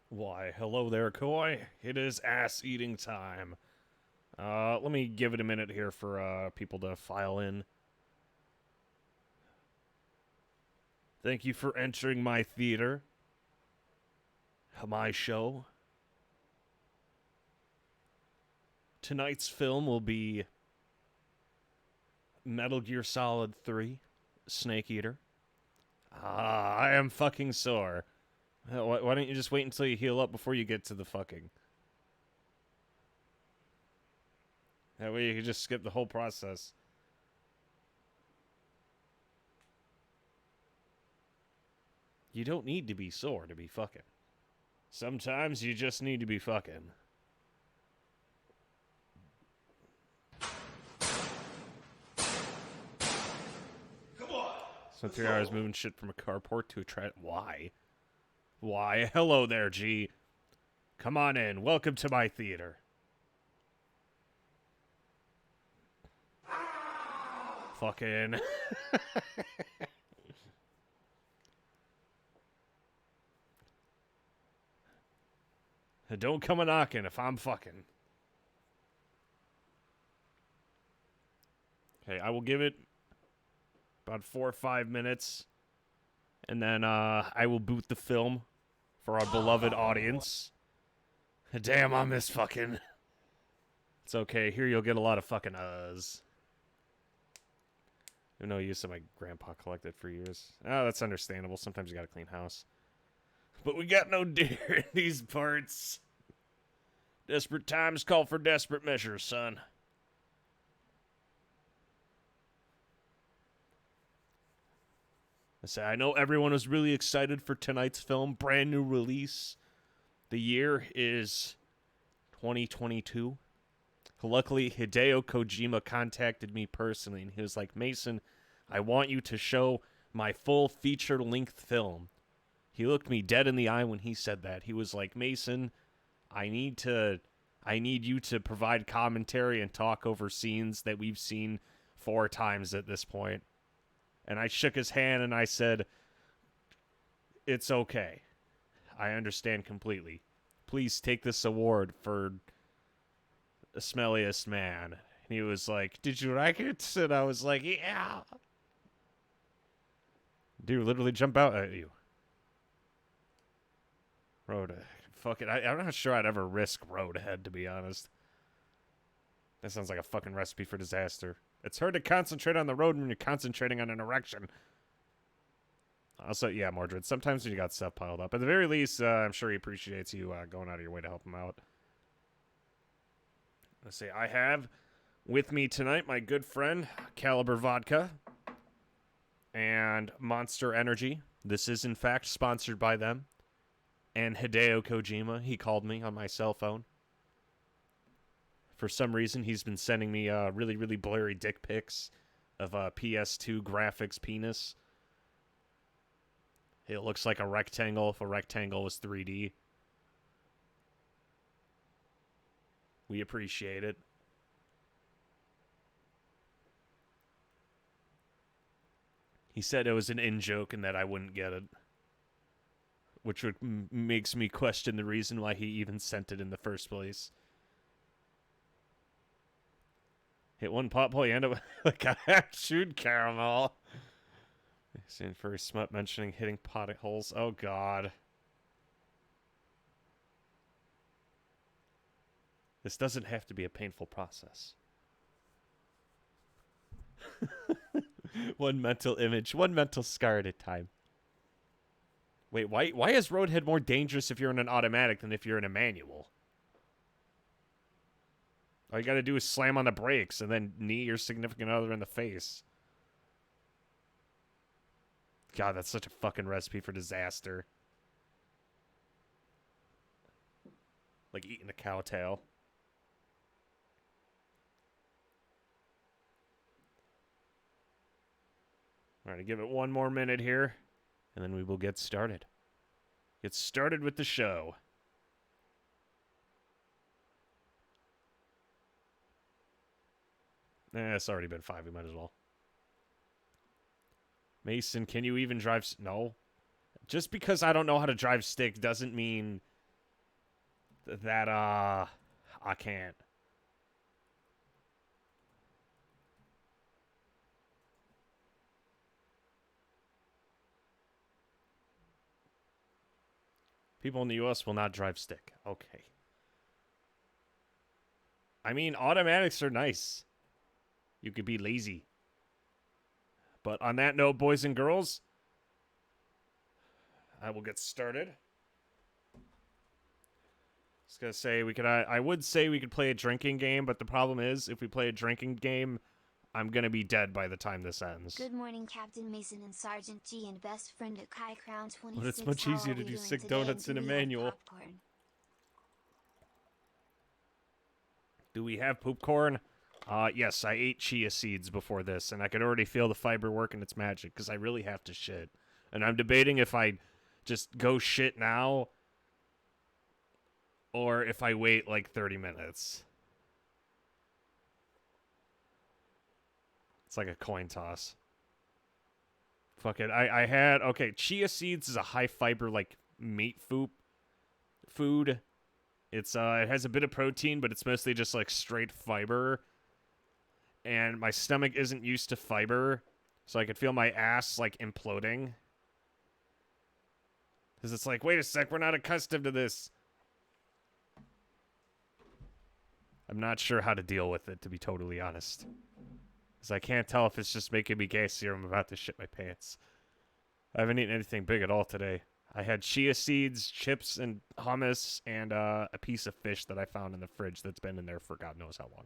Why, hello there, Koi. It is ass-eating time. Let me give it a minute here for, people to file in. Thank you for entering my theater. My show. Tonight's film will be Metal Gear Solid 3, Snake Eater. I am fucking sore. Why don't you just wait until you heal up before you get to the fucking? That way you can just skip the whole process. You don't need to be sore to be fucking. Sometimes you just need to be fucking. Come on. Spent 3 hours moving shit from a carport to a Why? Why? Hello there, G. Come on in. Welcome to my theater. Fucking. Don't come a knocking if I'm fucking. Okay, I will give it about 4 or 5 minutes, and then I will boot the film for our beloved audience. Damn, I miss fucking. It's okay. Here you'll get a lot of fucking uhs. No use of my grandpa collected for years. Oh, that's understandable. Sometimes you gotta clean house. But we got no deer in these parts. Desperate times call for desperate measures, son. I know everyone was really excited for tonight's film. Brand new release. The year is 2022. Luckily, Hideo Kojima contacted me personally, and he was like, Mason, I want you to show my full feature-length film. He looked me dead in the eye when he said that. He was like, Mason, I need you to provide commentary and talk over scenes that we've seen 4 times at this point. And I shook his hand and I said, it's okay. I understand completely. Please take this award for the smelliest man. And he was like, did you like it? And I was like, yeah. Dude, literally jump out at you. Road. Fuck it. I'm not sure I'd ever risk Roadhead, to be honest. That sounds like a fucking recipe for disaster. It's hard to concentrate on the road when you're concentrating on an erection. Also, yeah, Mordred, sometimes when you got stuff piled up. At the very least, I'm sure he appreciates you going out of your way to help him out. Let's see, I have with me tonight my good friend, Caliber Vodka and Monster Energy. This is, in fact, sponsored by them. And Hideo Kojima, he called me on my cell phone. For some reason, he's been sending me really, really blurry dick pics of PS2 graphics penis. It looks like a rectangle if a rectangle was 3D. We appreciate it. He said it was an in-joke and that I wouldn't get it. Which makes me question the reason why he even sent it in the first place. Hit one pot hole, you end up with like a half-chewed caramel. Seen furry smut mentioning hitting potholes. Oh, God. This doesn't have to be a painful process. One mental image, one mental scar at a time. Wait, why is Roadhead more dangerous if you're in an automatic than if you're in a manual? All you gotta do is slam on the brakes and then knee your significant other in the face. God, that's such a fucking recipe for disaster. Like eating a cow tail. Alright, give it one more minute here, and then we will get started. Get started with the show. It's already been 5, we might as well. Mason, can you even drive... No. Just because I don't know how to drive stick doesn't mean that I can't. People in the US will not drive stick. Okay. I mean, automatics are nice. You could be lazy. But on that note, boys and girls, I will get started. Just gonna say I would say we could play a drinking game, but the problem is if we play a drinking game, I'm gonna be dead by the time this ends. Good morning, Captain Mason and Sergeant G and best friend at Kai Crown 26. But it's much easier to do sick donuts in a manual. Do we have popcorn? Yes, I ate chia seeds before this, and I could already feel the fiber working its magic, because I really have to shit. And I'm debating if I just go shit now, or if I wait like 30 minutes. It's like a coin toss. Fuck it. I had... Okay, chia seeds is a high-fiber, like, meat food. It's, it has a bit of protein, but it's mostly just, like, straight fiber. And my stomach isn't used to fiber, so I could feel my ass, like, imploding. Because it's like, wait a sec, we're not accustomed to this. I'm not sure how to deal with it, to be totally honest. Because I can't tell if it's just making me gassy or I'm about to shit my pants. I haven't eaten anything big at all today. I had chia seeds, chips, and hummus, and a piece of fish that I found in the fridge that's been in there for God knows how long.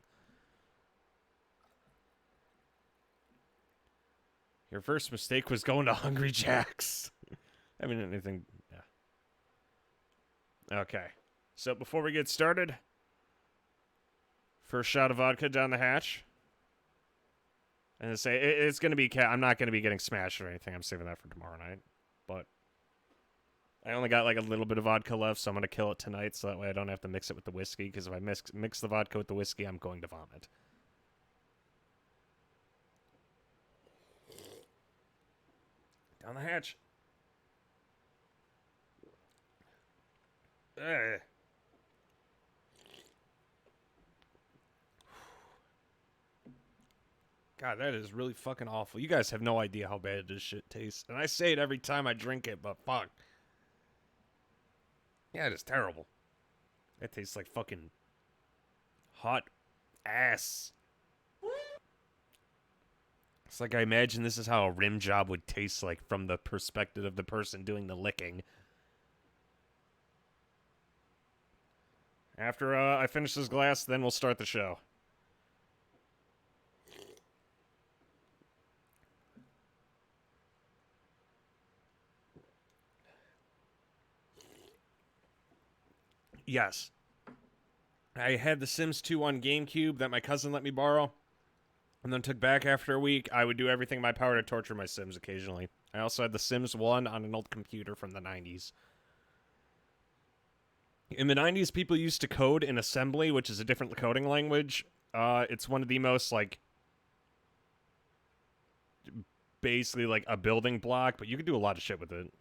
Your first mistake was going to Hungry Jack's. I mean, anything... Yeah. Okay. So, before we get started... First shot of vodka down the hatch. And to say, it's going to be... I'm not going to be getting smashed or anything. I'm saving that for tomorrow night. But... I only got like a little bit of vodka left, so I'm going to kill it tonight, so that way I don't have to mix it with the whiskey, because if I mix the vodka with the whiskey, I'm going to vomit. Down the hatch. Ugh. God, that is really fucking awful. You guys have no idea how bad this shit tastes. And I say it every time I drink it, but fuck. Yeah, it is terrible. It tastes like fucking hot ass. It's like I imagine this is how a rim job would taste like from the perspective of the person doing the licking. After I finish this glass, then we'll start the show. Yes. I had The Sims 2 on GameCube that my cousin let me borrow, and then took back after a week. I would do everything in my power to torture my Sims occasionally. I also had The Sims 1 on an old computer from the 90s. In the 90s, people used to code in assembly, which is a different coding language. It's one of the most, like, basically like a building block, but you can do a lot of shit with it.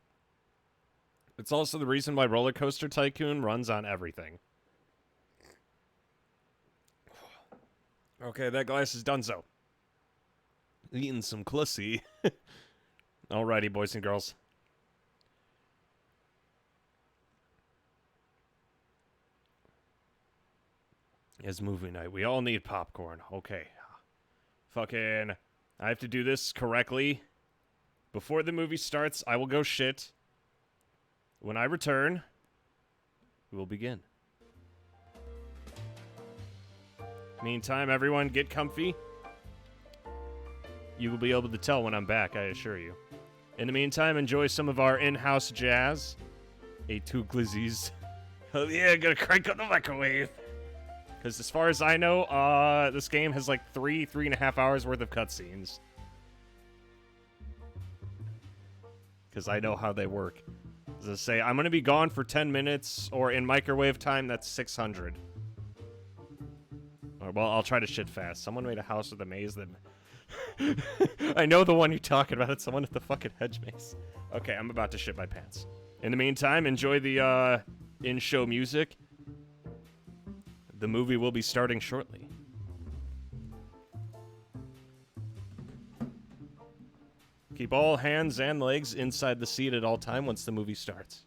It's also the reason why Roller Coaster Tycoon runs on everything. Okay, that glass is done so. Eating some clussy. Alrighty, boys and girls. It's movie night. We all need popcorn. Okay. Fucking... I have to do this correctly. Before the movie starts, I will go shit. When I return, we will begin. Meantime, everyone, get comfy. You will be able to tell when I'm back, I assure you. In the meantime, enjoy some of our in-house jazz. A2 glizzies. Oh yeah, gonna crank on the microwave. Because as far as I know, this game has like 3.5 hours worth of cutscenes. Because I know how they work. As I say, I'm going to be gone for 10 minutes, or in microwave time, that's 600. Or, well, I'll try to shit fast. Someone made a house with a maze that... I know the one you're talking about. It's the one with the fucking hedge maze. Okay, I'm about to shit my pants. In the meantime, enjoy the in-show music. the movie will be starting shortly. Keep all hands and legs inside the seat at all time once the movie starts.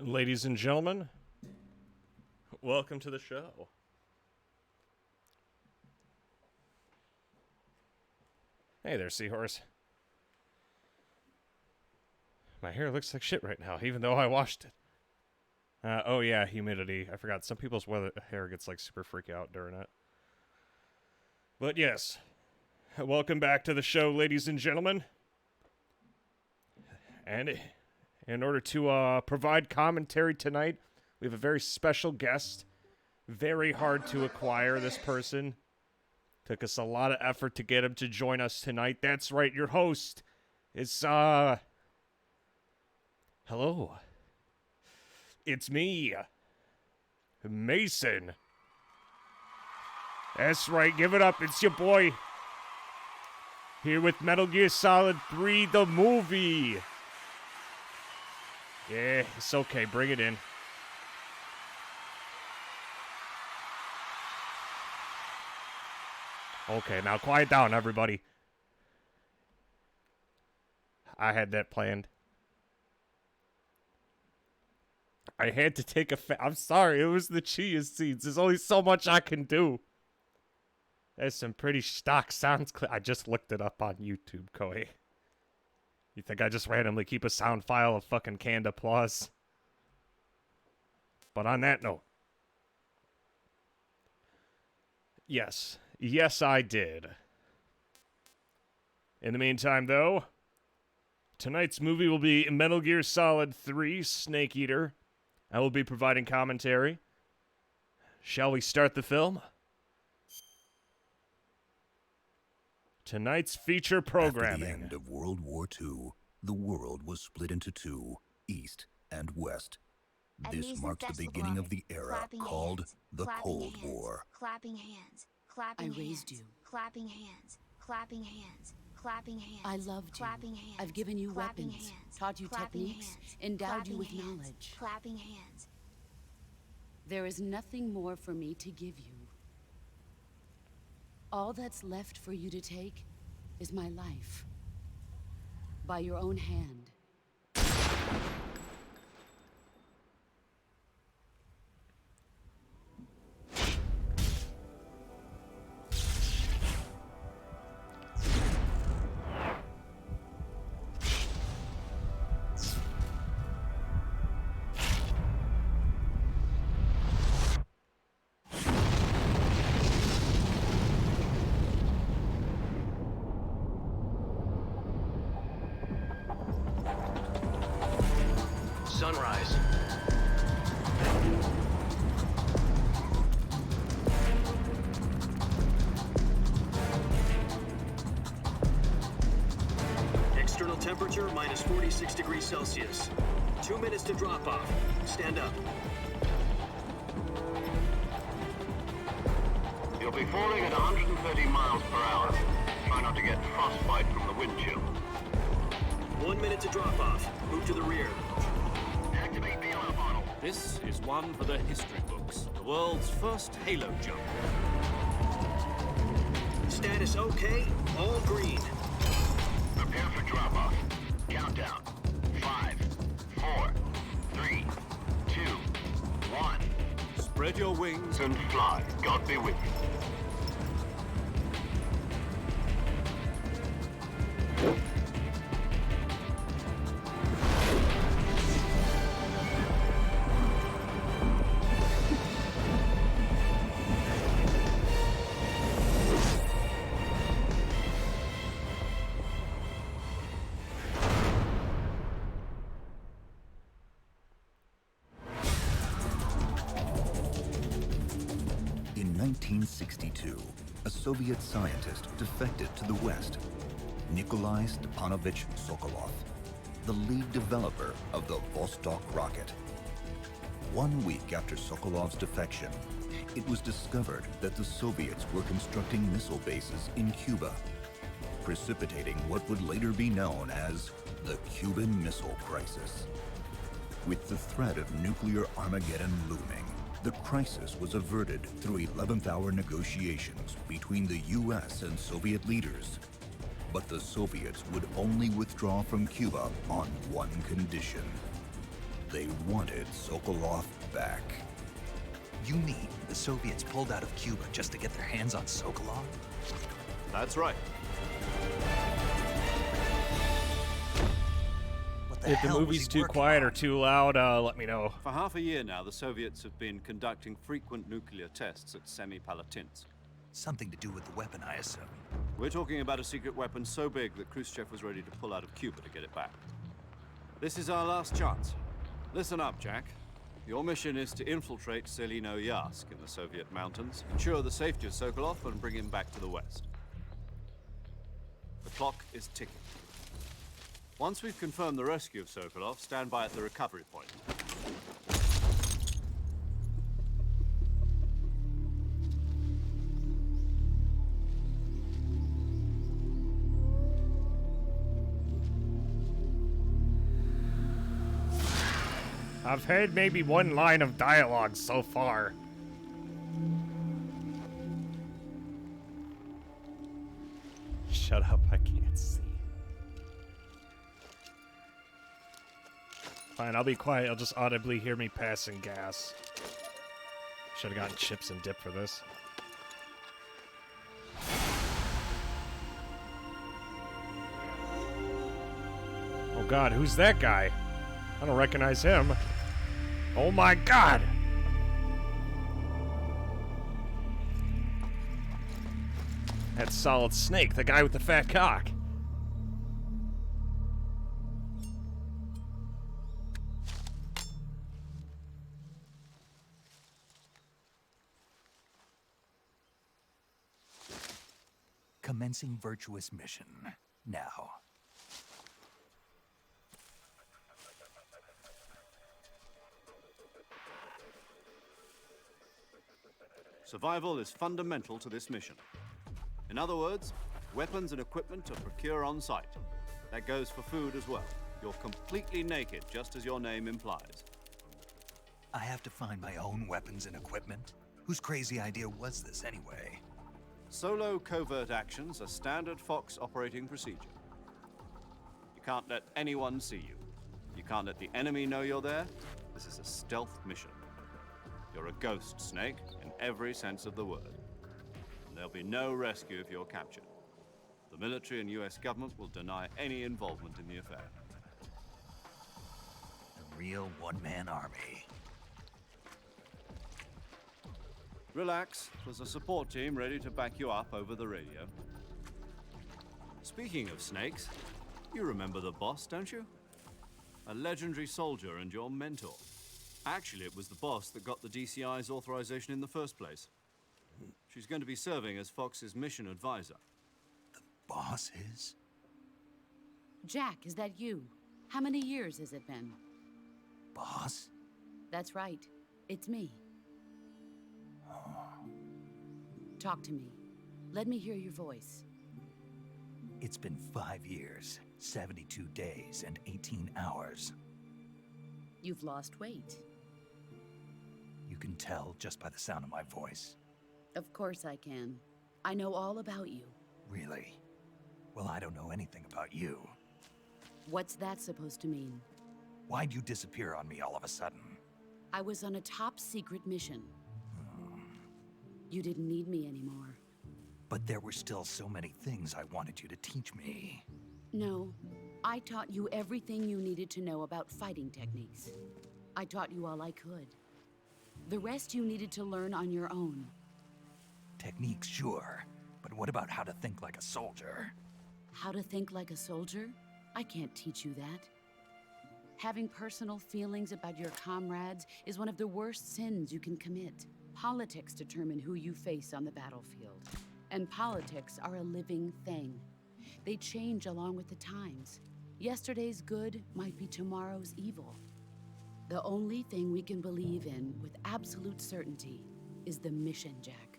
Ladies and gentlemen, welcome to the show. Hey there, Seahorse. My hair looks like shit right now, even though I washed it. Oh yeah, humidity. I forgot. Some people's hair gets like super freak out during it. But yes, welcome back to the show, ladies and gentlemen. And in order to provide commentary tonight, we have a very special guest. Very hard to acquire this person. Took us a lot of effort to get him to join us tonight. That's right, your host is, hello. It's me, Mason. That's right, give it up. It's your boy. Here with Metal Gear Solid 3, the movie. Yeah, it's okay. Bring it in. Okay, now quiet down, everybody. I had that planned. I had to take I'm sorry, it was the chia seeds. There's only so much I can do. There's some pretty stock sounds. I just looked it up on YouTube, Koei. You think I just randomly keep a sound file of fucking canned applause? But on that note. Yes, I did. In the meantime, though, tonight's movie will be Metal Gear Solid 3, Snake Eater. I will be providing commentary. Shall we start the film? Tonight's feature programming. At the end of World War II, the world was split into two, East and West. This marks the beginning of the era called the Cold War. Clapping hands. Clapping I raised you. Clapping hands. Clapping hands. Clapping hands. I loved you. Clapping hands. I've given you Clapping weapons, hands. taught you Clapping techniques, hands. endowed you with Clapping hands. knowledge. Clapping hands. There is nothing more for me to give you. All that's left for you to take is my life. By your own hand. Sunrise. External temperature minus 46 degrees Celsius. 2 minutes to drop off. Stand up. You'll be falling at 130 miles per hour. Try not to get frostbite from the wind chill. 1 minute to drop off. Move to the rear. Activate the alarm funnel. This is one for the history books. The world's first Halo jump. Status okay. All green. Prepare for drop-off. Countdown. 5, 4, 3, 2, 1. Spread your wings. And fly. God be with you. In 1962, a Soviet scientist defected to the West, Nikolai Stepanovich Sokolov, the lead developer of the Vostok rocket. 1 week after Sokolov's defection, it was discovered that the Soviets were constructing missile bases in Cuba, precipitating what would later be known as the Cuban Missile Crisis. With the threat of nuclear Armageddon looming, the crisis was averted through 11th-hour negotiations between the US and Soviet leaders. But the Soviets would only withdraw from Cuba on one condition: They wanted Sokolov back. You mean the Soviets pulled out of Cuba just to get their hands on Sokolov? That's right. What the If the hell was movie's he too working quiet or on? too loud, let me know. For half a year now, the Soviets have been conducting frequent nuclear tests at Semipalatinsk. Something to do with the weapon, I assume. We're talking about a secret weapon so big that Khrushchev was ready to pull out of Cuba to get it back. This is our last chance. Listen up, Jack. Your mission is to infiltrate Selino-Yarsk in the Soviet mountains, ensure the safety of Sokolov, and bring him back to the West. The clock is ticking. Once we've confirmed the rescue of Sokolov, stand by at the recovery point. I've heard maybe one line of dialogue so far. Shut up, I can't see. Fine, I'll be quiet. I'll just audibly hear me passing gas. Should have gotten chips and dip for this. Oh god, who's that guy? I don't recognize him. Oh my god! That's Solid Snake, the guy with the fat cock. Commencing virtuous mission. Now. Survival is fundamental to this mission. In other words, weapons and equipment are procured on site. That goes for food as well. You're completely naked, just as your name implies. I have to find my own weapons and equipment? Whose crazy idea was this anyway? Solo covert actions are standard Fox operating procedure. You can't let anyone see you. You can't let the enemy know you're there. This is a stealth mission. You're a ghost, Snake, in every sense of the word. And there'll be no rescue if you're captured. The military and US government will deny any involvement in the affair. A real one-man army. Relax, there's a support team ready to back you up over the radio. Speaking of snakes, you remember the boss, don't you? A legendary soldier and your mentor. Actually, it was the boss that got the DCI's authorization in the first place. She's going to be serving as Fox's mission advisor. The boss is? Jack, is that you? How many years has it been? Boss? That's right. It's me. Talk to me. Let me hear your voice. It's been 5 years, 72 days, and 18 hours. You've lost weight. You can tell just by the sound of my voice. Of course I can. I know all about you. Really? Well, I don't know anything about you. What's that supposed to mean? Why'd you disappear on me all of a sudden? I was on a top secret mission. You didn't need me anymore. But there were still so many things I wanted you to teach me. No, I taught you everything you needed to know about fighting techniques. I taught you all I could. The rest you needed to learn on your own. Techniques, sure. But what about how to think like a soldier? How to think like a soldier? I can't teach you that. Having personal feelings about your comrades is one of the worst sins you can commit. Politics determine who you face on the battlefield. And politics are a living thing. They change along with the times. Yesterday's good might be tomorrow's evil. The only thing we can believe in with absolute certainty is the mission, Jack.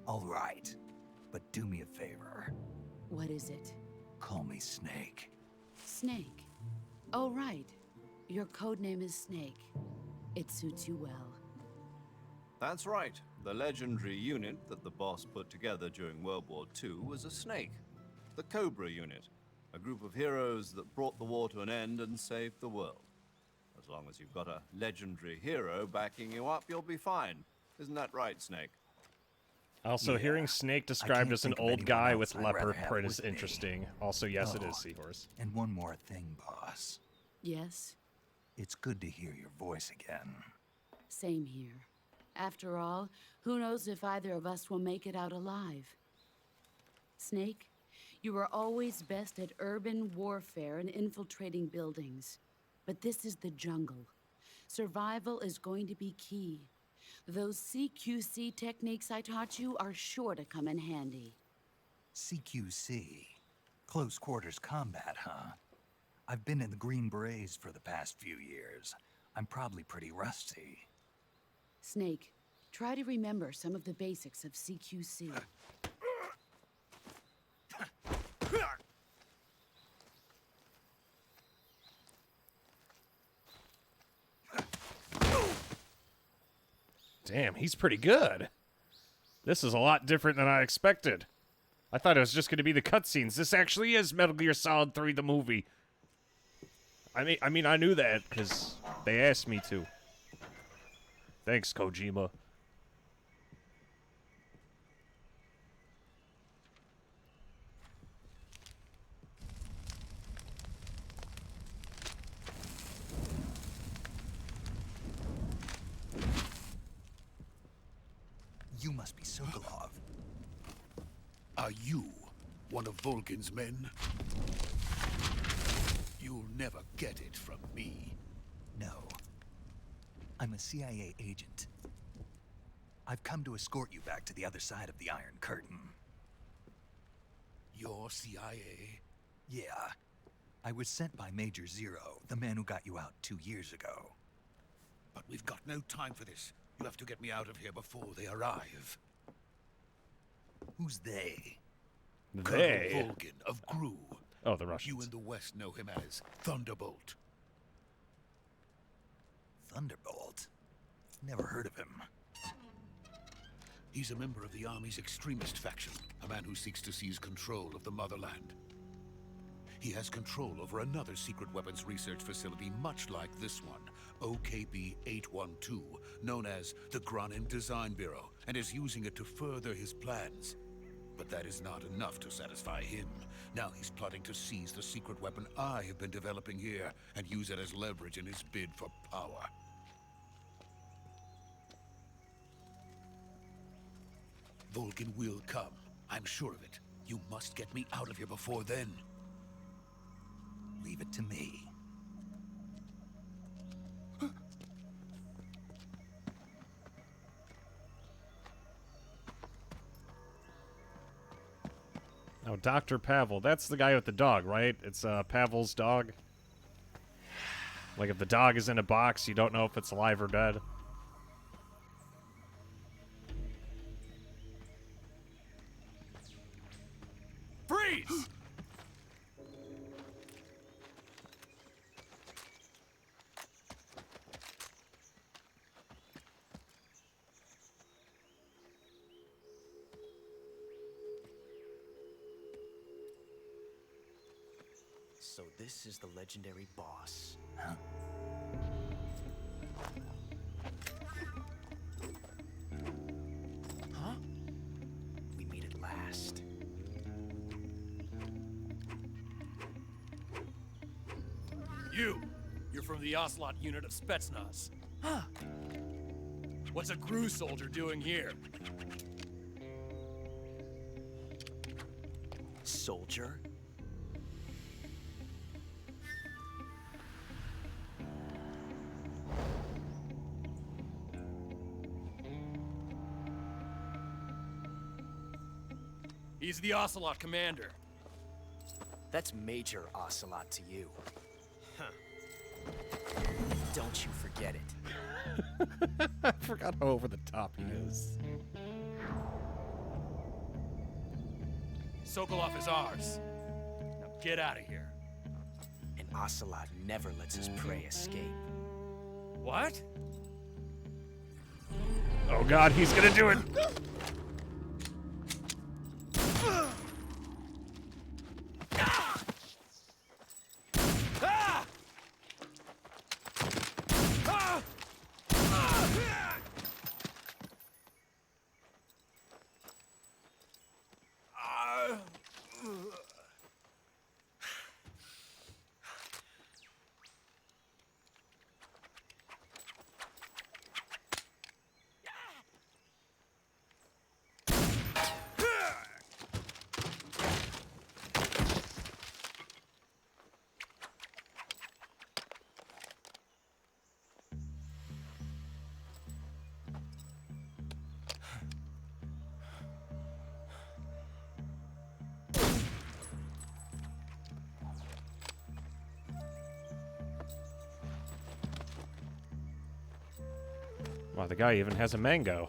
All right, but do me a favor. What is it? Call me Snake. Snake. Oh, right. Your code name is Snake. It suits you well. That's right. The legendary unit that the boss put together during World War II was a snake. The Cobra unit. A group of heroes that brought the war to an end and saved the world. As As long as you've got a legendary hero backing you up, you'll be fine. Isn't that right, Snake? Also, Yeah, hearing Snake I described can't as an think of old anyone guy else with I'd leopard rather have print is with me. interesting. Also, yes, it Oh, is Seahorse. And one more thing, boss. Yes? It's good to hear your voice again. Same here. After all, who knows if either of us will make it out alive? Snake, you were always best at urban warfare and infiltrating buildings. But this is the jungle. Survival is going to be key. Those CQC techniques I taught you are sure to come in handy. CQC. Close quarters combat, huh? I've been in the Green Berets for the past few years. I'm probably pretty rusty. Snake, try to remember some of the basics of CQC. Damn, he's pretty good. This is a lot different than I expected. I thought it was just going to be the cutscenes. This actually is Metal Gear Solid 3, the movie. I mean, I knew that because they asked me to. Thanks, Kojima. You must be Sokolov. Are you one of Volgin's men? You'll never get it from me. No. I'm a CIA agent. I've come to escort you back to the other side of the Iron Curtain. You're CIA? Yeah. I was sent by Major Zero, the man who got you out 2 years ago. But we've got no time for this. You have to get me out of here before they arrive. Who's they? They? Colonel Volgin of GRU. Oh, the Russians. You in the West know him as Thunderbolt. Thunderbolt? Never heard of him. He's a member of the Army's extremist faction, a man who seeks to seize control of the motherland. He has control over another secret weapons research facility much like this one, OKB-812, known as the Granin Design Bureau, and is using it to further his plans. But that is not enough to satisfy him. Now he's plotting to seize the secret weapon I have been developing here and use it as leverage in his bid for power. Volgin will come. I'm sure of it. You must get me out of here before then. Leave it to me. Oh, Dr. Pavel. That's the guy with the dog, right? It's Pavel's dog. Like if the dog is in a box, you don't know if it's alive or dead. Freeze! So this is the legendary boss. Huh? Huh? We meet at last. You're from the Ocelot unit of Spetsnaz. Huh? What's a GRU soldier doing here? Soldier? He's the Ocelot commander. That's Major Ocelot to you. Huh. Don't you forget it. I forgot how over the top he is. Sokolov is ours. Now get out of here. And Ocelot never lets his prey escape. What? Oh god, he's gonna do it! Wow, the guy even has a mango.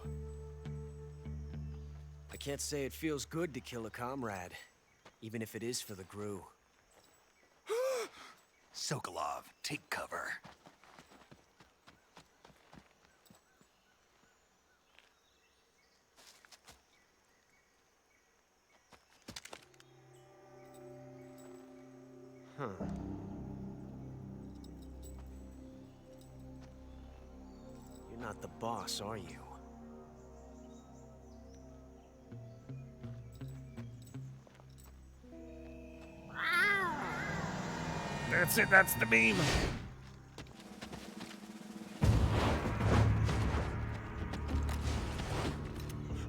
I can't say it feels good to kill a comrade, even if it is for the GRU. Sokolov, take cover. Huh. You're not the boss, are you? That's it, that's the meme.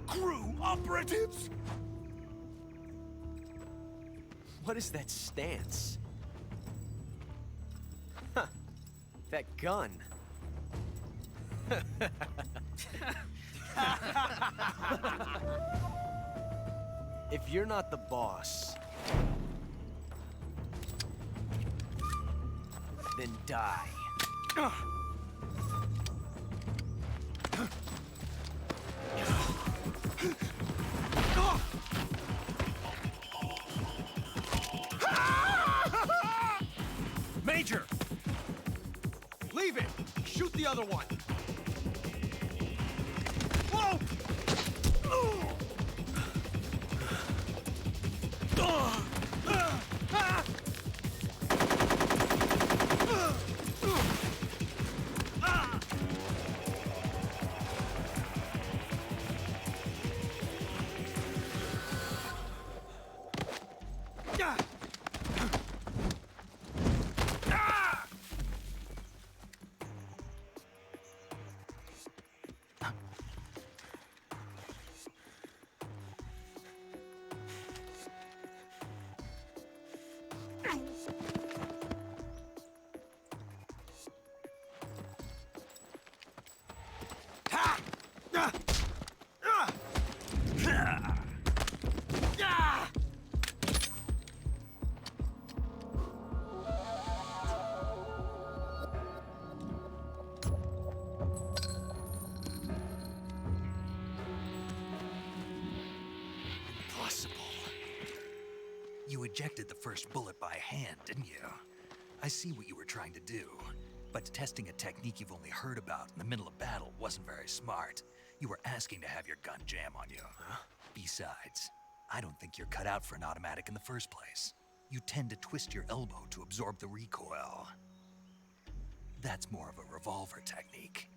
GRU operatives! What is that stance? Huh. That gun. If you're not the boss, then die. Major! Leave it! Shoot the other one! Whoa! Impossible. You ejected the first bullet by hand, didn't you? I see what you were trying to do, but testing a technique you've only heard about in the middle of battle wasn't very smart. You were asking to have your gun jam on you. Huh? Besides, I don't think you're cut out for an automatic in the first place. You tend to twist your elbow to absorb the recoil. That's more of a revolver technique.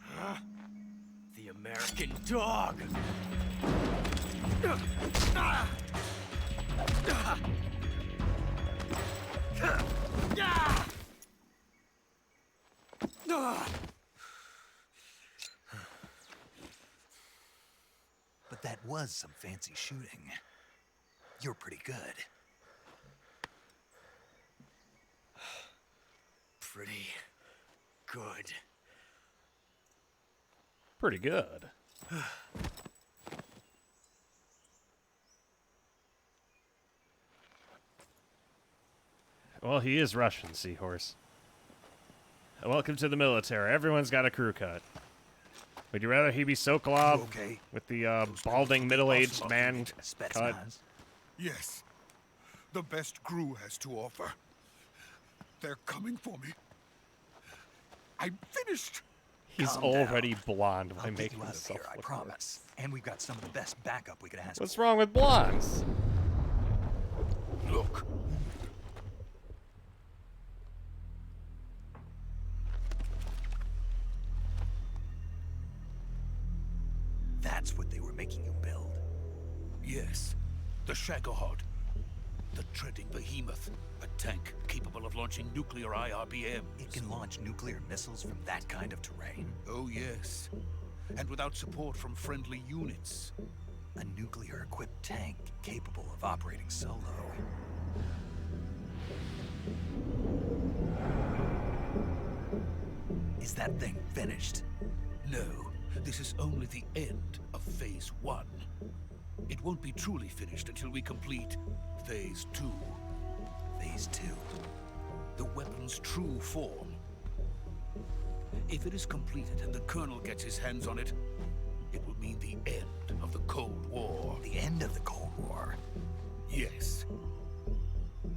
Huh? The American dog! But that was some fancy shooting. You're pretty good. Pretty good. Pretty good. Well, he is Russian, Seahorse. Welcome to the military. Everyone's got a crew cut. Would you rather he be Sokolov Okay. with the balding middle-aged man cut? Spetsnaz. Yes. The best GRU has to offer. They're coming for me. I'm finished. He's Calm already blonde I'll by get making you out of himself here, I look promise. And we've got some of the best backup we can ask What's for. wrong with blondes? Look. That's what they were making you build. Yes. The Shagohod. The treading behemoth. A tank capable of launching nuclear IRBMs. It can launch nuclear missiles from that kind of terrain. Oh, yes. And without support from friendly units. A nuclear-equipped tank capable of operating solo. Is that thing finished? No. This is only the end of Phase 1. It won't be truly finished until we complete Phase 2. Phase 2. The weapon's true form. If it is completed and the Colonel gets his hands on it, it will mean the end of the Cold War. The end of the Cold War? Yes.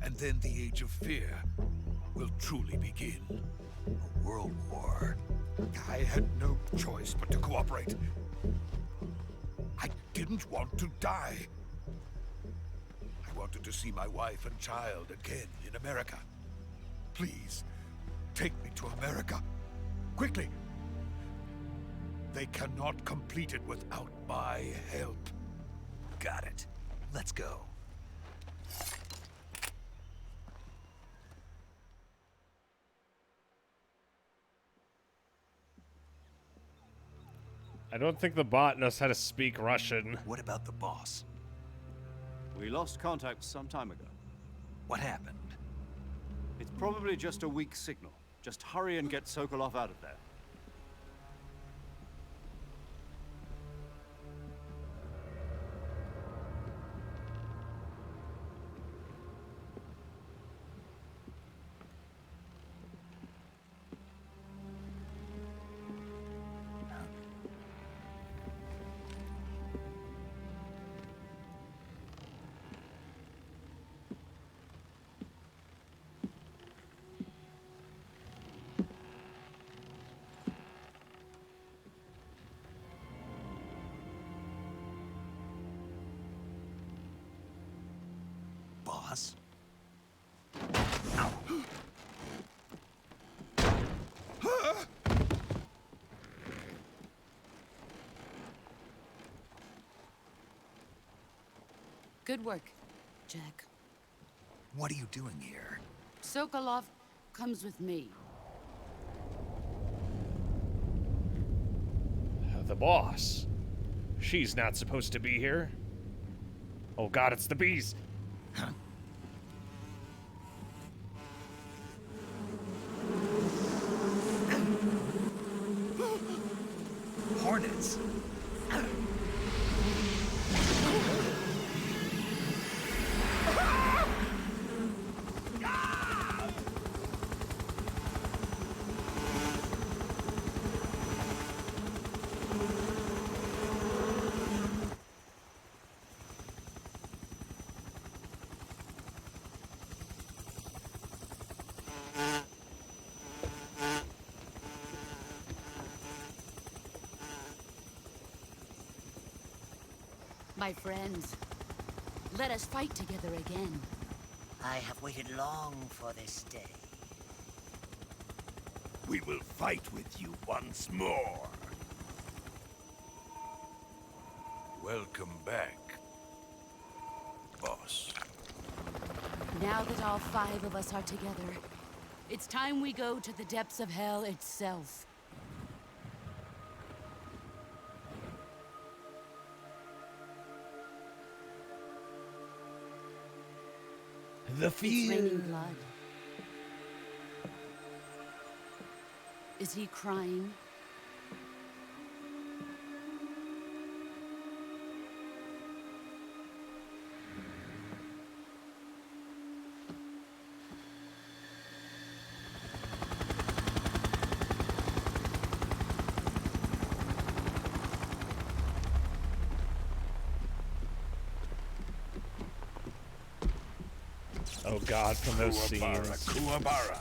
And then the Age of Fear will truly begin. A world war? I had no choice but to cooperate. I didn't want to die. I wanted to see my wife and child again in America. Please, take me to America. Quickly. They cannot complete it without my help. Got it. Let's go. I don't think the bot knows how to speak Russian. What about the boss? We lost contact some time ago. What happened? It's probably just a weak signal. Just hurry and get Sokolov out of there. Boss? Good work, Jack. What are you doing here? Sokolov comes with me. The boss. She's not supposed to be here. Oh god, it's the bees. Huh? Hornets. My friends, let us fight together again. I have waited long for this day. We will fight with you once more. Welcome back, boss. Now that all 5 of us are together, it's time we go to the depths of hell itself. The It's fear. raining blood. Is he crying? Oh god, from those Kuwabara, scenes. Kuwabara.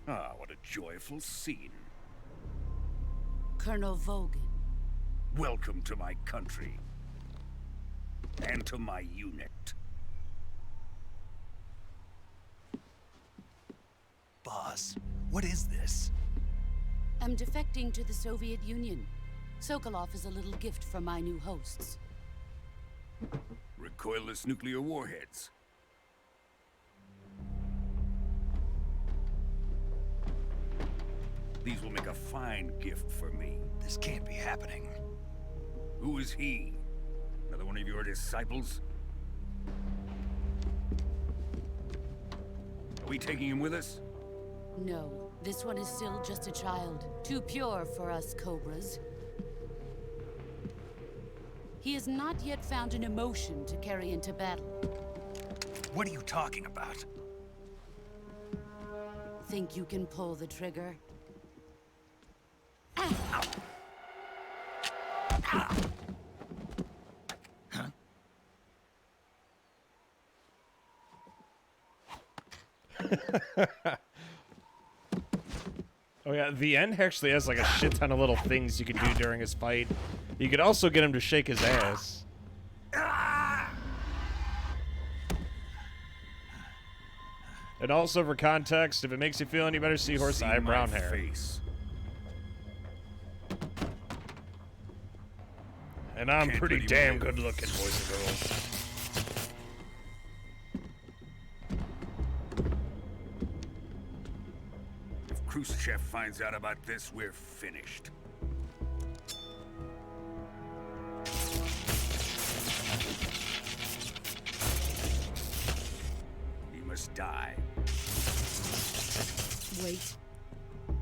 Ah, what a joyful scene. Colonel Vogan. Welcome to my country. And to my unit. Boss, what is this? I'm defecting to the Soviet Union. Sokolov is a little gift from my new hosts. Recoilless nuclear warheads. These will make a fine gift for me. This can't be happening. Who is he? Another one of your disciples? Are we taking him with us? No. This one is still just a child, too pure for us Cobras. He has not yet found an emotion to carry into battle. What are you talking about? Think you can pull the trigger? Oh yeah, the end actually has like a shit ton of little things you can do during his fight. You could also get him to shake his ass. And also for context, if it makes you feel any better, Seahorse, I have brown hair. And I'm pretty damn good looking, boys and girls. If Khrushchev finds out about this, we're finished. He must die. Wait.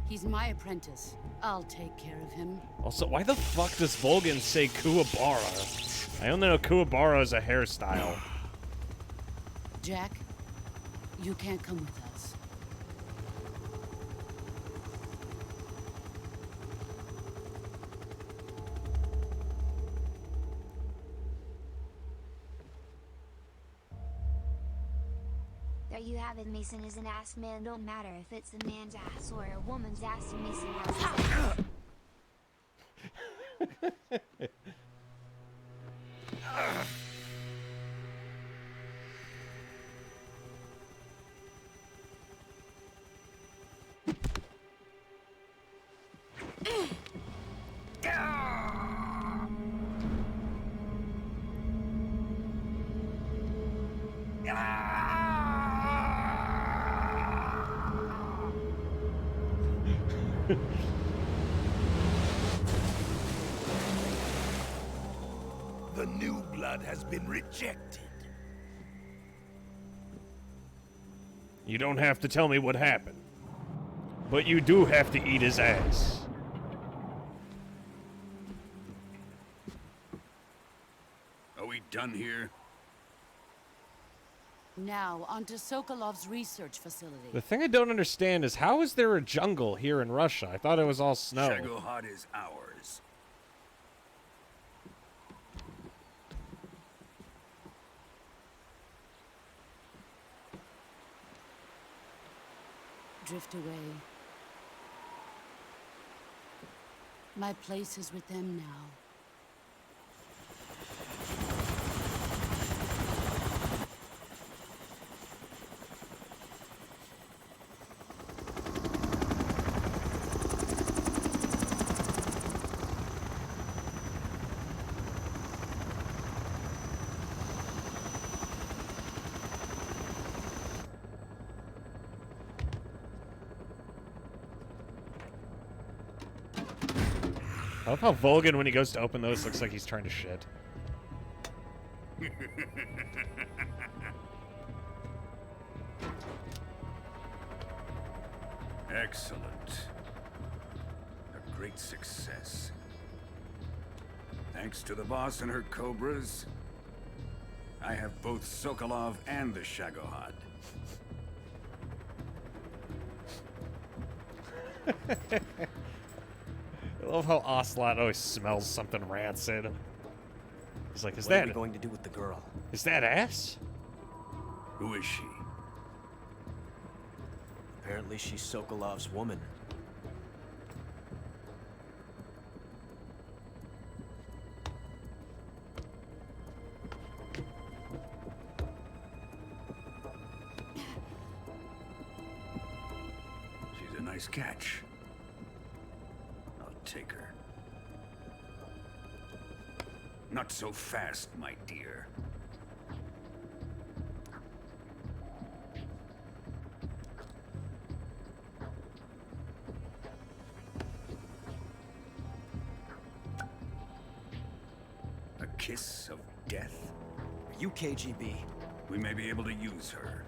He's my apprentice. I'll take care of him. Also, why the fuck does Volgin say Kuwabara? I only know Kuwabara is a hairstyle. Jack, you can't come with us. There you have it, Mason is an ass man. Don't matter if it's a man's ass or a woman's ass, Mason has his ass. The new blood has been rejected. You don't have to tell me what happened. But you do have to eat his ass. Are we done here? Now, onto Sokolov's research facility. The thing I don't understand is how is there a jungle here in Russia? I thought it was all snow. Shagohod is ours. Drift away. My place is with them now. I love how Volgin, when he goes to open those, looks like he's trying to shit. Excellent. A great success. Thanks to the boss and her Cobras, I have both Sokolov and the Shagohod. I love how Ocelot always smells something rancid. He's like, What are we going to do with the girl? Is that ass? Who is she? Apparently she's Sokolov's woman. She's a nice catch. I'll take her. Not so fast, my dear. A kiss of death? Are you KGB? We may be able to use her.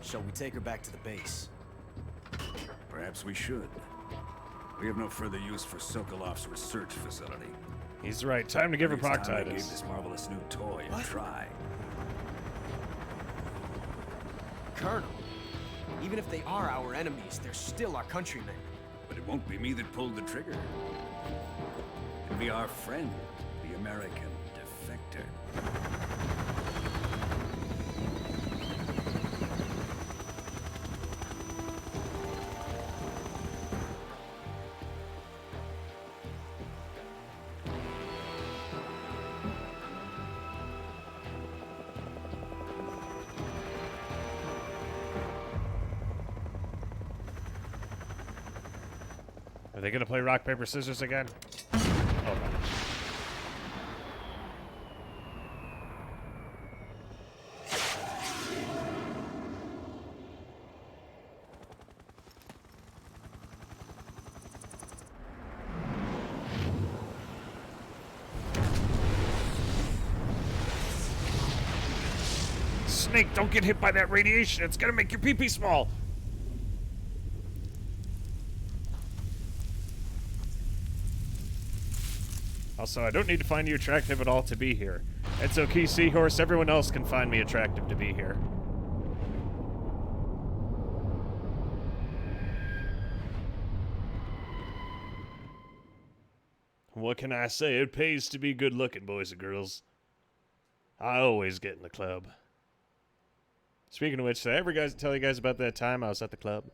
Shall we take her back to the base? Perhaps we should. We have no further use for Sokolov's research facility. He's right. Time to give her It's time I gave proctitis. this marvelous new toy a try. Colonel, even if they are our enemies, they're still our countrymen. But it won't be me that pulled the trigger. It'll be our friend, the American defector. Are they gonna play rock, paper, scissors again? Oh no. Snake, don't get hit by that radiation. It's gonna make your pee-pee small. Also, I don't need to find you attractive at all to be here. It's okay, Seahorse. Everyone else can find me attractive to be here. What can I say? It pays to be good looking, boys and girls. I always get in the club. Speaking of which, did I ever tell you guys about that time I was at the club?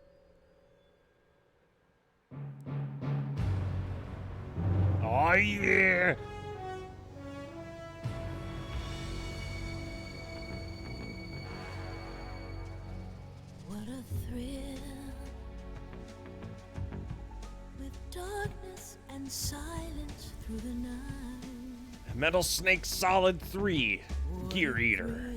Oh yeah! What a thrill, with darkness and silence through the night. Metal Snake Solid 3 Gear Eater.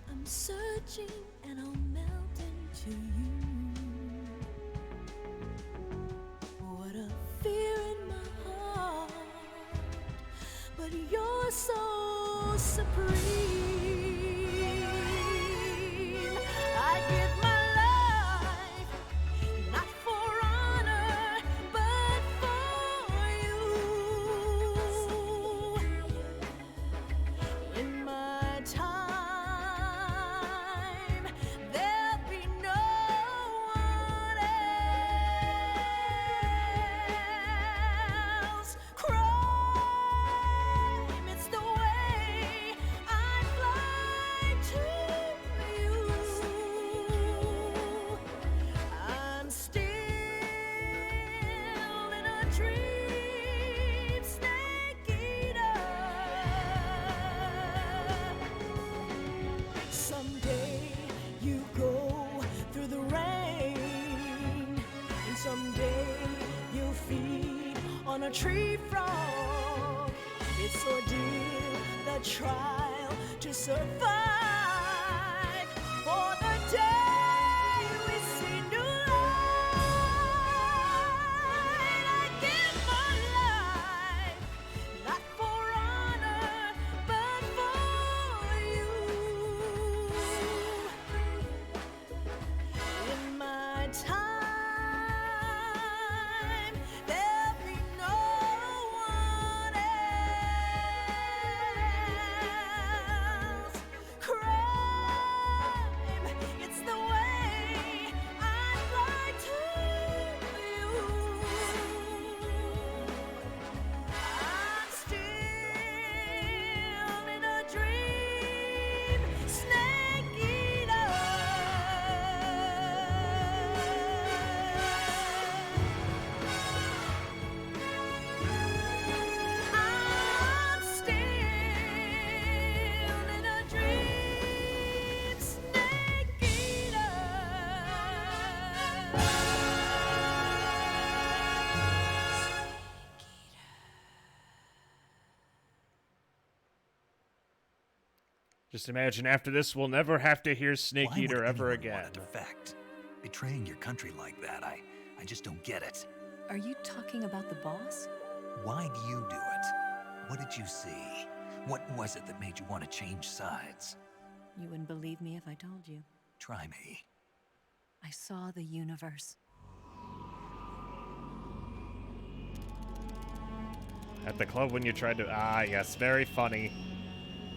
I'm searching and I'll melt into you. What a fear in my heart, but you're so supreme. I give my life, not for honor, but for you. In my time, there'll be no one else. Crime, it's the way I fly to you. I'm still in a dream, snake eater. Someday you go through the rain, and someday you'll feed on a tree frog. It's ordeal, the trial to survive. For the day we see new light, I give my life, not for honor, but for you. In my time, there'll be no one else. Crime, it's the way I fly to you. I'm still in a dream, snake eater. I'm still in a dream, snake eater. Just imagine after this, we'll never have to hear Snake Why would Eater ever anyone again. want to defect? Betraying your country like that, I just don't get it. Are you talking about the boss? Why do you do it? What did you see? What was it that made you want to change sides? You wouldn't believe me if I told you. Try me. I saw the universe. At the club when you tried to... Ah, yes, very funny.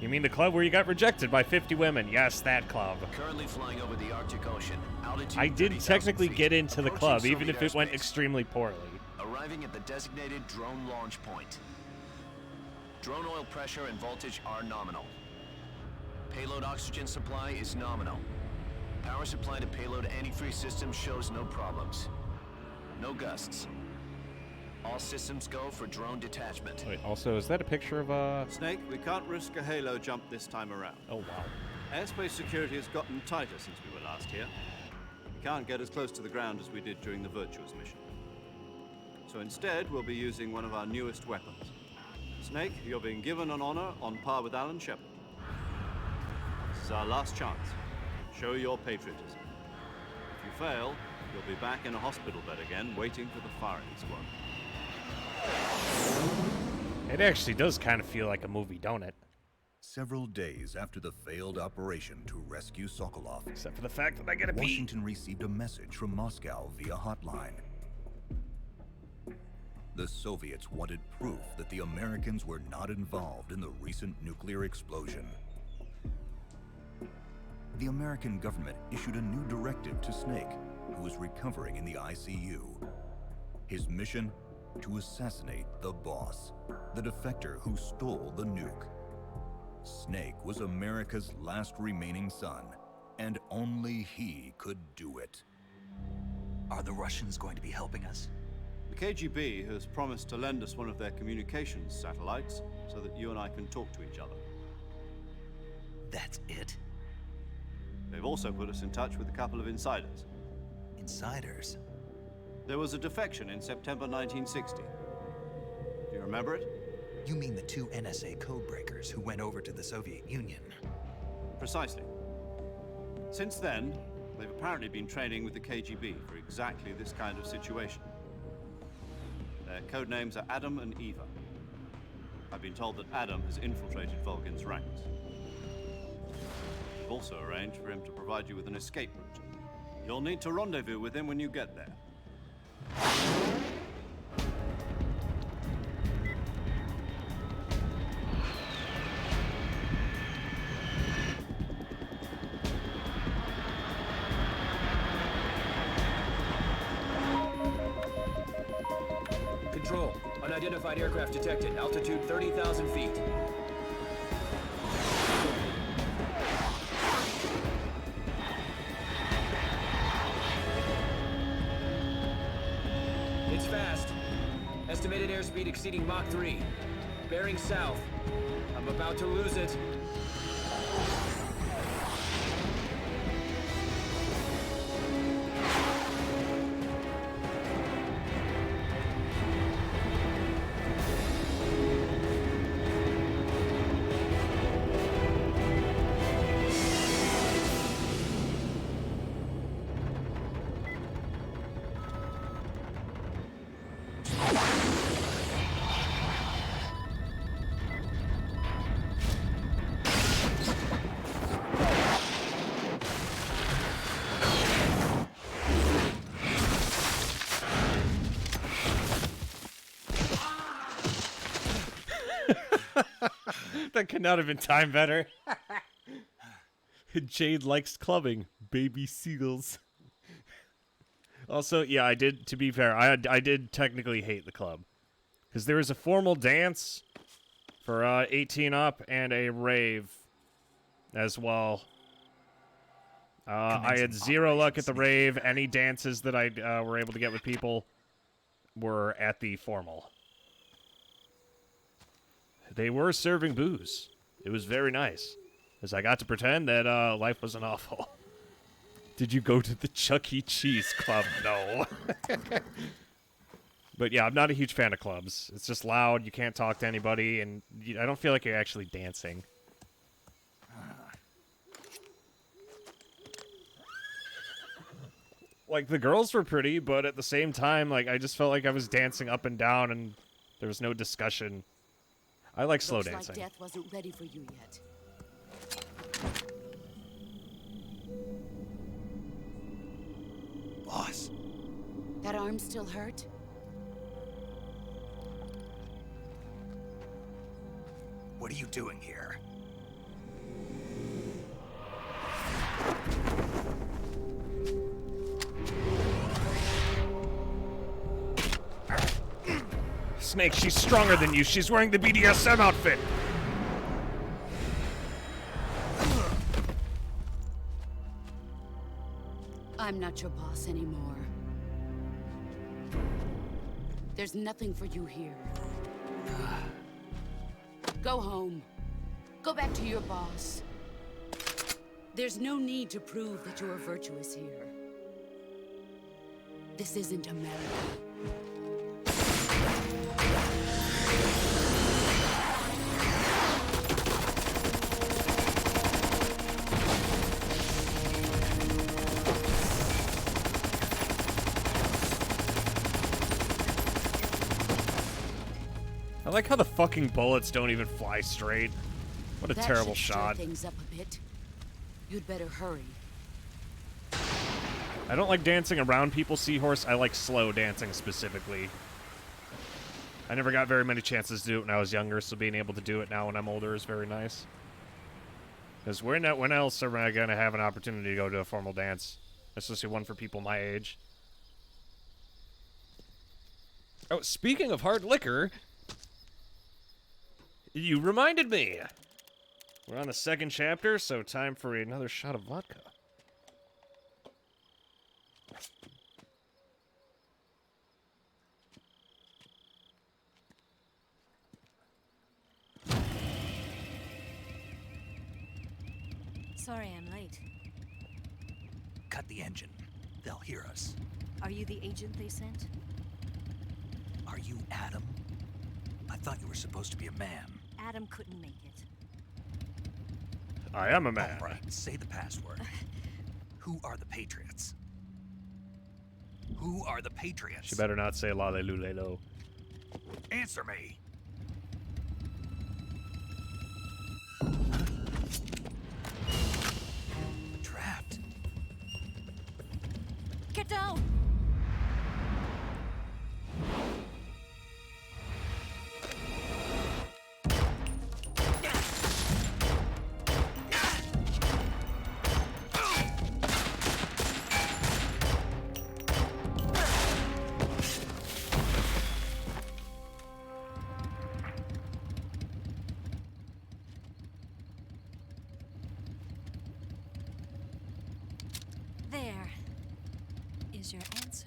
You mean the club where you got rejected by 50 women? Yes, that club. Currently flying over the Arctic Ocean. Altitude I did 30,000 technically feet. get into the club, Approaching even if Soviet it went airspace. extremely poorly. Arriving at the designated drone launch point. Drone oil pressure and voltage are nominal. Payload oxygen supply is nominal. Power supply to payload antifreeze system shows no problems. No gusts. All systems go for drone detachment. Wait, also, is that a picture of Snake, we can't risk a halo jump this time around. Oh, wow. Airspace security has gotten tighter since we were last here. We can't get as close to the ground as we did during the Virtuous mission. So instead, we'll be using one of our newest weapons. Snake, you're being given an honor on par with Alan Shepard. This is our last chance. Show your patriotism. If you fail, you'll be back in a hospital bed again, waiting for the firing squad. It actually does kind of feel like a movie, don't it? Several days after the failed operation to rescue Sokolov, except for the fact that I get a pee. Washington received a message from Moscow via hotline. The Soviets wanted proof that the Americans were not involved in the recent nuclear explosion. The American government issued a new directive to Snake, who was recovering in the ICU. His mission? To assassinate the boss, the defector who stole the nuke. Snake was America's last remaining son, and only he could do it. Are the Russians going to be helping us? The KGB has promised to lend us one of their communications satellites so that you and I can talk to each other. That's it? They've also put us in touch with a couple of insiders. Insiders? There was a defection in September 1960. Do you remember it? You mean the two NSA codebreakers who went over to the Soviet Union? Precisely. Since then, they've apparently been training with the KGB for exactly this kind of situation. Their code names are Adam and Eva. I've been told that Adam has infiltrated Volgin's ranks. We've also arranged for him to provide you with an escape route. You'll need to rendezvous with him when you get there. Control. Unidentified aircraft detected. Altitude 30,000 feet. It's fast. Estimated airspeed exceeding Mach 3. Bearing south. I'm about to lose it. That could not have been timed better. Jade likes clubbing. Baby seagulls. Also, yeah, I did, to be fair, I did technically hate the club. Because there was a formal dance for 18 up and a rave as well. I had zero luck at the rave. Any dances that I were able to get with people were at the formal. They were serving booze. It was very nice. As I got to pretend that life wasn't awful. Did you go to the Chuck E. Cheese club? No. But yeah, I'm not a huge fan of clubs. It's just loud, you can't talk to anybody, and I don't feel like you're actually dancing. Like, the girls were pretty, but at the same time, like, I just felt like I was dancing up and down, and there was no discussion. I like slow Looks dancing. like death wasn't ready for you yet. Boss. That arm still hurt? What are you doing here? Snake, she's stronger than you. She's wearing the BDSM outfit. I'm not your boss anymore. There's nothing for you here. Go home. Go back to your boss. There's no need to prove that you are virtuous here. This isn't America. I like how the fucking bullets don't even fly straight. What a terrible should stir shot. things up a bit. You'd better hurry. I don't like dancing around people, Seahorse. I like slow dancing specifically. I never got very many chances to do it when I was younger, so being able to do it now when I'm older is very nice. Because when else am I going to have an opportunity to go to a formal dance? Especially one for people my age. Oh, speaking of hard liquor, you reminded me. We're on the second chapter, so time for another shot of vodka. Sorry I'm late. Cut the engine. They'll hear us. Are you the agent they sent? Are you Adam? I thought you were supposed to be a man. Adam couldn't make it. I am a man. All right, say the password. Who are the Patriots? Who are the Patriots? She better not say la-le-lu-le-lo. Answer me. Trapped. Get down! There is your answer.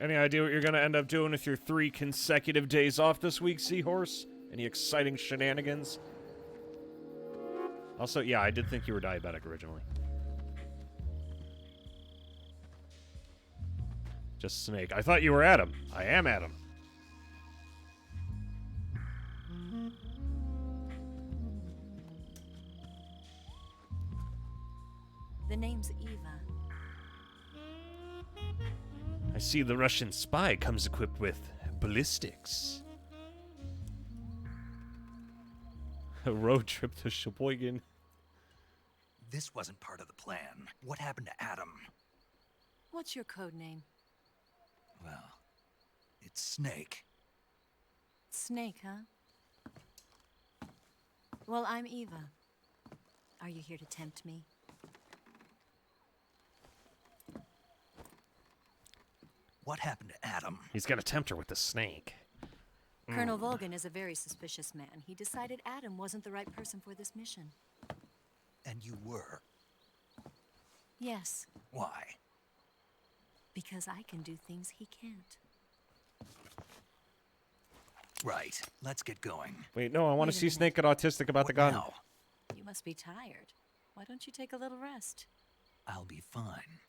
Any idea what you're going to end up doing with your 3 consecutive days off this week, Seahorse? Any exciting shenanigans? Also, yeah, I did think you were diabetic originally. Just Snake. I thought you were Adam. I am Adam. The name's Eva. I see the Russian spy comes equipped with ballistics. A road trip to Sheboygan. This wasn't part of the plan. What happened to Adam? What's your code name? Well, it's Snake. Snake, huh? Well, I'm Eva. Are you here to tempt me? What happened to Adam? He's gonna tempt her with the snake. Colonel Volgin is a very suspicious man. He decided Adam wasn't the right person for this mission. And you were. Yes, Why? because I can do things he can't. Right. Let's get going. Wait, no, I want to Wait a see minute. Snake get autistic about the gun. Now? You must be tired. Why don't you take a little rest? I'll be fine.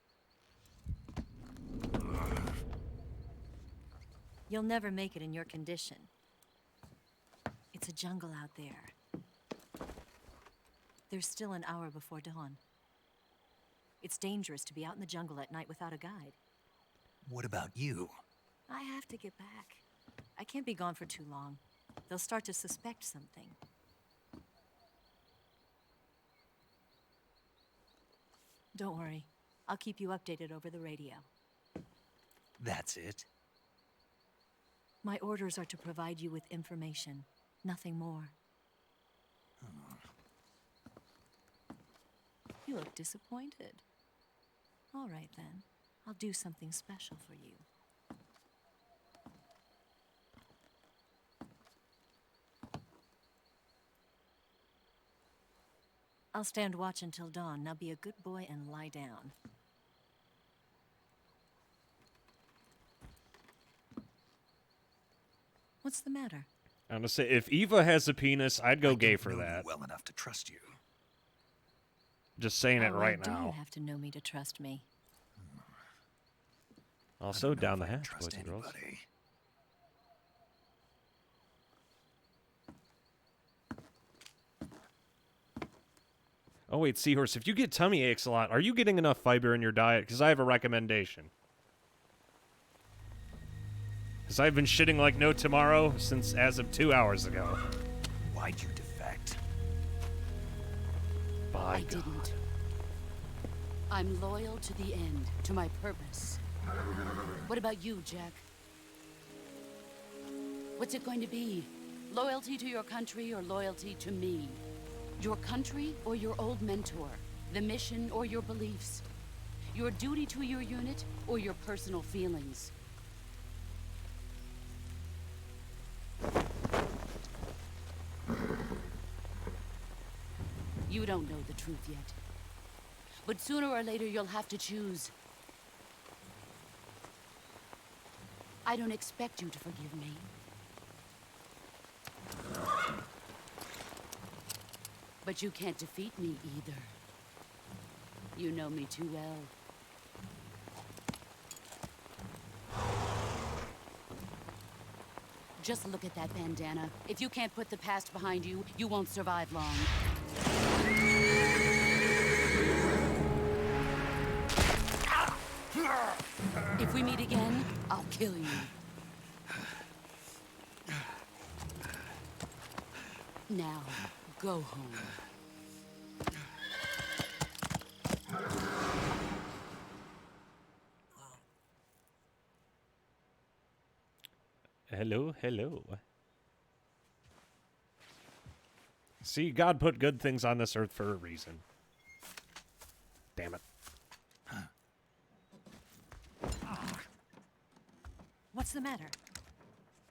You'll never make it in your condition. It's a jungle out there. There's still an hour before dawn. It's dangerous to be out in the jungle at night without a guide. What about you? I have to get back. I can't be gone for too long. they'll start to suspect something. Don't worry. I'll keep you updated over the radio. That's it? My orders are to provide you with information, nothing more. You look disappointed. All right, then. I'll do something special for you. I'll stand watch until dawn. Now be a good boy and lie down. What's the matter? I'm gonna say, if Eva has a penis, I'd go gay for know you that. well enough to trust you. Just saying it How right well do you now. have to know me to trust me? Also, down the hatch, Trust boys and girls. anybody. Oh wait, Seahorse, if you get tummy aches a lot, are you getting enough fiber in your diet? Because I have a recommendation. Because I've been shitting like no tomorrow since as of 2 hours ago. Why'd you defect? By I God. didn't. I'm loyal to the end, to my purpose. What about you, Jack? What's it going to be? Loyalty to your country or loyalty to me? Your country or your old mentor? The mission or your beliefs? Your duty to your unit or your personal feelings? You don't know the truth yet. But sooner or later you'll have to choose. I don't expect you to forgive me. But you can't defeat me either. You know me too well. Just look at that bandana. If you can't put the past behind you, you won't survive long. If we meet again, I'll kill you. Now, go home. Hello, hello. See, God put good things on this earth for a reason. Damn it. What's the matter?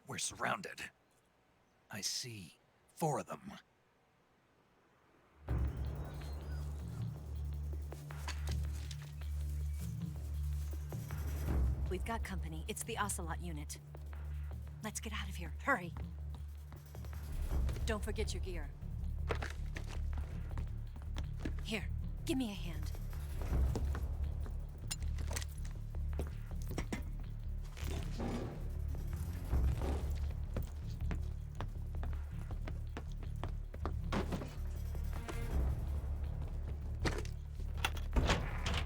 We're surrounded. I see 4 of them. We've got company. It's the Ocelot unit. Let's get out of here. Hurry. Don't forget your gear. Here, give me a hand.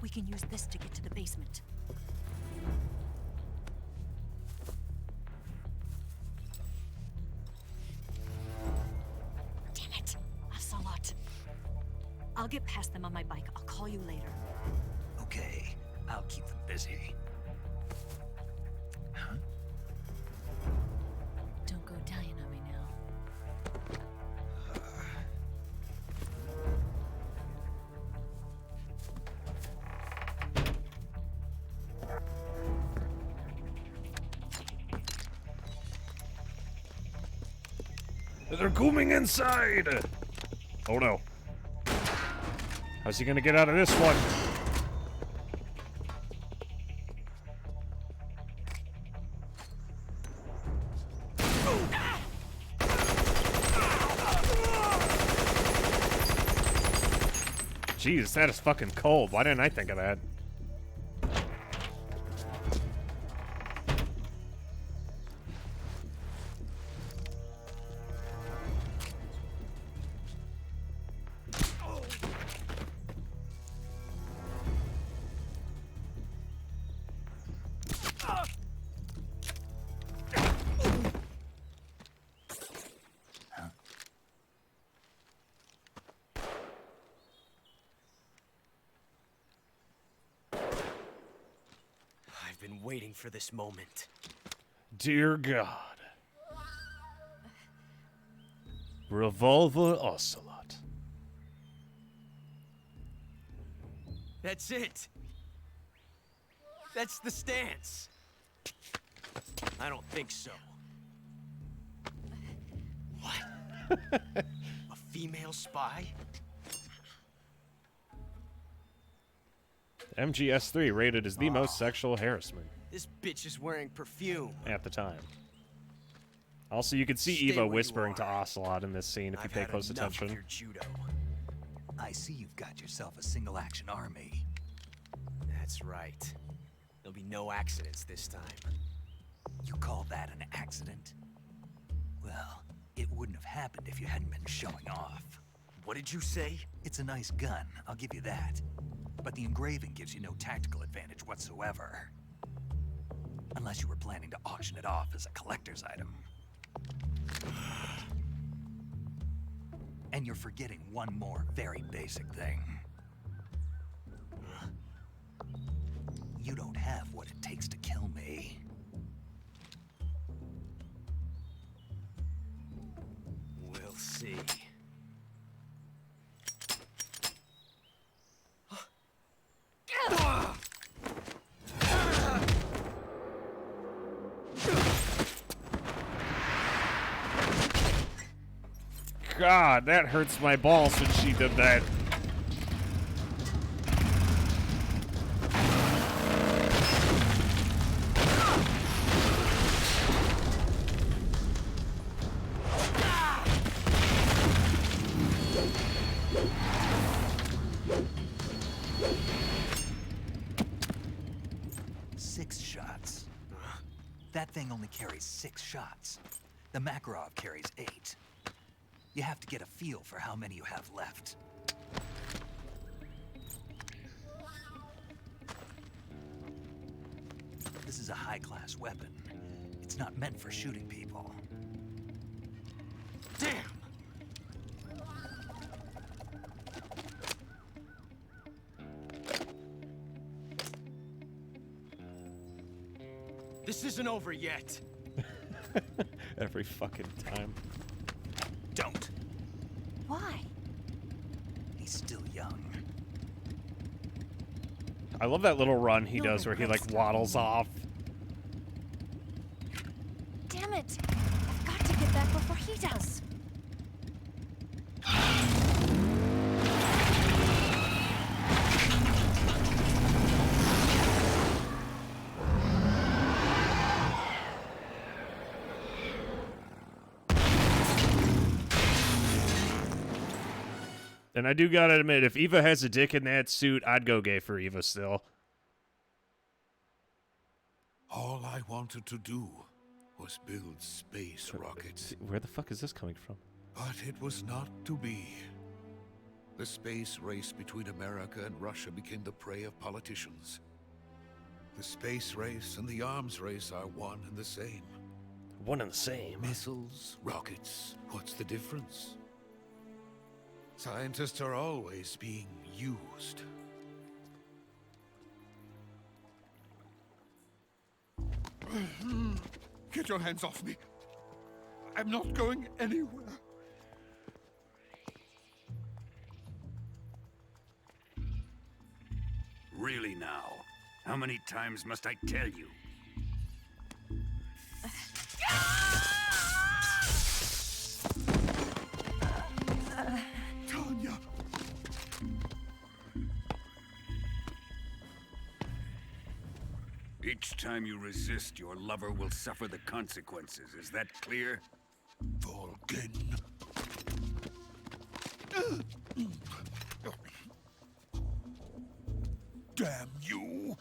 We can use this to get to the basement. Damn it! Ocelot. I'll get past them on my bike. I'll call you later. Okay, I'll keep them busy. Huh? Don't go dying on me now. They're coming inside! Oh no. How's he gonna get out of this one? Jeez, that is fucking cold. Why didn't I think of that? I've been waiting for this moment. Dear God. Revolver Ocelot. That's it. That's the stance. I don't think so. What? A female spy? MGS3 rated as the most sexual harassment This bitch is wearing perfume. at the time. Also, you can see Stay Eva where you whispering to Ocelot in this scene if you I've pay had close enough of attention. your judo. I see you've got yourself a single-action army. That's right. There'll be no accidents this time. You call that an accident? Well, it wouldn't have happened if you hadn't been showing off. What did you say? It's a nice gun, I'll give you that. But the engraving gives you no tactical advantage whatsoever. Unless you were planning to auction it off as a collector's item. And you're forgetting one more very basic thing. You don't have what it takes to kill me. We'll see. God, that hurts my balls when she did that. Six shots. That thing only carries 6 shots. The Makarov carries 8. You have to get a feel for how many you have left. This is a high-class weapon. It's not meant for shooting people. Damn! This isn't over yet. Every fucking time. Don't. Why? He's still young. I love that little run he does where he like waddles off. Damn it! I've got to get back before he does. And I do gotta admit, if Eva has a dick in that suit, I'd go gay for Eva still. All I wanted to do was build space rockets. Where the fuck is this coming from? But it was not to be. The space race between America and Russia became the prey of politicians. The space race and the arms race are one and the same. One and the same. Missiles, rockets, what's the difference? Scientists are always being used. Get your hands off me. I'm not going anywhere. Really now? How many times must I tell you? Tanya! Each time you resist, your lover will suffer the consequences. Is that clear? Volgin. Damn you!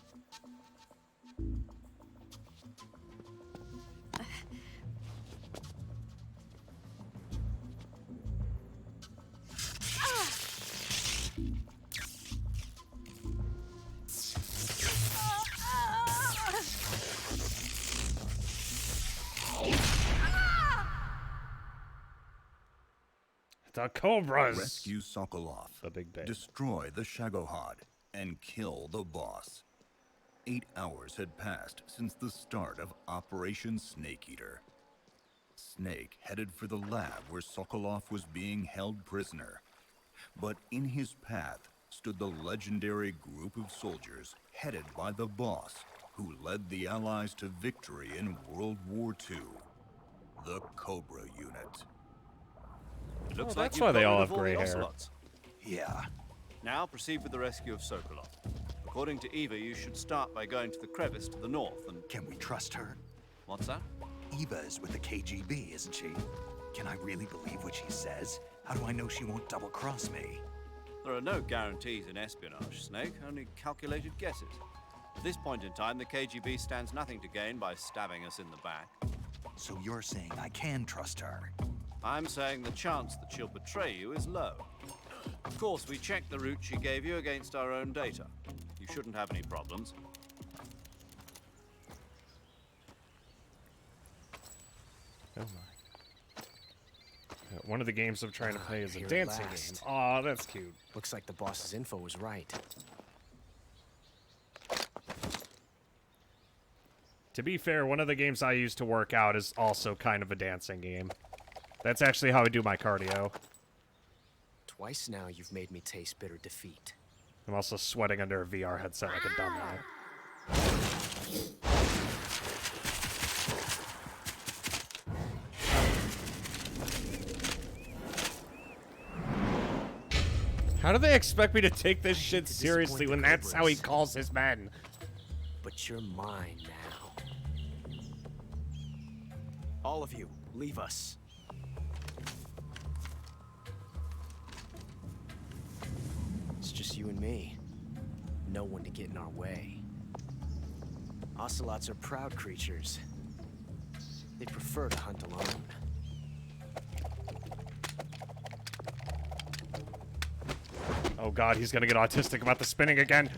The Cobras! Rescue Sokolov. The big bang. Destroy the Shagohod and kill the boss. 8 hours had passed since the start of Operation Snake Eater. Snake headed for the lab where Sokolov was being held prisoner. But in his path stood the legendary group of soldiers headed by the boss who led the Allies to victory in World War II, the Cobra Unit. Looks Oh, like that's you've why they got all rid have of all gray the hair. ocelots. Yeah. Now proceed with the rescue of Sokolov. According to Eva, you should start by going to the crevice to the north and... Can we trust her? What's that? Eva is with the KGB, isn't she? Can I really believe what she says? How do I know she won't double-cross me? There are no guarantees in espionage, Snake, only calculated guesses. At this point in time, the KGB stands nothing to gain by stabbing us in the back. So you're saying I can trust her? I'm saying the chance that she'll betray you is low. Of course, we checked the route she gave you against our own data. You shouldn't have any problems. Oh my. One of the games I'm trying to play is a Here at dancing game. last. Aw, that's cute. Looks like the boss's info was right. To be fair, one of the games I use to work out is also kind of a dancing game. That's actually how I do my cardio. Twice now you've made me taste bitter defeat. I'm also sweating under a VR headset like a dumbass. How do they expect me to take this shit seriously when that's how he calls his men? But you're mine now. All of you, leave us. It's just you and me. No one to get in our way. Ocelots are proud creatures. They prefer to hunt alone. Oh god, he's gonna get autistic about the spinning again.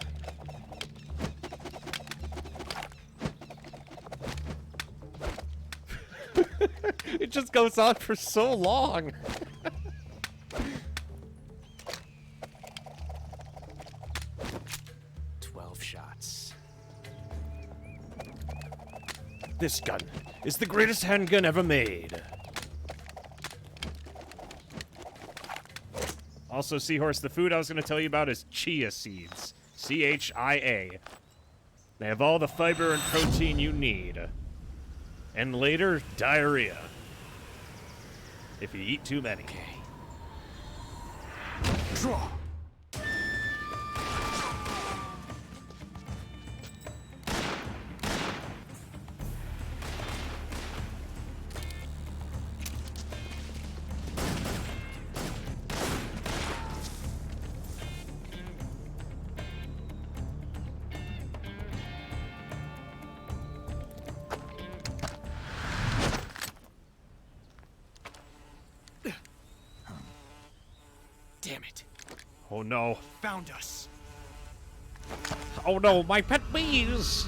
It just goes on for so long. 12 shots. This gun is the greatest handgun ever made. Also, Seahorse, the food I was going to tell you about is chia seeds. C-H-I-A. They have all the fiber and protein you need. And later, diarrhea. If you eat too many. Draw! Damn it. Oh no. Found us. Oh no, my pet bees!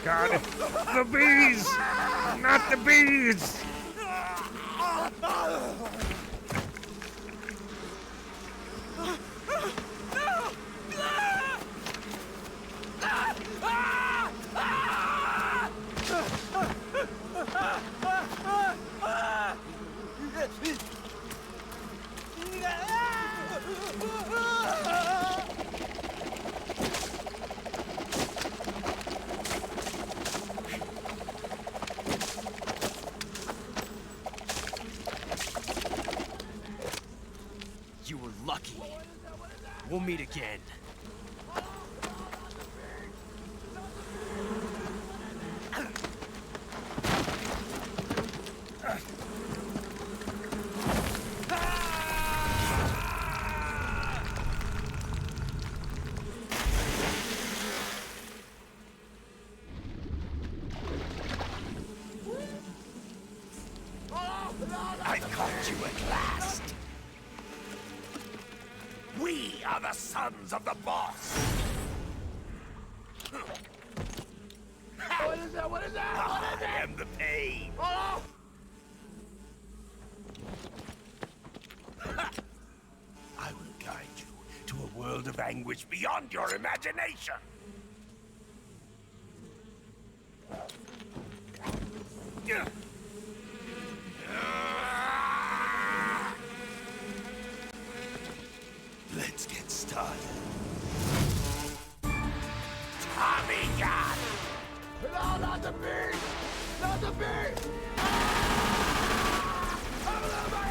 God, the bees! Not the bees! You were lucky. We'll meet again. I caught you at last. We We are the sons of the boss. What is that? What is that? What is I it? am the pain. Oh! I will guide you to a world of anguish beyond your imagination. Let's get started. Tommy gun! No, not the beast! Not the beast! Over my eyes!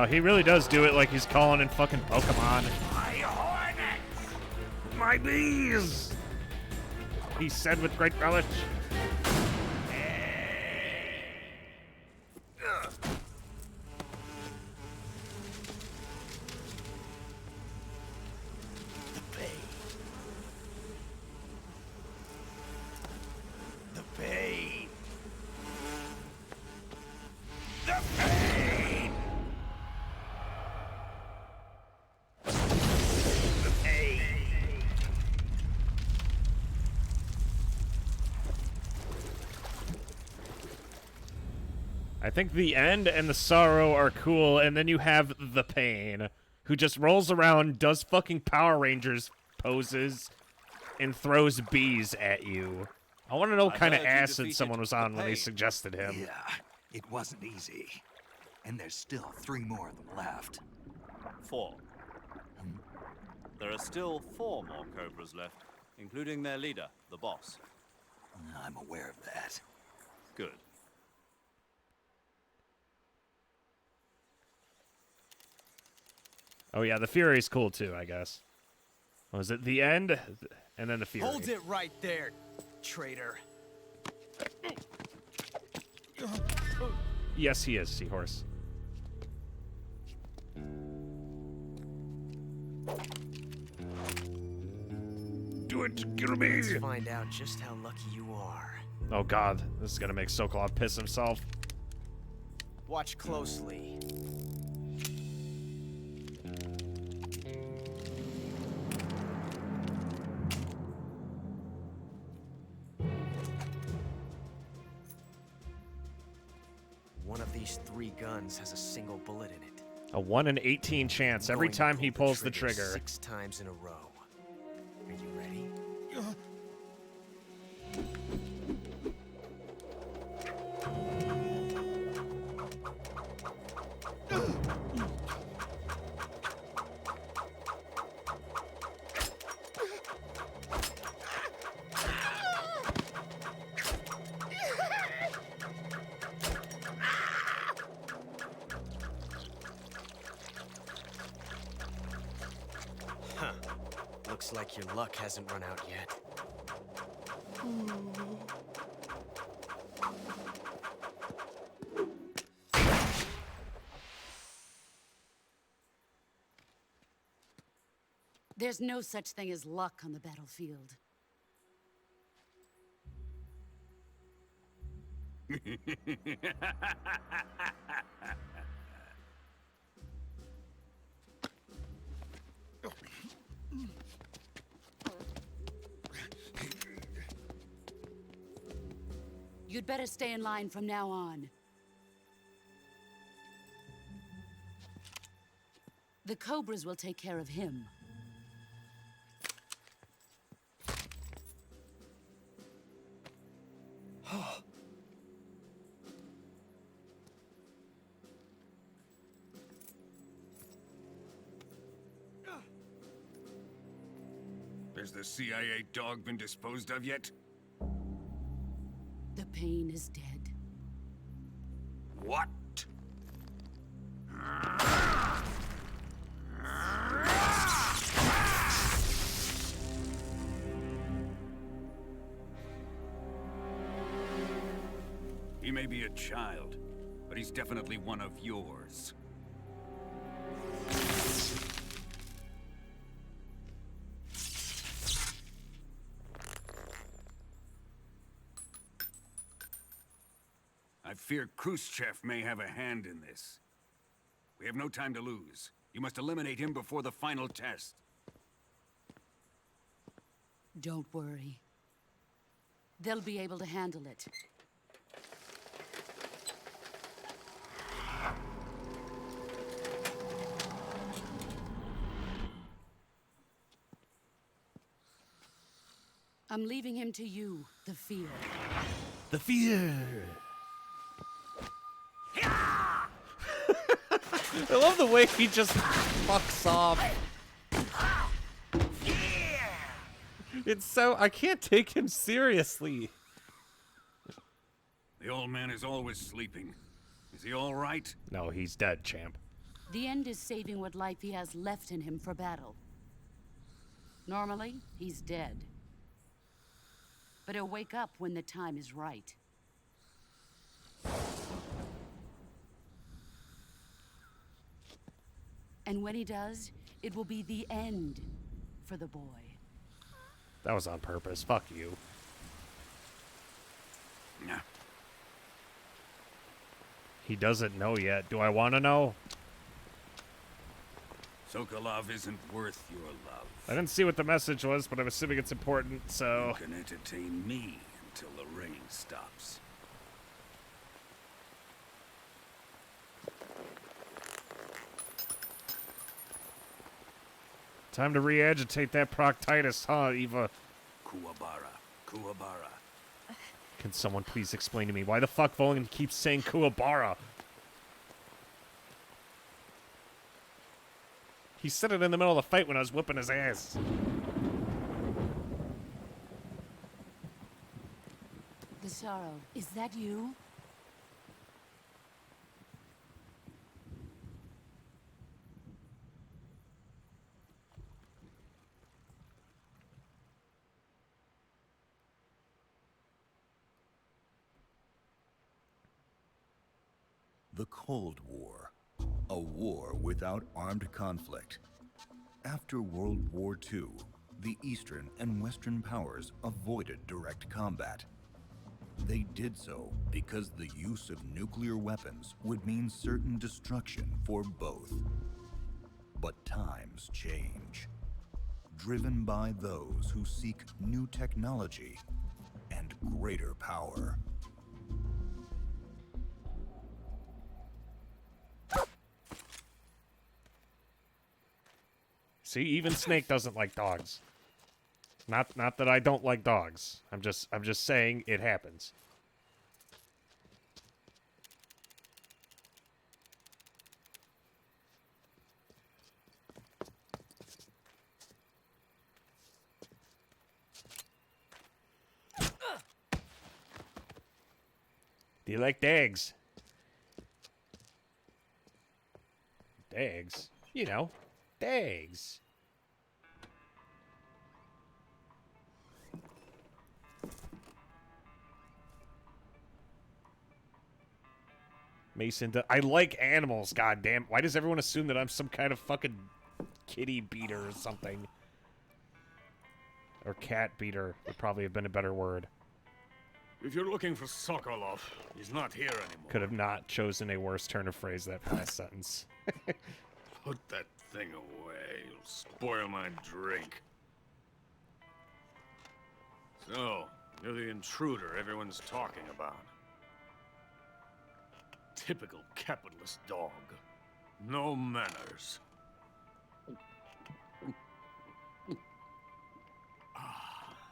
He really does do it like he's calling in fucking Pokemon. My hornets! My bees! He said with great relish. The pain. The pain. The pain. The pain. I think the end and the sorrow are cool, and then you have the pain, who just rolls around, does fucking Power Rangers poses, and throws bees at you. I want to know what kind of heard you acid defeated someone was the on when they pain. suggested him. Yeah, it wasn't easy. And there's still 3 more of them left. 4. There are still 4 more Cobras left, including their leader, the boss. I'm aware of that. Good. Oh yeah, the Fury's cool too, I guess. Was it the end, and then the Fury? Hold it right there, traitor. Yes, he is, Seahorse. Do it, kill me! Let's find out just how lucky you are. Oh god, this is gonna make Sokolov piss himself. Watch closely. One of these 3 guns has a single bullet in it. A 1 in 18 chance every Going to time he pull pulls the trigger. 6 times in a row. Are you ready? Huh. Looks like your luck hasn't run out yet. There's no such thing as luck on the battlefield. You'd better stay in line from now on. The Cobras will take care of him. Has the CIA dog been disposed of yet? The pain is dead. What? He may be a child, but he's definitely one of yours. I fear Khrushchev may have a hand in this. We have no time to lose. You must eliminate him before the final test. Don't worry. They'll be able to handle it. I'm leaving him to you, the fear. The fear. I love the way he just fucks off. It's so... I can't take him seriously. The old man is always sleeping. Is he all right? No, he's dead, champ. The end is saving what life he has left in him for battle. Normally, he's dead. But he'll wake up when the time is right. And when he does, it will be the end for the boy. That was on purpose. Fuck you. Nah. He doesn't know yet. Do I want to know? Sokolov isn't worth your love. I didn't see what the message was, but I'm assuming it's important, so... You can entertain me until the rain stops. Time to re-agitate that proctitis, huh, Eva? Kuwabara. Can someone please explain to me why the fuck Volin keeps saying Kuwabara? He said it in the middle of the fight when I was whipping his ass. The sorrow, is that you? The Cold War, a war without armed conflict. After World War II, the Eastern and Western powers avoided direct combat. They did so because the use of nuclear weapons would mean certain destruction for both. But times change, driven by those who seek new technology and greater power. See, even Snake doesn't like dogs. Not that I don't like dogs. I'm just saying it happens. Do you like dags? Dags? You know, dags. Mason, I like animals, goddamn. Why does everyone assume that I'm some kind of fucking kitty beater or something? Or cat beater would probably have been a better word. If you're looking for Sokolov, he's not here anymore. Could have not chosen a worse turn of phrase that last sentence. Put that thing away. You'll spoil my drink. So, You're the intruder everyone's talking about. Typical capitalist dog. No manners.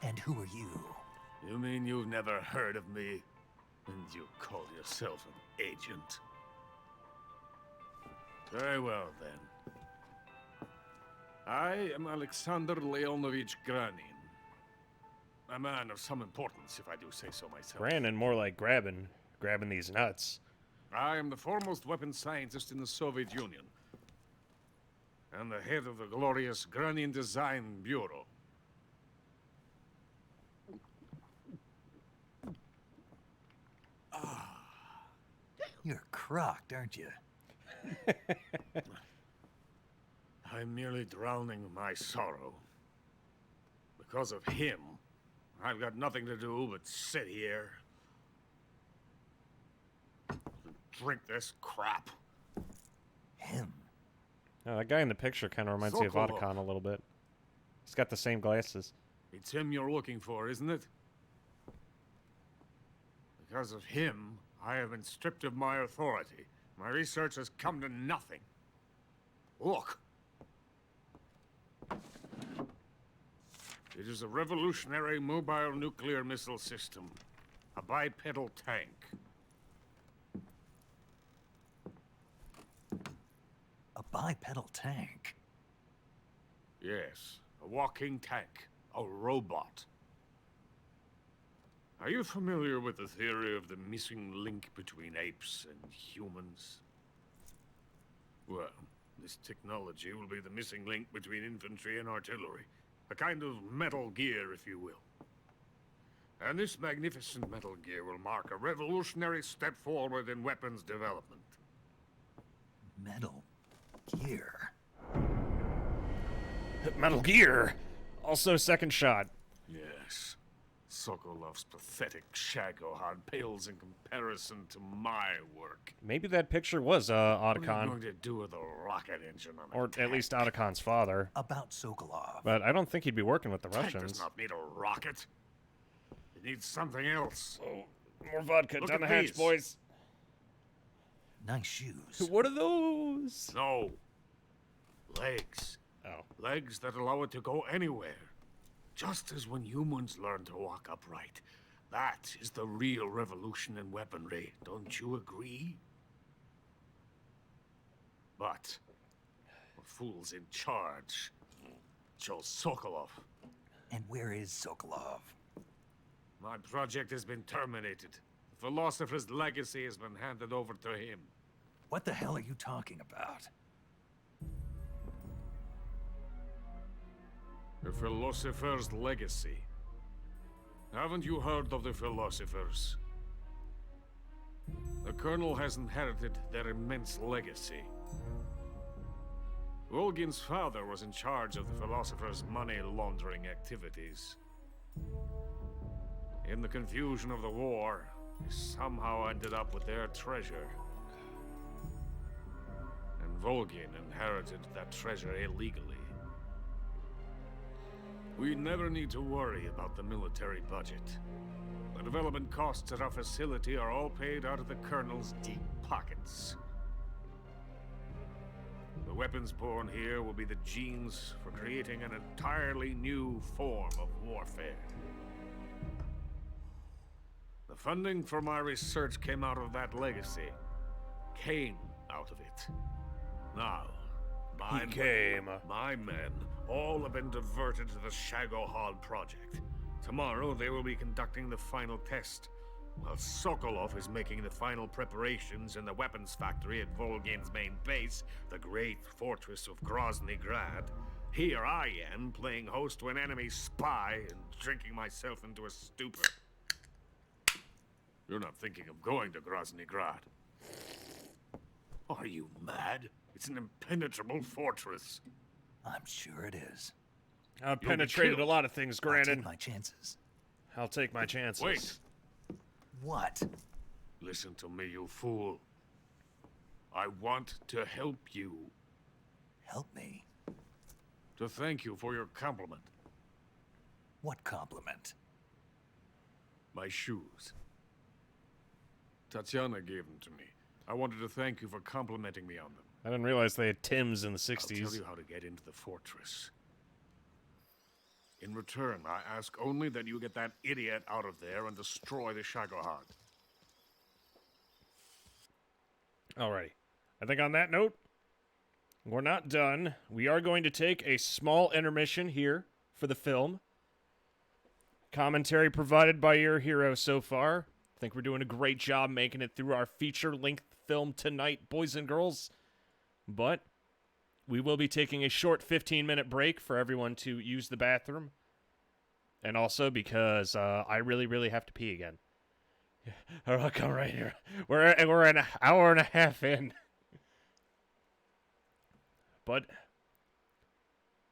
And who are you? You mean you've never heard of me? And you call yourself an agent? Very well, then. I am Alexander Leonovich Granin. A man of some importance, if I do say so myself. Granin, more like grabbing these nuts. I am the foremost weapons scientist in the Soviet Union. And the head of the glorious Granin Design Bureau. You're crocked, aren't you? I'm merely drowning my sorrow. Because of him, I've got nothing to do but sit here and drink this crap. Him? Oh, that guy in the picture kind of reminds me of Sokolov. Otacon a little bit. He's got the same glasses. It's him you're looking for, isn't it? Because of him, I have been stripped of my authority. My research has come to nothing. Look. It is a revolutionary mobile nuclear missile system. A bipedal tank. A bipedal tank? Yes, a walking tank. A robot. Are you familiar with the theory of the missing link between apes and humans? Well, this technology will be the missing link between infantry and artillery. A kind of Metal Gear, if you will. And this magnificent Metal Gear will mark a revolutionary step forward in weapons development. Metal Gear? Metal Gear! Also second shot. Yes. Sokolov's pathetic Shagohod pales in comparison to my work. Maybe that picture was What are you Otacon. going to do with a rocket engine on a Or at least Otacon's father. About Sokolov. But I don't think he'd be working with the tank Russians. does not need a rocket. It needs something else. Oh, more vodka Look down the at hatch, these. boys. Nice shoes. What are those? No. Legs. Oh. Legs that allow it to go anywhere. Just as when humans learn to walk upright. That is the real revolution in weaponry. Don't you agree? But the fool's in charge. Joe Sokolov. And where is Sokolov? My project has been terminated. The philosopher's legacy has been handed over to him. What the hell are you talking about? The philosopher's legacy. Haven't you heard of the philosophers? The Colonel has inherited their immense legacy. Volgin's father was in charge of the philosophers' money laundering activities. In the confusion of the war, he somehow ended up with their treasure. And Volgin inherited that treasure illegally. We never need to worry about the military budget. The development costs at our facility are all paid out of the Colonel's deep pockets. The weapons born here will be the genes for creating an entirely new form of warfare. The funding for my research came out of that legacy. Came out of it. Now, my men all have been diverted to the Shagohod project. Tomorrow they will be conducting the final test, while Sokolov is making the final preparations in the weapons factory at Volgin's main base, the great fortress of Grozny Grad. Here I am, playing host to an enemy spy and drinking myself into a stupor. You're not thinking of going to Grozny Grad. Are you mad? It's an impenetrable fortress. I'm sure it is. I've You'll be penetrated a killed. lot of things, I'll Granin. take my chances. I'll take my chances. Wait. What? Listen to me, you fool. I want to help you. Help me? To thank you for your compliment. What compliment? My shoes. Tatiana gave them to me. I wanted to thank you for complimenting me on them. I didn't realize they had Timbs in the 60s. I'll tell you how to get into the fortress. In return, I ask only that you get that idiot out of there and destroy the Shagohod. Alrighty. I think on that note, we're not done. We are going to take a small intermission here for the film. Commentary provided by your hero so far. I think we're doing a great job making it through our feature-length film tonight, boys and girls. But we will be taking a short 15-minute break for everyone to use the bathroom. And also because I really, really have to pee again. I'll come right here. We're an hour and a half in. But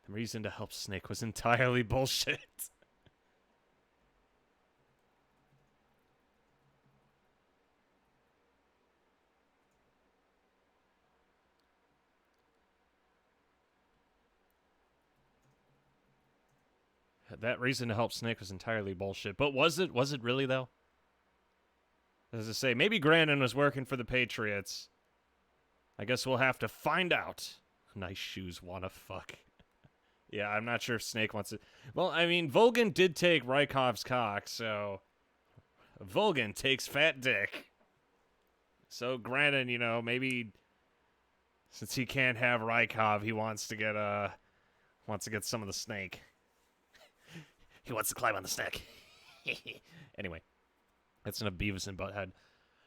the reason to help Snake was entirely bullshit. That reason to help Snake was entirely bullshit. But was it? Was it really, though? As I say, maybe Grandin was working for the Patriots. I guess we'll have to find out. Nice shoes, wanna fuck. Yeah, I'm not sure if Snake wants it. Well, I mean, Volgin did take Rykov's cock, so... Volgin takes fat dick. So Grandin, you know, maybe... Since he can't have Rykov, he wants to get some of the Snake. He wants to climb on the Snake. Anyway, that's enough Beavis and Butthead.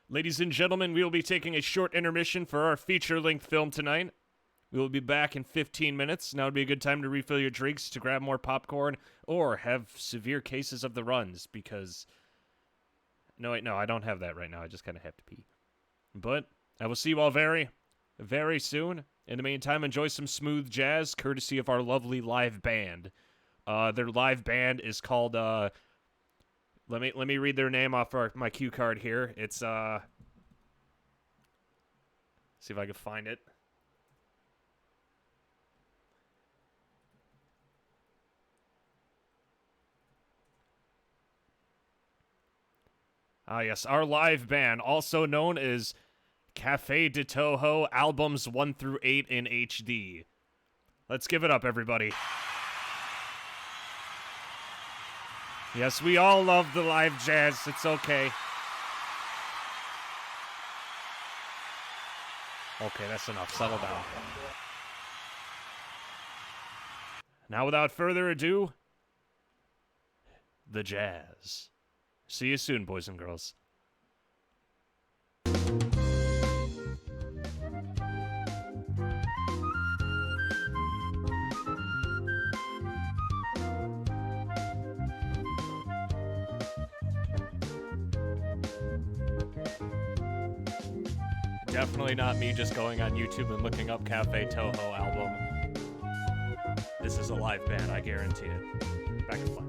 Ladies and gentlemen, we will be taking a short intermission for our feature-length film tonight. We will be back in 15 minutes. Now would be a good time to refill your drinks, to grab more popcorn, or have severe cases of the runs, because... No, wait, no, I don't have that right now. I just kind of have to pee. But I will see you all very, very soon. In the meantime, enjoy some smooth jazz, courtesy of our lovely live band. Their live band is called, let me read their name off my cue card here. It's, see if I can find it. Ah, yes, our live band, also known as Cafe de Toho, albums 1 through 8 in HD. Let's give it up, everybody. Yes, we all love the live jazz. It's okay. Okay, that's enough. Settle down. Now, without further ado, the jazz. See you soon, boys and girls. Definitely not me just going on YouTube and looking up Cafe Toho album. This is a live band, I guarantee it. Back in fun.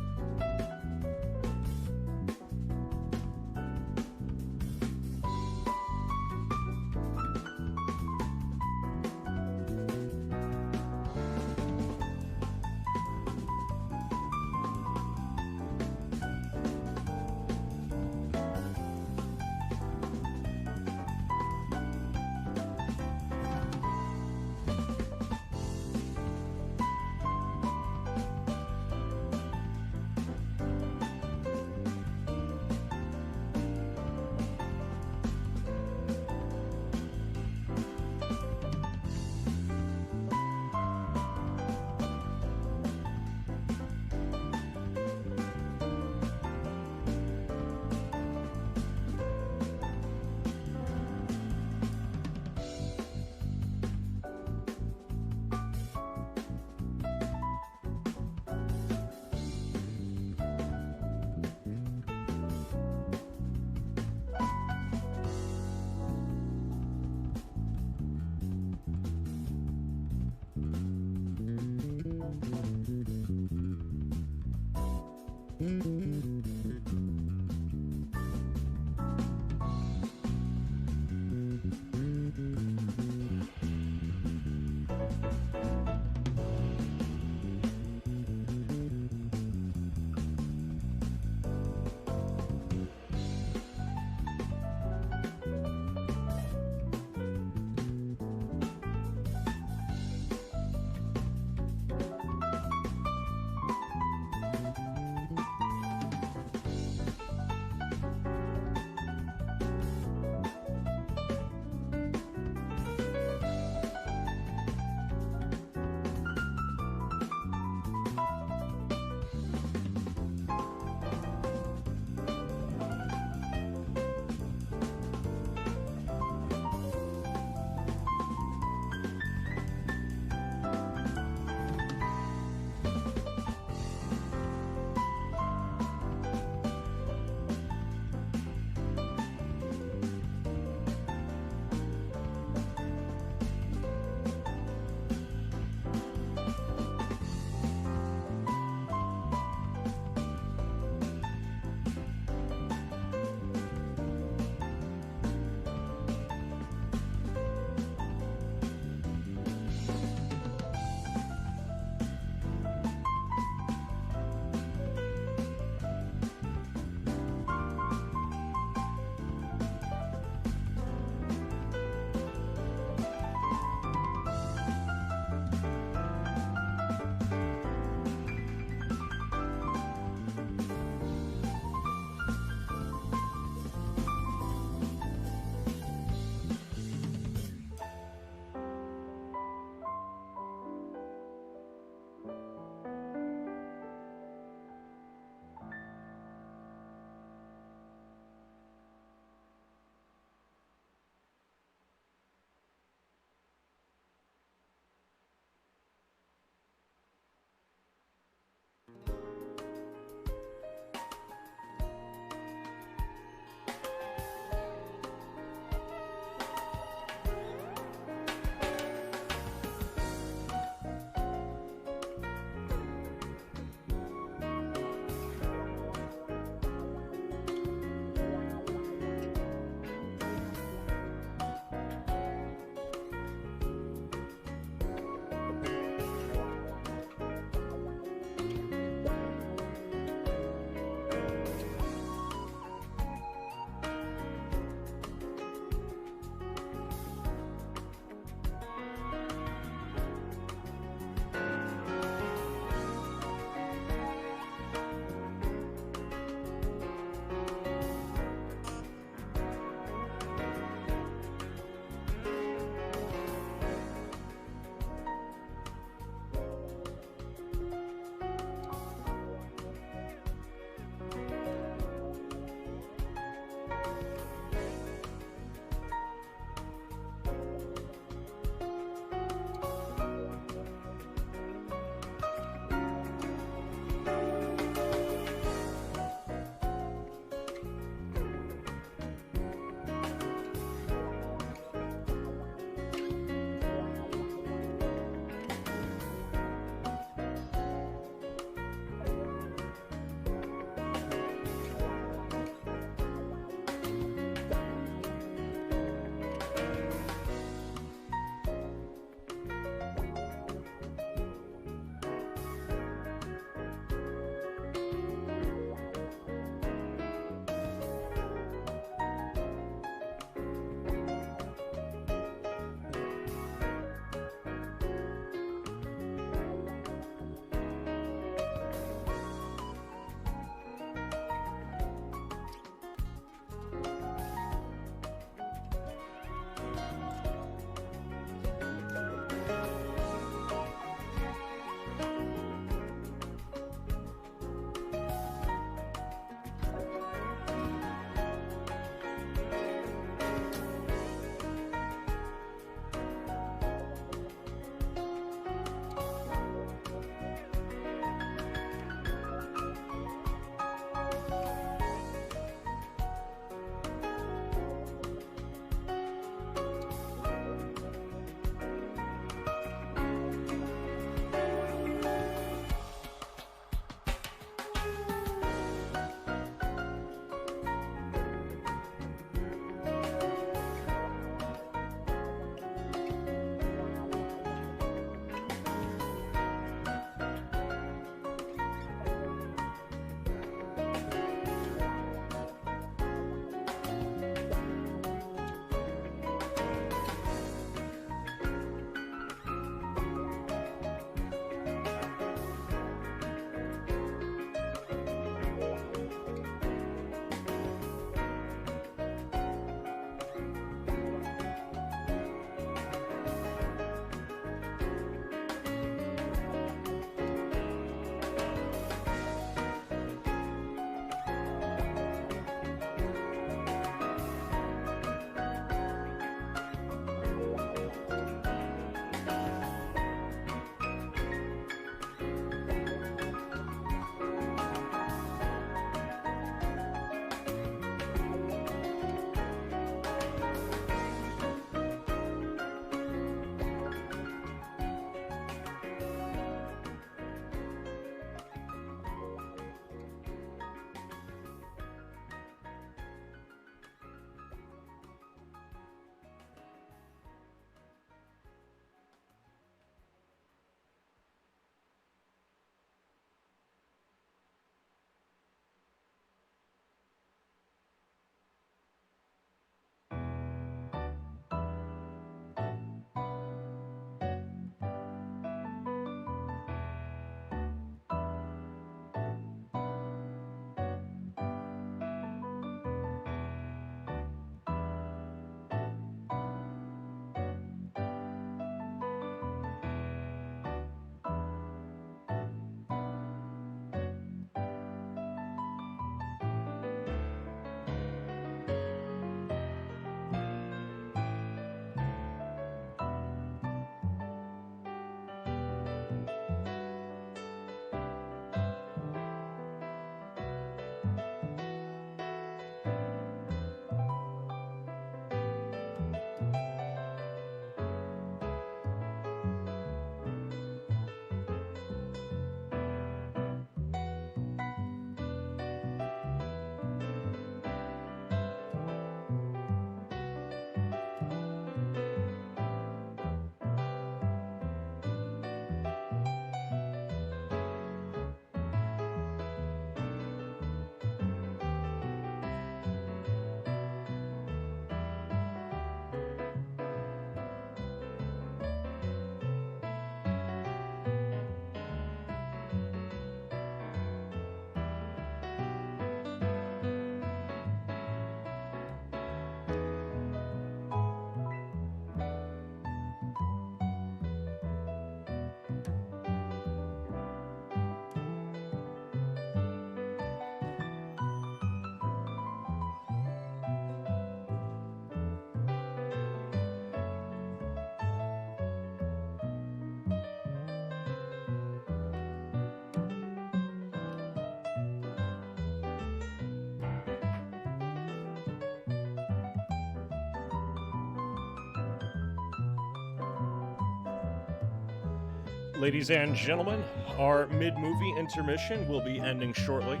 Ladies and gentlemen, our mid-movie intermission will be ending shortly.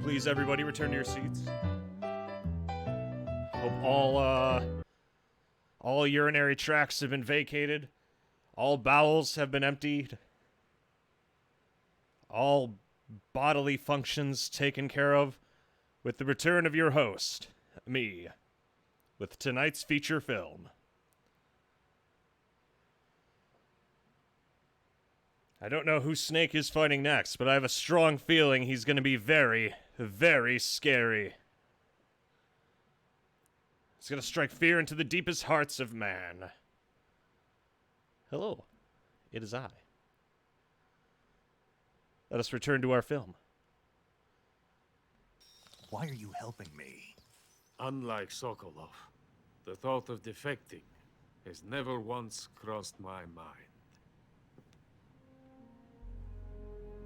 Please, everybody, return to your seats. Hope all urinary tracts have been vacated. All bowels have been emptied. All bodily functions taken care of with the return of your host, me, with tonight's feature film. I don't know who Snake is fighting next, but I have a strong feeling he's going to be very, very scary. He's going to strike fear into the deepest hearts of man. Hello, it is I. Let us return to our film. Why are you helping me? Unlike Sokolov, the thought of defecting has never once crossed my mind.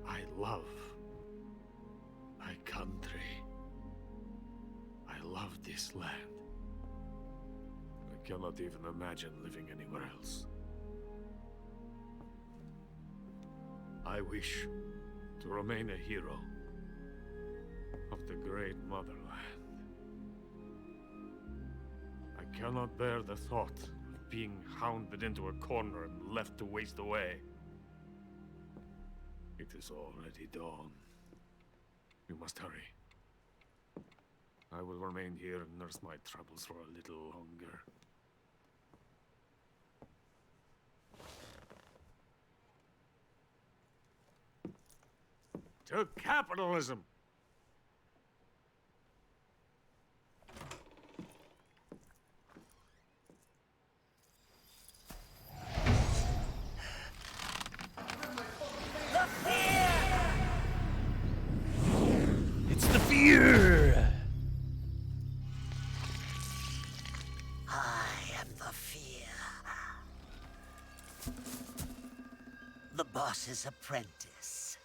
I love my country. I love this land. I cannot even imagine living anywhere else. I wish to remain a hero of the great motherland. I cannot bear the thought of being hounded into a corner and left to waste away. It is already dawn. You must hurry. I will remain here and nurse my troubles for a little longer. To capitalism! It's the fear! I am the fear. The boss's apprentice.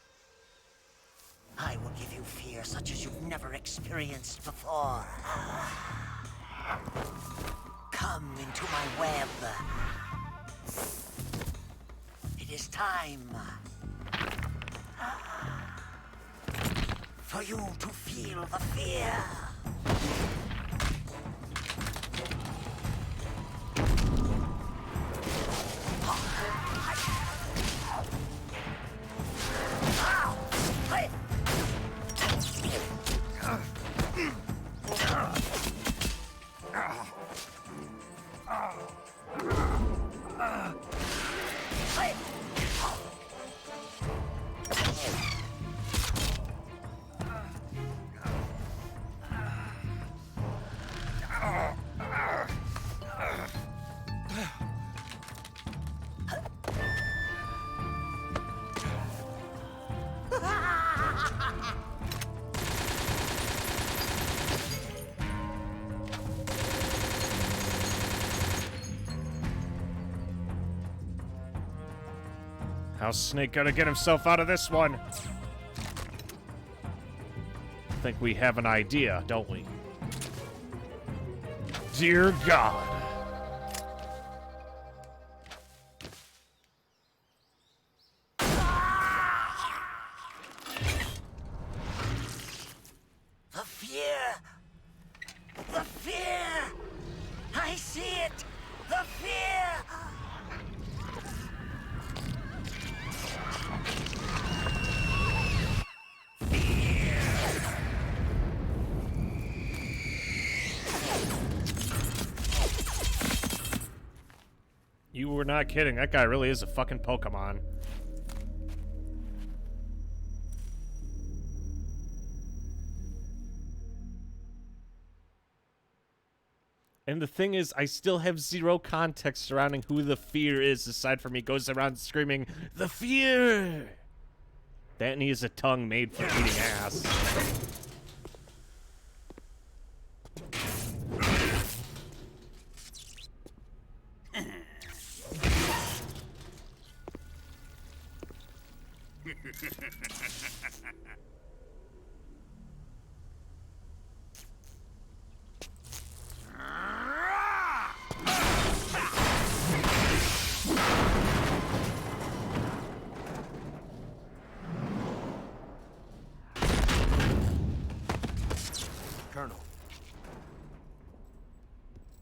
I will give you fear such as you've never experienced before. Come into my web. It is time for you to feel the fear. How's Snake gonna get himself out of this one? I think we have an idea, don't we? Dear God. The fear! The fear! I see it! The fear! You were not kidding. That guy really is a fucking Pokemon. And the thing is, I still have zero context surrounding who the fear is, aside from he goes around screaming, "The fear!" That and he has a tongue made for eating ass.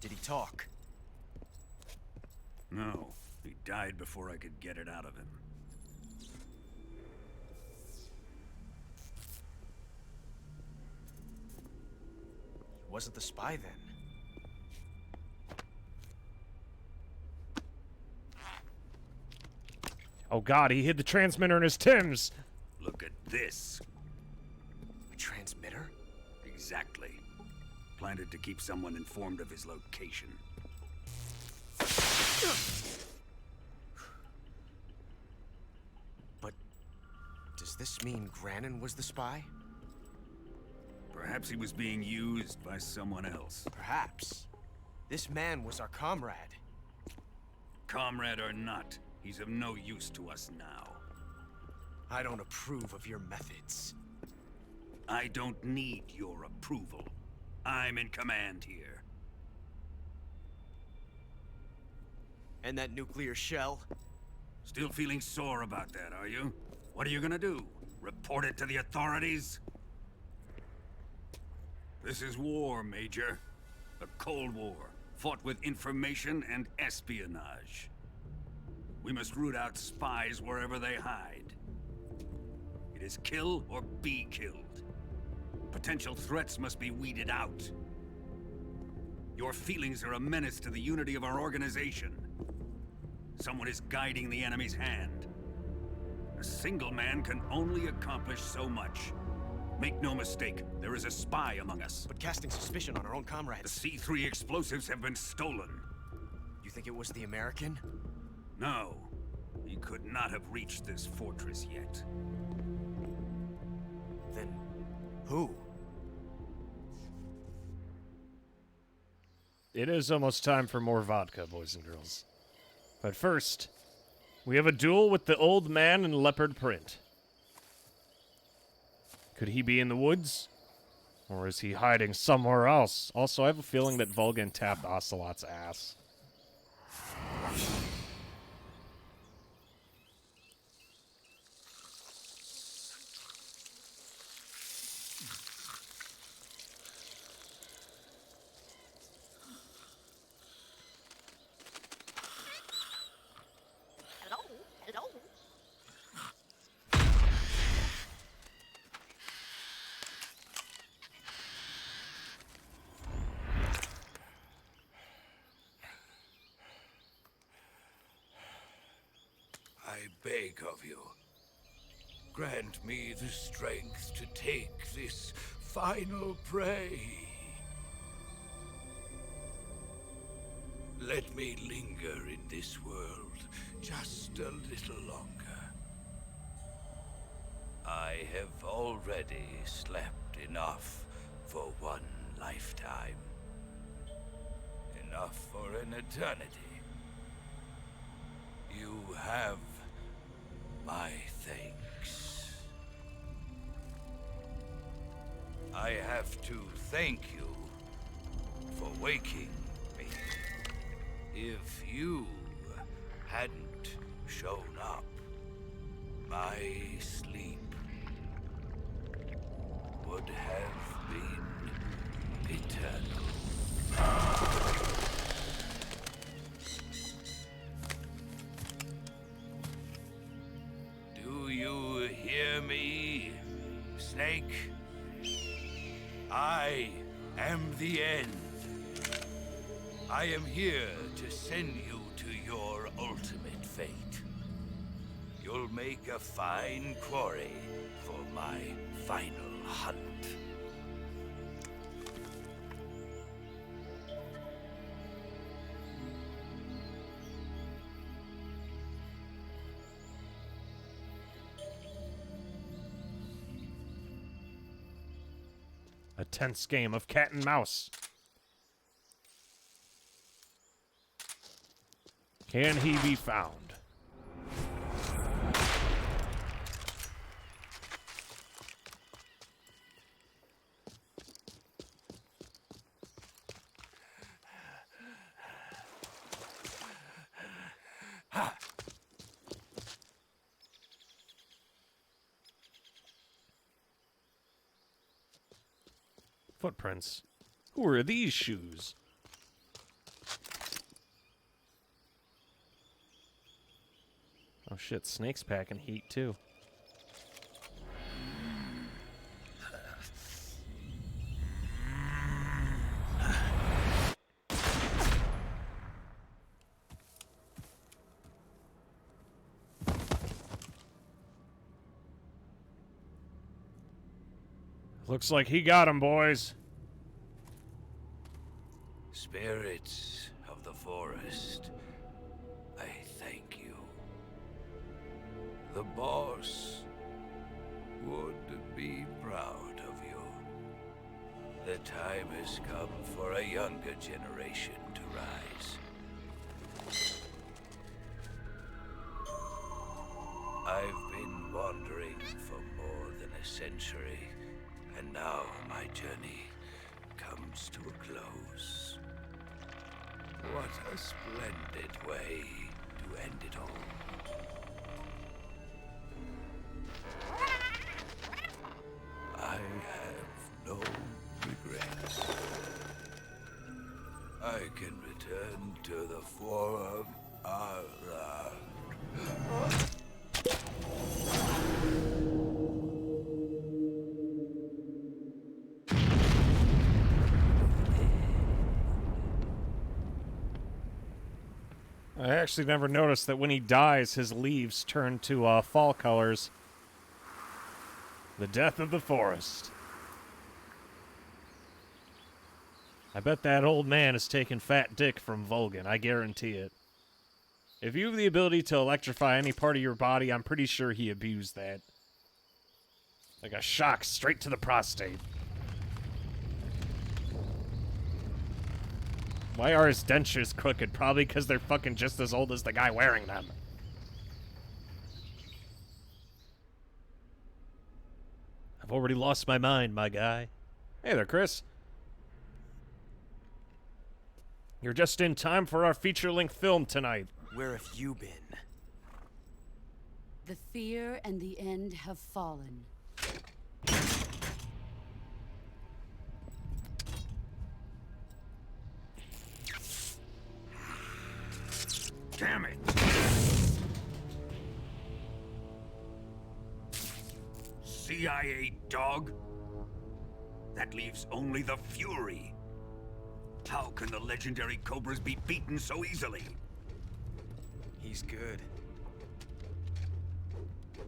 Did he talk? No. He died before I could get it out of him. He wasn't the spy then. Oh god, he hid the transmitter in his Timbs! Look at this. A transmitter? Exactly. Planted to keep someone informed of his location. But does this mean Granin was the spy? Perhaps he was being used by someone else. Perhaps. This man was our comrade. Comrade or not, he's of no use to us now. I don't approve of your methods. I don't need your approval. I'm in command here. And that nuclear shell? Still feeling sore about that, are you? What are you gonna do? Report it to the authorities? This is war, Major. A Cold War, fought with information and espionage. We must root out spies wherever they hide. It is kill or be killed. Potential threats must be weeded out. Your feelings are a menace to the unity of our organization. Someone is guiding the enemy's hand. A single man can only accomplish so much. Make no mistake, there is a spy among us. But casting suspicion on our own comrades. The C3 explosives have been stolen. You think it was the American? No. He could not have reached this fortress yet. Then who? It is almost time for more vodka, boys and girls. But first, we have a duel with the old man in leopard print. Could he be in the woods? Or is he hiding somewhere else? Also, I have a feeling that Vulcan tapped Ocelot's ass. I beg of you, grant me the strength to take this final prey. Let me linger in this world just a little longer. I have already slept enough for one lifetime. Enough for an eternity. You have my thanks. I have to thank you for waking me. If you hadn't shown up, my sleep would have been eternal. Do you hear me, Snake? I am the end. I am here to send you to your ultimate fate. You'll make a fine quarry for my final hunt. A tense game of cat and mouse. Can he be found? Footprints. Who are these shoes? shit, Snake's packing heat too. Looks like he got him, boys. Spirits of the forest, I thank you. The boss would be proud of you. The time has come for a younger generation to rise. I've been wandering for more than a century, and now my journey comes to a close. What a splendid way to end it all. I have no regrets. I can return to the Forum Around. I actually never noticed that when he dies, his leaves turn to fall colors. The death of the forest. I bet that old man is taking fat dick from Vulcan, I guarantee it. If you have the ability to electrify any part of your body, I'm pretty sure he abused that. Like a shock straight to the prostate. Why are his dentures crooked? Probably because they're fucking just as old as the guy wearing them. I've already lost my mind, my guy. Hey there, Chris. You're just in time for our feature-length film tonight. Where have you been? The fear and the end have fallen. Damn it! CIA dog? That leaves only the Fury. How can the legendary Cobras be beaten so easily? He's good.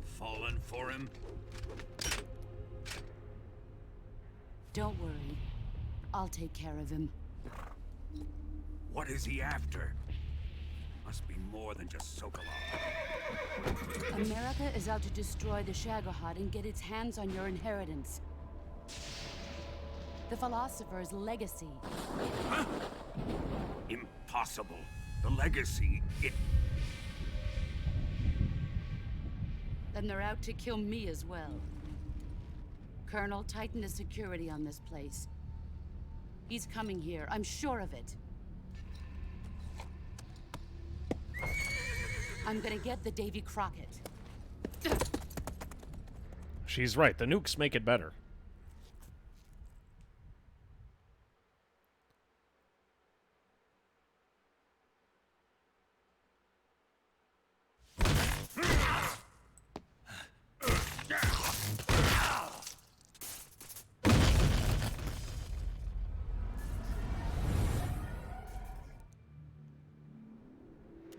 Fallen for him? Don't worry. I'll take care of him. What is he after? Must be more than just Sokolov. America is out to destroy the Shagohod and get its hands on your inheritance. The philosopher's legacy. Huh? Impossible. The legacy, Then they're out to kill me as well. Colonel, tighten the security on this place. He's coming here, I'm sure of it. I'm gonna get the Davy Crockett. She's right. The nukes make it better.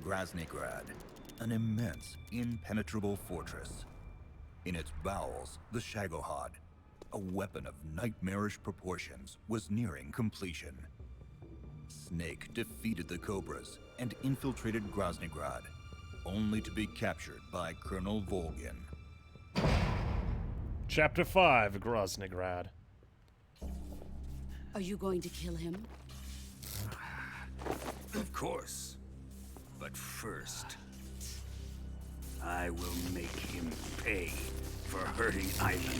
Groznygrad, an immense, impenetrable fortress. In its bowels, the Shagohod, a weapon of nightmarish proportions, was nearing completion. Snake defeated the Cobras and infiltrated Groznygrad, only to be captured by Colonel Volgin. Chapter 5, Groznygrad. Are you going to kill him? Of course. But first, I will make him pay for hurting Ivan.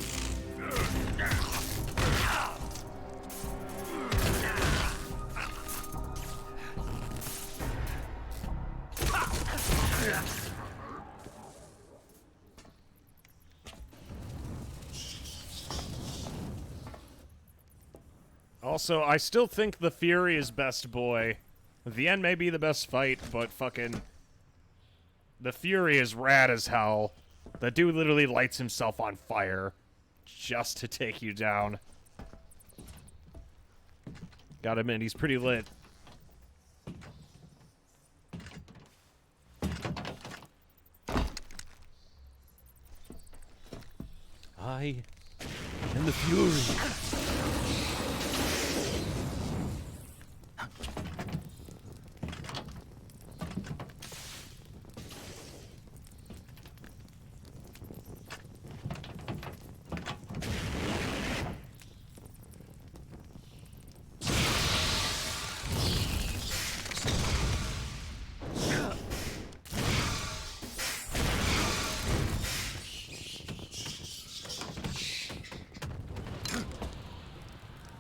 Also, I still think the Fury is best boy. The end may be the best fight, but fucking... The Fury is rad as hell. The dude literally lights himself on fire just to take you down. Gotta admit, he's pretty lit. I am the Fury.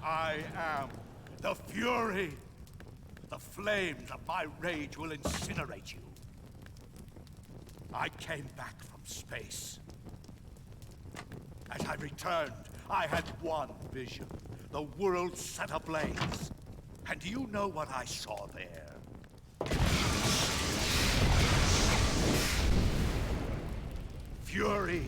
I am the Fury. The flames of my rage will incinerate you. I came back from space. As I returned, I had one vision. The world set ablaze. And do you know what I saw there? Fury.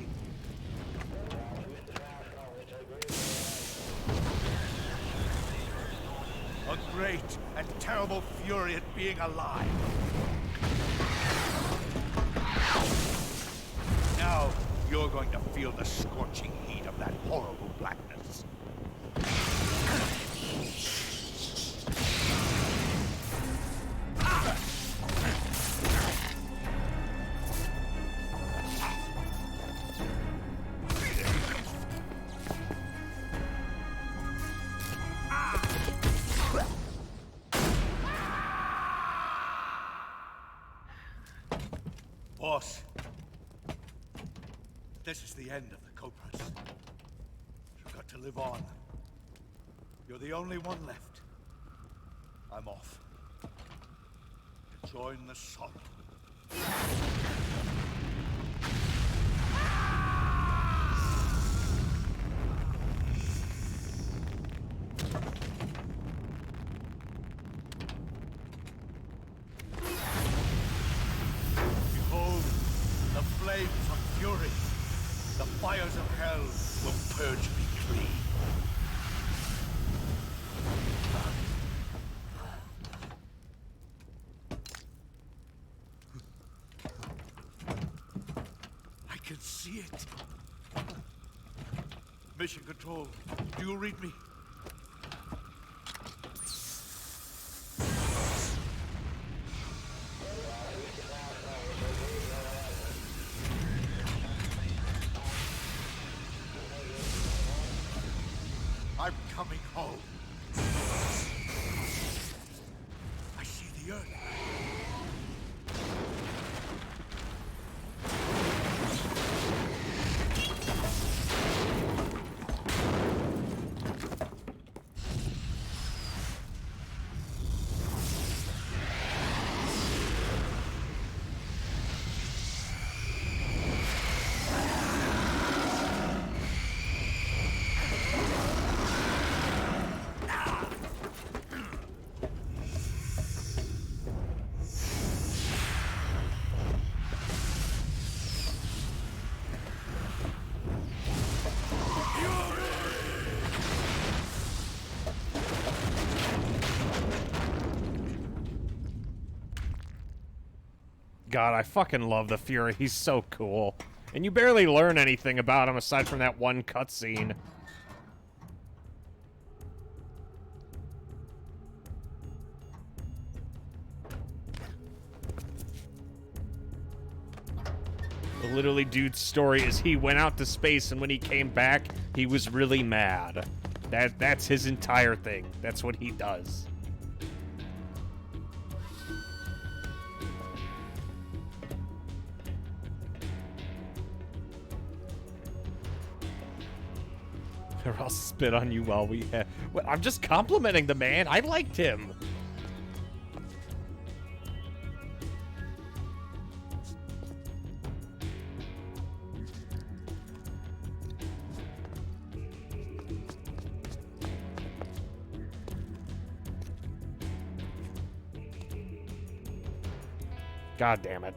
A great and terrible fury at being alive. Now, you're going to feel the scorching heat of that horrible blackness. Boss, this is the end of the Cobras. You've got to live on. You're the only one left. I'm off. To join the Sol. Behold, the flames of fury. The fires of hell will purge me clean. I can see it. Mission Control, do you read me? I'm coming home. I see the Earth. God, I fucking love the Fury. He's so cool. And you barely learn anything about him aside from that one cutscene. The literally dude's story is he went out to space and when he came back, he was really mad. That's his entire thing. That's what he does. Or I'll spit on you while we have... Well, I'm just complimenting the man. I liked him. God damn it.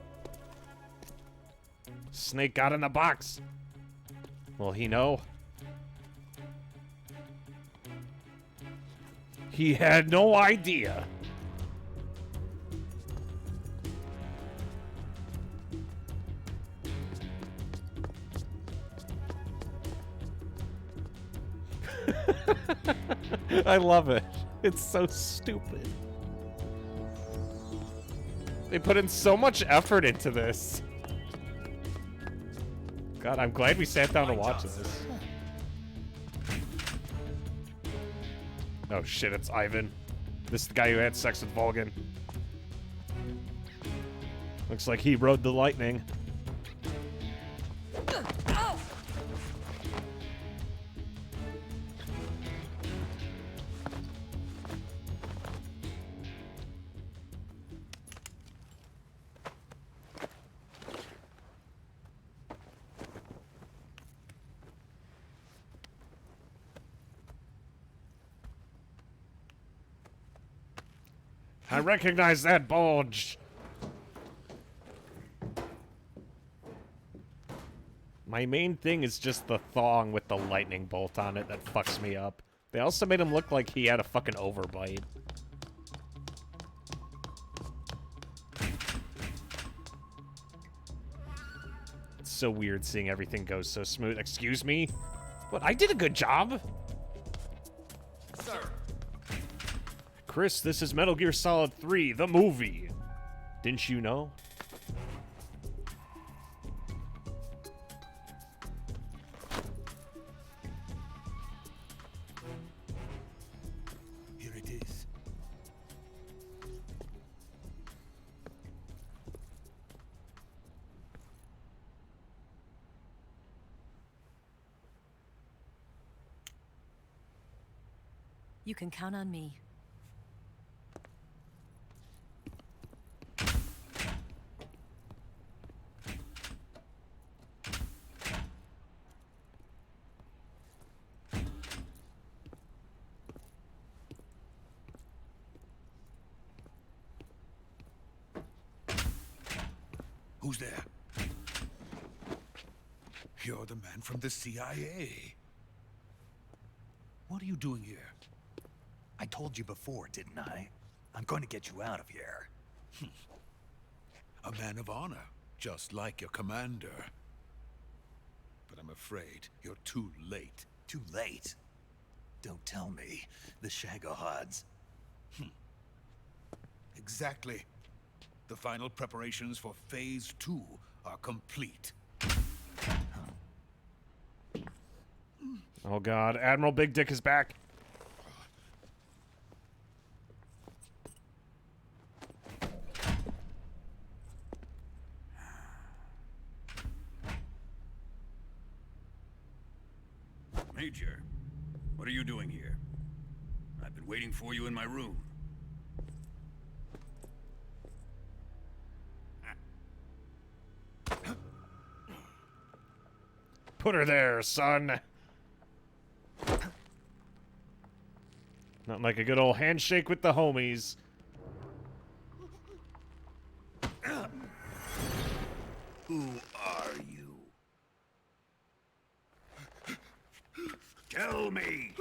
Snake got in the box. Will he know? He had no idea. I love it. It's so stupid. They put in so much effort into this. God, I'm glad we sat down to watch this. Oh shit, it's Ivan. This is the guy who had sex with Volgan. Looks like he rode the lightning. I recognize that bulge. My main thing is just the thong with the lightning bolt on it that fucks me up. They also made him look like he had a fucking overbite. It's so weird seeing everything go so smooth. Excuse me? But I did a good job. Sir. Chris, this is Metal Gear Solid 3, the movie. Didn't you know? Here it is. You can count on me. Who's there? You're the man from the CIA. What are you doing here? I told you before, didn't I? I'm going to get you out of here. A man of honor, just like your commander. But I'm afraid you're too late. Too late? Don't tell me. The Shagohods. Exactly. The final preparations for Phase 2 are complete. Oh god, Admiral Big Dick is back. Major, what are you doing here? I've been waiting for you in my room. Put her there, son. Not like a good old handshake with the homies. Who are you? Tell me!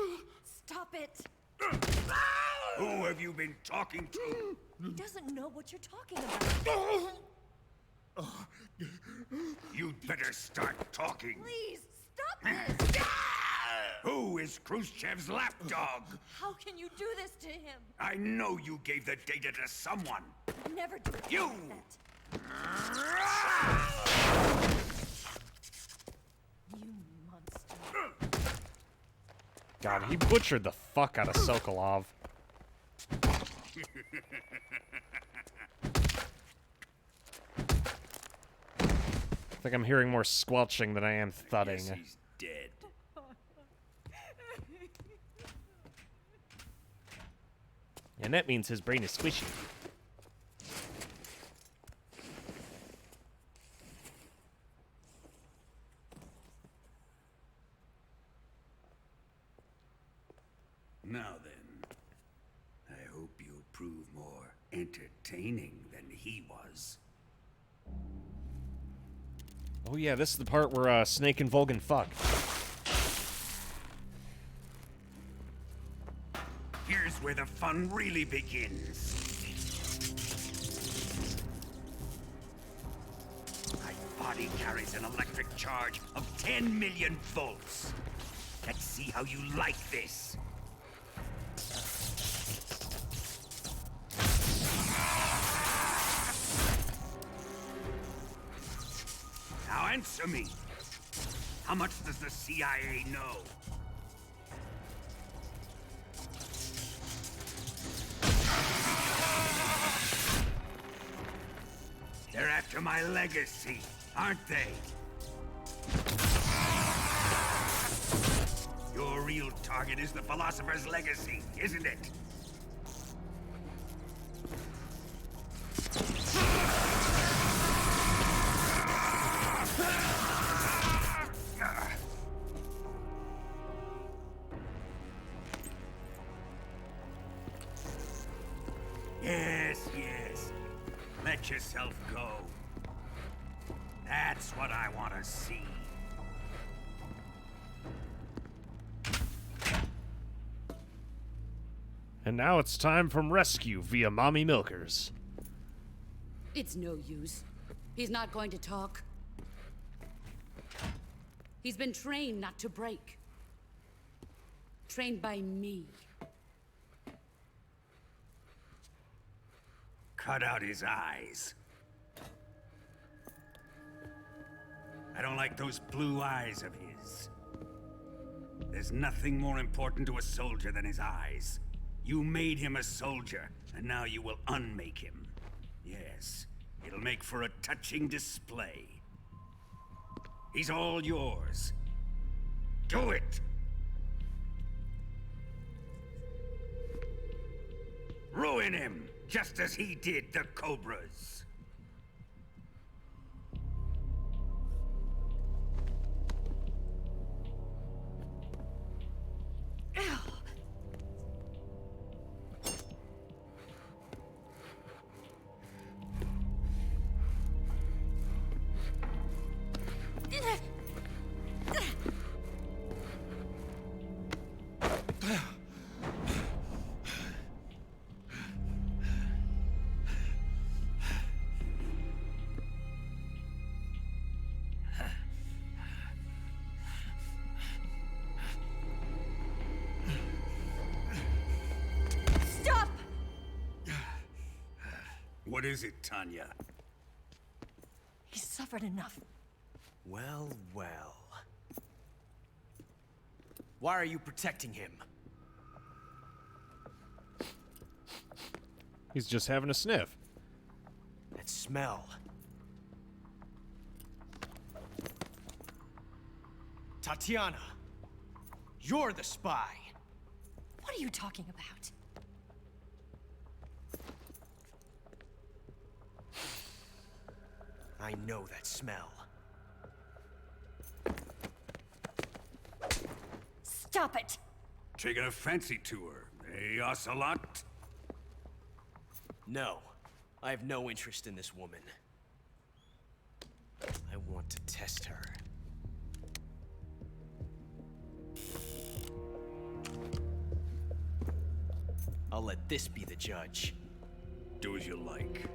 Stop it! Who have you been talking to? He doesn't know what you're talking about. You'd better start talking. Please, stop this! Who is Khrushchev's lapdog? How can you do this to him? I know you gave the data to someone. I'd never do it You! like that. You monster. God, he butchered the fuck out of Sokolov. I think I'm hearing more squelching than I am thudding. Yes, he's dead. And that means his brain is squishy. Now then, I hope you'll prove more entertaining than he was. Oh yeah, this is the part where Snake and Vulcan fuck. Here's where the fun really begins. My body carries an electric charge of 10 million volts. Let's see how you like this. Now answer me. How much does the CIA know? They're after my legacy, aren't they? Your real target is the Philosopher's legacy, isn't it? Yes, yes. Let yourself go. That's what I want to see. And now it's time from rescue via Mommy Milkers. It's no use. He's not going to talk. He's been trained not to break. Trained by me. Cut out his eyes. I don't like those blue eyes of his. There's nothing more important to a soldier than his eyes. You made him a soldier, and now you will unmake him. Yes, it'll make for a touching display. He's all yours. Do it! Ruin him, just as he did the Cobras. What is it, Tanya? He's suffered enough. Well, well. Why are you protecting him? He's just having a sniff. That smell. Tatiana, you're the spy. What are you talking about? I know that smell. Stop it! Taking a fancy to her, eh, Ocelot? No, I have no interest in this woman. I want to test her. I'll let this be the judge. Do as you like.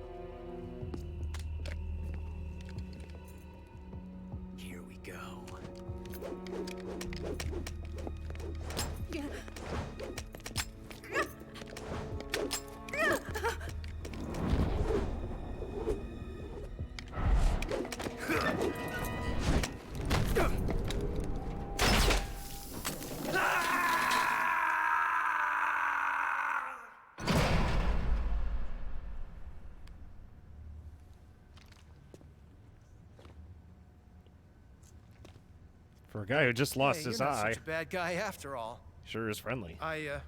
Here we go. For a guy who just lost his you're not eye, such a bad guy after all. sure is friendly. I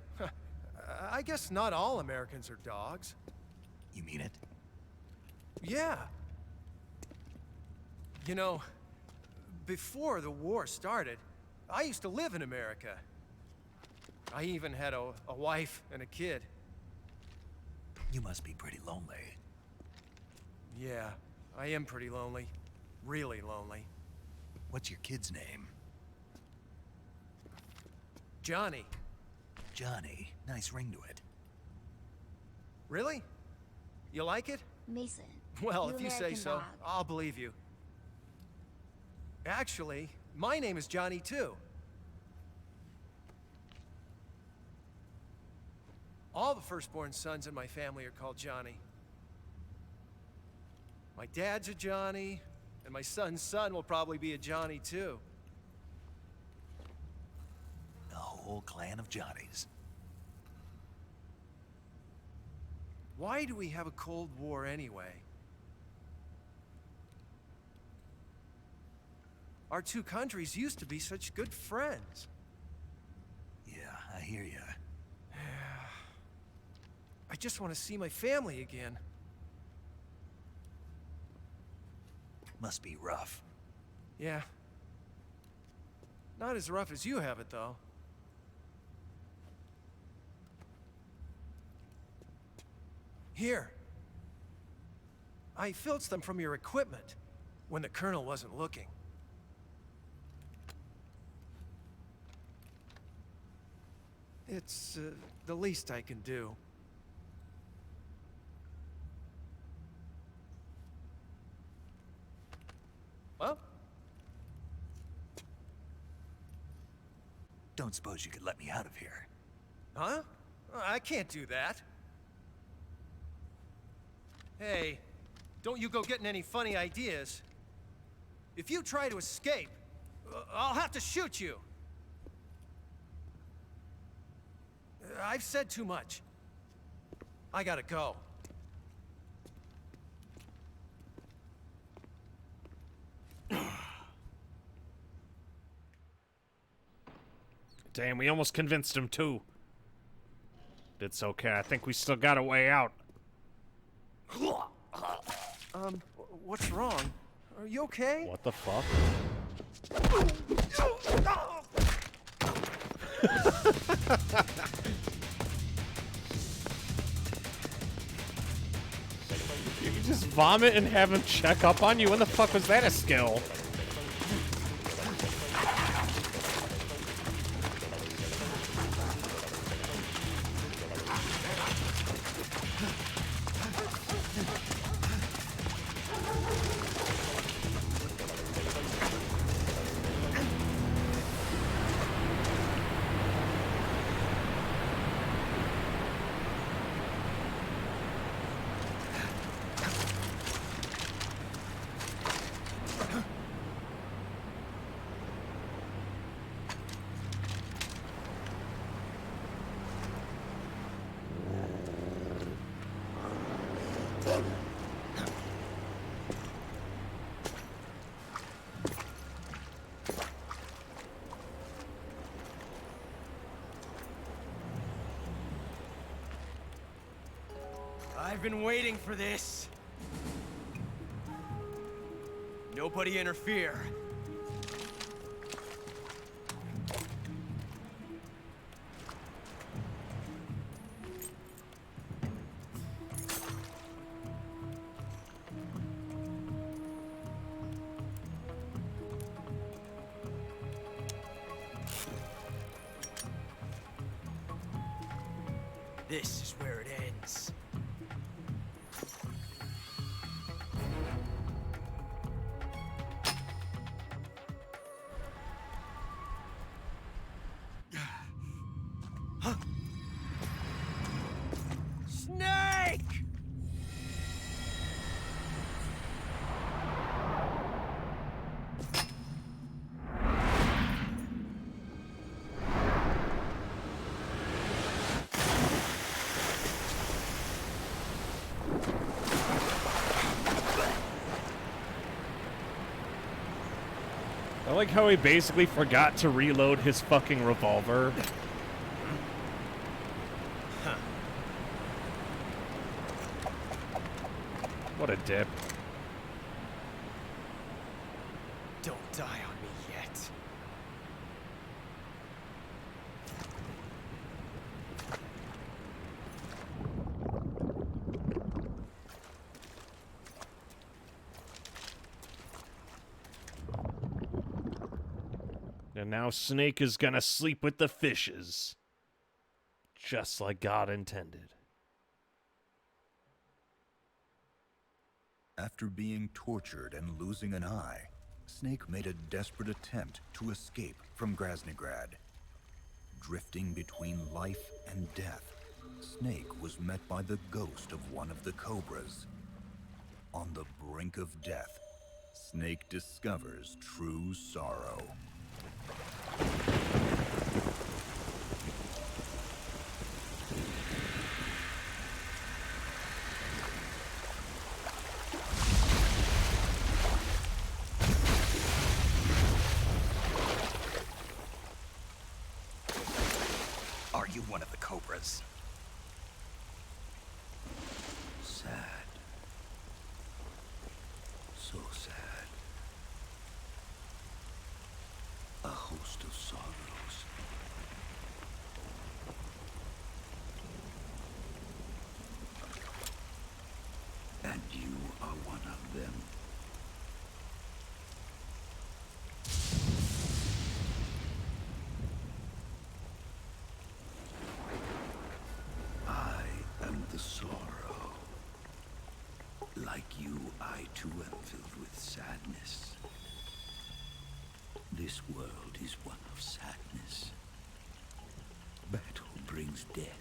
guess not all Americans are dogs. You mean it? Yeah. You know, before the war started, I used to live in America. I even had a wife and a kid. You must be pretty lonely. Yeah, I am pretty lonely. Really lonely. What's your kid's name? Johnny. Johnny. Nice ring to it. Really? You like it? Mason. Well, you if you say American so, dog. I'll believe you. Actually, my name is Johnny too. All the firstborn sons in my family are called Johnny. My dad's a Johnny, and my son's son will probably be a Johnny too. A whole clan of Johnnies. Why do we have a Cold War anyway? Our two countries used to be such good friends. Yeah, I hear you. I just want to see my family again. Must be rough. Yeah. Not as rough as you have it, though. Here. I filched them from your equipment when the Colonel wasn't looking. It's the least I can do. Well? Don't suppose you could let me out of here? Huh? I can't do that. Hey, don't you go getting any funny ideas. If you try to escape, I'll have to shoot you. I've said too much. I gotta go. Damn, we almost convinced him too. It's okay. I think we still got a way out. What's wrong? Are you okay? What the fuck? You can just vomit and have him check up on you? When the fuck was that a skill? I've been waiting for this. Nobody interfere. This is where it ends. Snake! I like how he basically forgot to reload his fucking revolver. What a dip. Don't die on me yet. And now Snake is gonna sleep with the fishes. Just like God intended. After being tortured and losing an eye, Snake made a desperate attempt to escape from Grasnygrad. Drifting between life and death, Snake was met by the ghost of one of the Cobras. On the brink of death, Snake discovers true sorrow. Are you one of the Cobras? Sad. So sad. A host of sorrows. And you are one of them. I am the sorrow. Like you, I too am filled with sadness. This world is one of sadness. Battle brings death.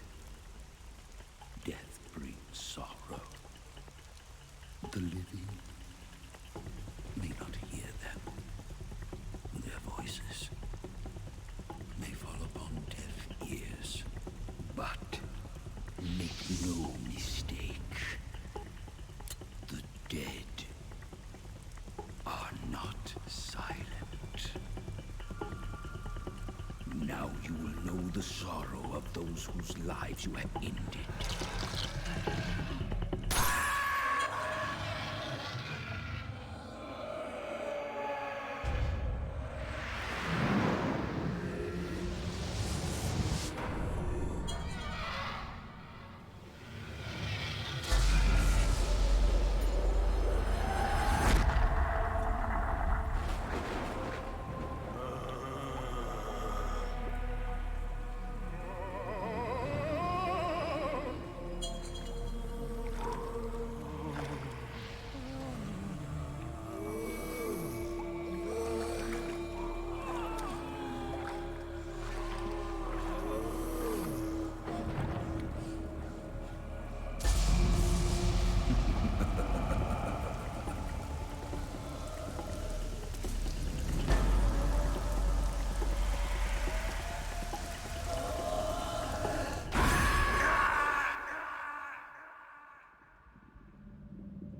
Death brings sorrow. The living may not hear them. Their voices may fall upon deaf ears. But make no mistake, the dead are not silent. Now you will know the sorrow of those whose lives you have ended.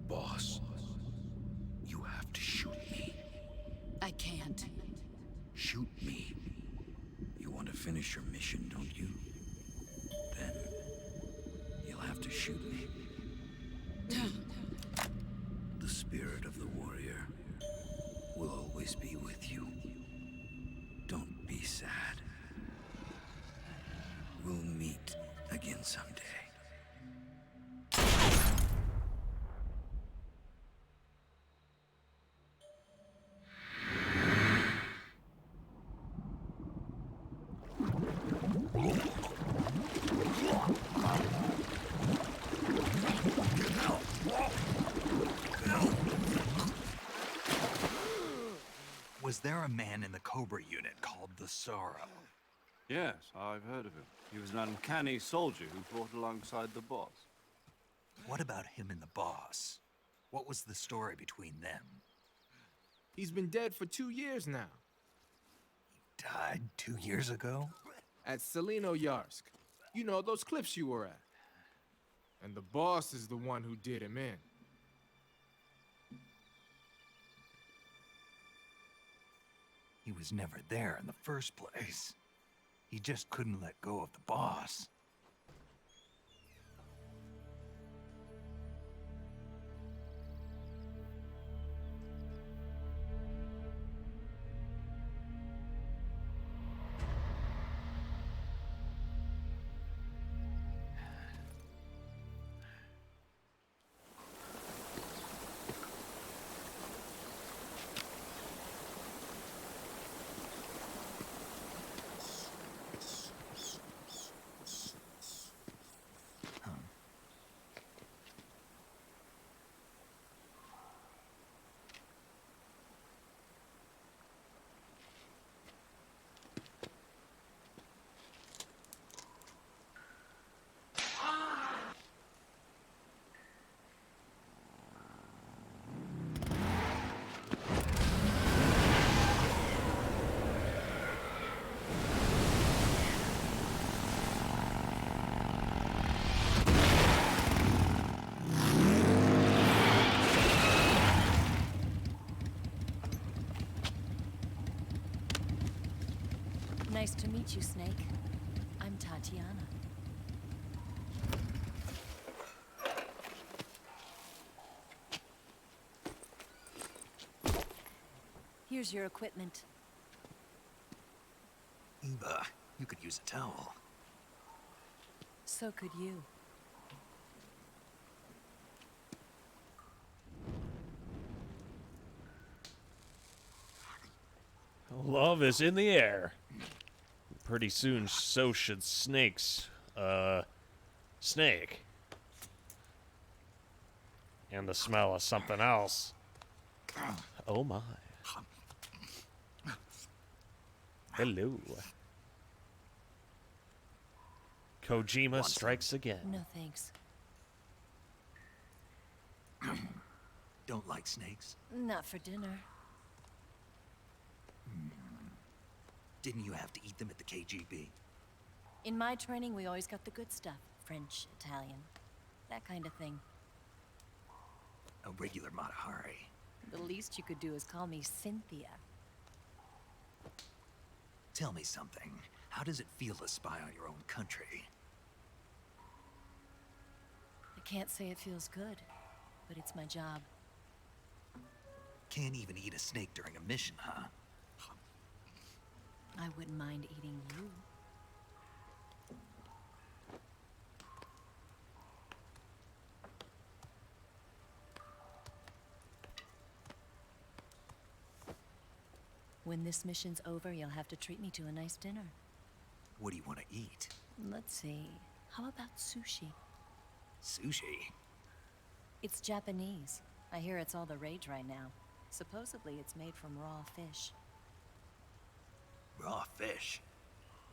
Boss, you have to shoot me. I can't. Shoot me. You want to finish your mission, don't you? Then you'll have to shoot me. The spirit of the warrior will always be with you. Don't be sad. We'll meet again someday. Was there a man in the Cobra unit called the Sorrow? Yes, I've heard of him. He was an uncanny soldier who fought alongside the boss. What about him and the boss? What was the story between them? He's been dead for 2 years now. Died 2 years ago? At Selino Yarsk. You know, those cliffs you were at. And the boss is the one who did him in. He was never there in the first place. He just couldn't let go of the boss. meet you, Snake. I'm Tatiana. Here's your equipment. Eva, you could use a towel. So could you. Love is in the air. Pretty soon, so should snakes. Snake. And the smell of something else. Oh my. Hello. Kojima strikes again. No thanks. Don't like snakes? Not for dinner. Didn't you have to eat them at the KGB? In my training, we always got the good stuff. French, Italian, that kind of thing. A regular Matahari. The least you could do is call me Cynthia. Tell me something. How does it feel to spy on your own country? I can't say it feels good, but it's my job. Can't even eat a snake during a mission, huh? I wouldn't mind eating you. When this mission's over, you'll have to treat me to a nice dinner. What do you want to eat? Let's see. How about sushi? Sushi? It's Japanese. I hear it's all the rage right now. Supposedly, it's made from raw fish. Raw fish?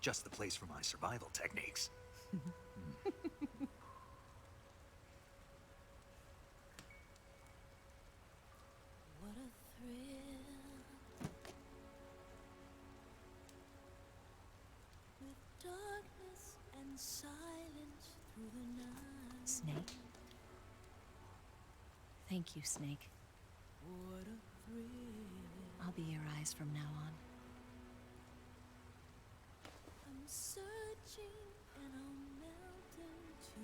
Just the place for my survival techniques. What a thrill. With darkness and silence through the night. Snake? Thank you, Snake. What a thrill. I'll be your eyes from now on. I'm searching and I'll melt into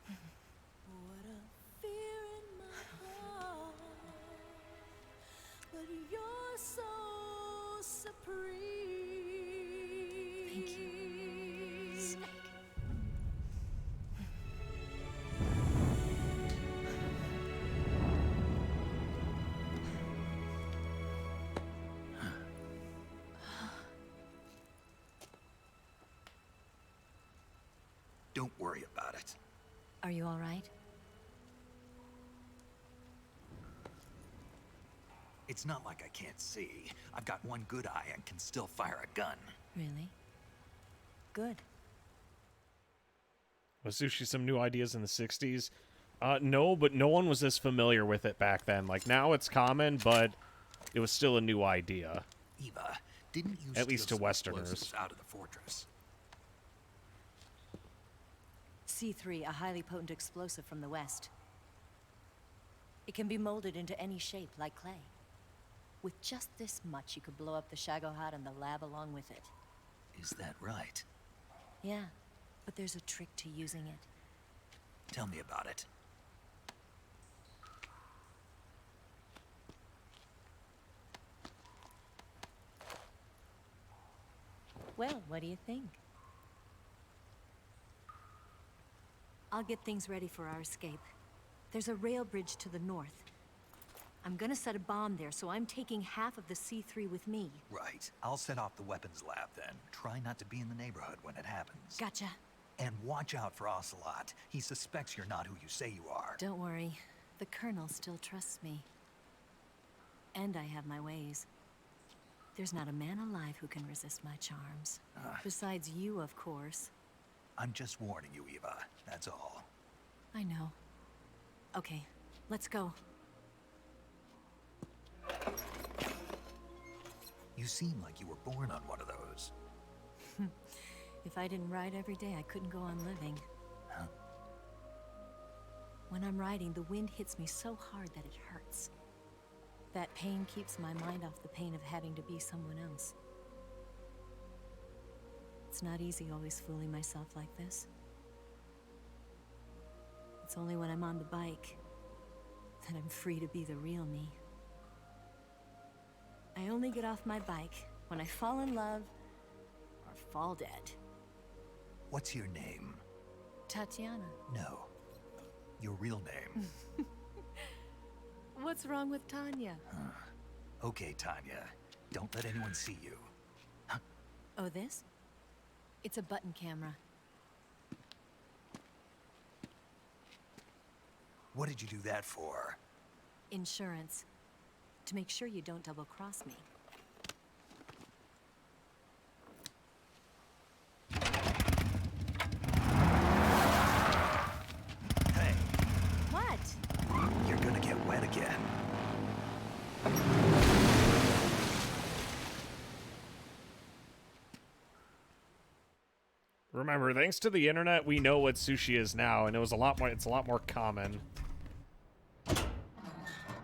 you. What a fear in my heart, but you're so supreme. Thank you, Snake. Don't worry about it. Are you all right? It's not like I can't see. I've got one good eye and can still fire a gun. Really? Good. Was sushi some new ideas in the 60s? No, but no one was this familiar with it back then. Like, now it's common, but it was still a new idea. Eva, didn't you At least to steal some Westerners. explosives out of the fortress? C3, a highly potent explosive from the west. It can be molded into any shape, like clay. With just this much, you could blow up the Shagohod and the lab along with it. Is that right? Yeah, but there's a trick to using it. Tell me about it. Well, what do you think? I'll get things ready for our escape. There's a rail bridge to the north. I'm gonna set a bomb there, so I'm taking half of the C3 with me. Right. I'll set off the weapons lab then. Try not to be in the neighborhood when it happens. Gotcha. And watch out for Ocelot. He suspects you're not who you say you are. Don't worry. The Colonel still trusts me. And I have my ways. There's not a man alive who can resist my charms. Besides you, of course. I'm just warning you, Eva. That's all. I know. Okay, let's go. You seem like you were born on one of those. If I didn't ride every day, I couldn't go on living. Huh? When I'm riding, the wind hits me so hard that it hurts. That pain keeps my mind off the pain of having to be someone else. It's not easy always fooling myself like this. It's only when I'm on the bike that I'm free to be the real me. I only get off my bike when I fall in love or fall dead. What's your name? Tatiana. No. Your real name. What's wrong with Tanya? Okay, Tanya. Don't let anyone see you. Oh, this? It's a button camera. What did you do that for? Insurance. To make sure you don't double-cross me. Hey. What? You're gonna get wet again. Remember, thanks to the internet, we know what sushi is now, and it's a lot more common.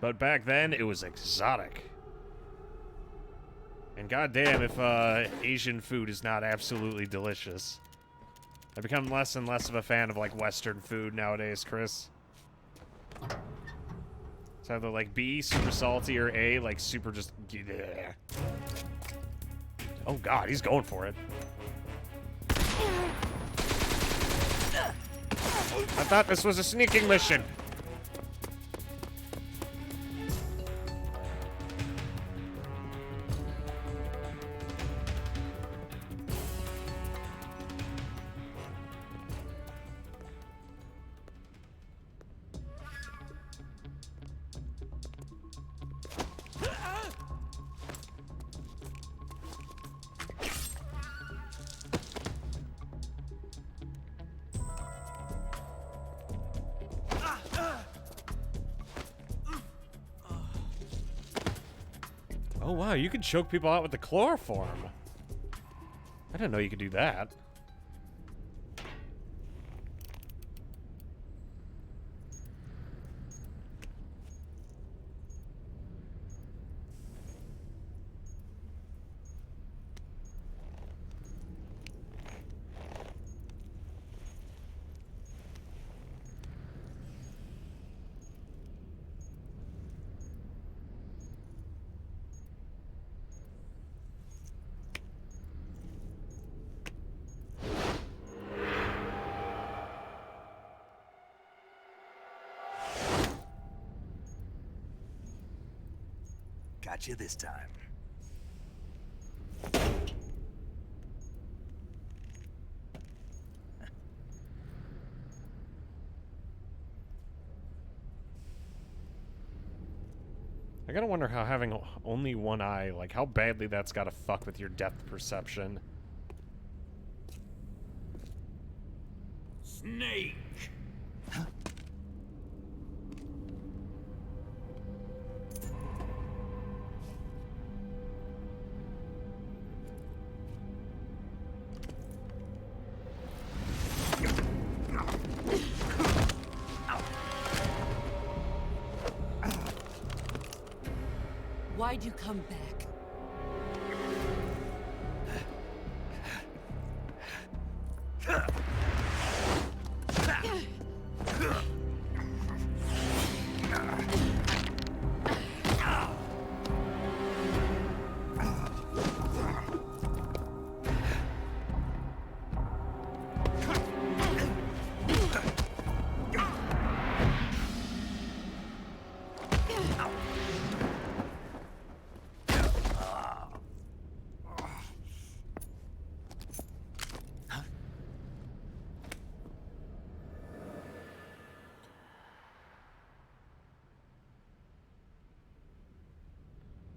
But back then, it was exotic. And goddamn if Asian food is not absolutely delicious. I've become less and less of a fan of, like, Western food nowadays, Chris. It's either, like, B, super salty, or A, like, super just... Oh god, he's going for it. I thought this was a sneaking mission. Oh wow, you can choke people out with the chloroform. I didn't know you could do that. Got you this time. I gotta wonder how having only one eye, like how badly that's gotta fuck with your depth perception. Snake! Why'd you come back?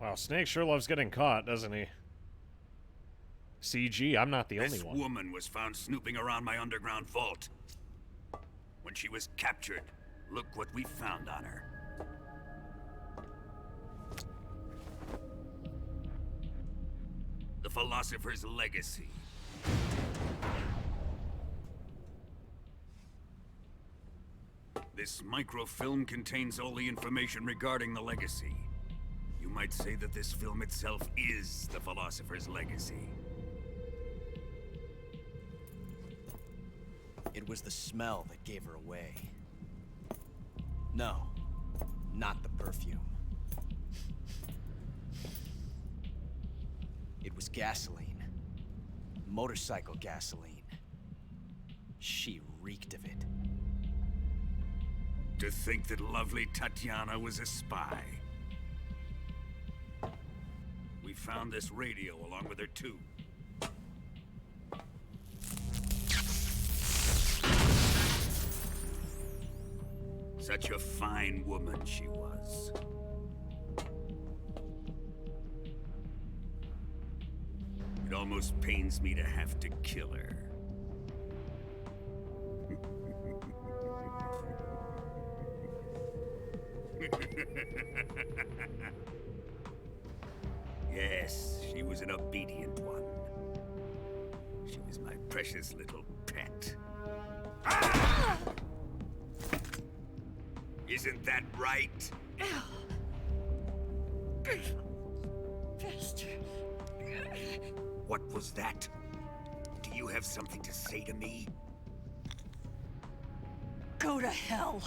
Wow, Snake sure loves getting caught, doesn't he? CG, I'm not the only This one. woman was found snooping around my underground vault. When she was captured, look what we found on her. The Philosopher's Legacy. This microfilm contains all the information regarding the Legacy. might say that this film itself is the Philosopher's legacy. It was the smell that gave her away. No, not the perfume. It was gasoline. Motorcycle gasoline. She reeked of it. To think that lovely Tatiana was a spy. We found this radio along with her too. Such a fine woman she was. It almost pains me to have to kill her. Yes, she was an obedient one. She was my precious little pet. Ah! Isn't that right? What was that? Do you have something to say to me? Go to hell.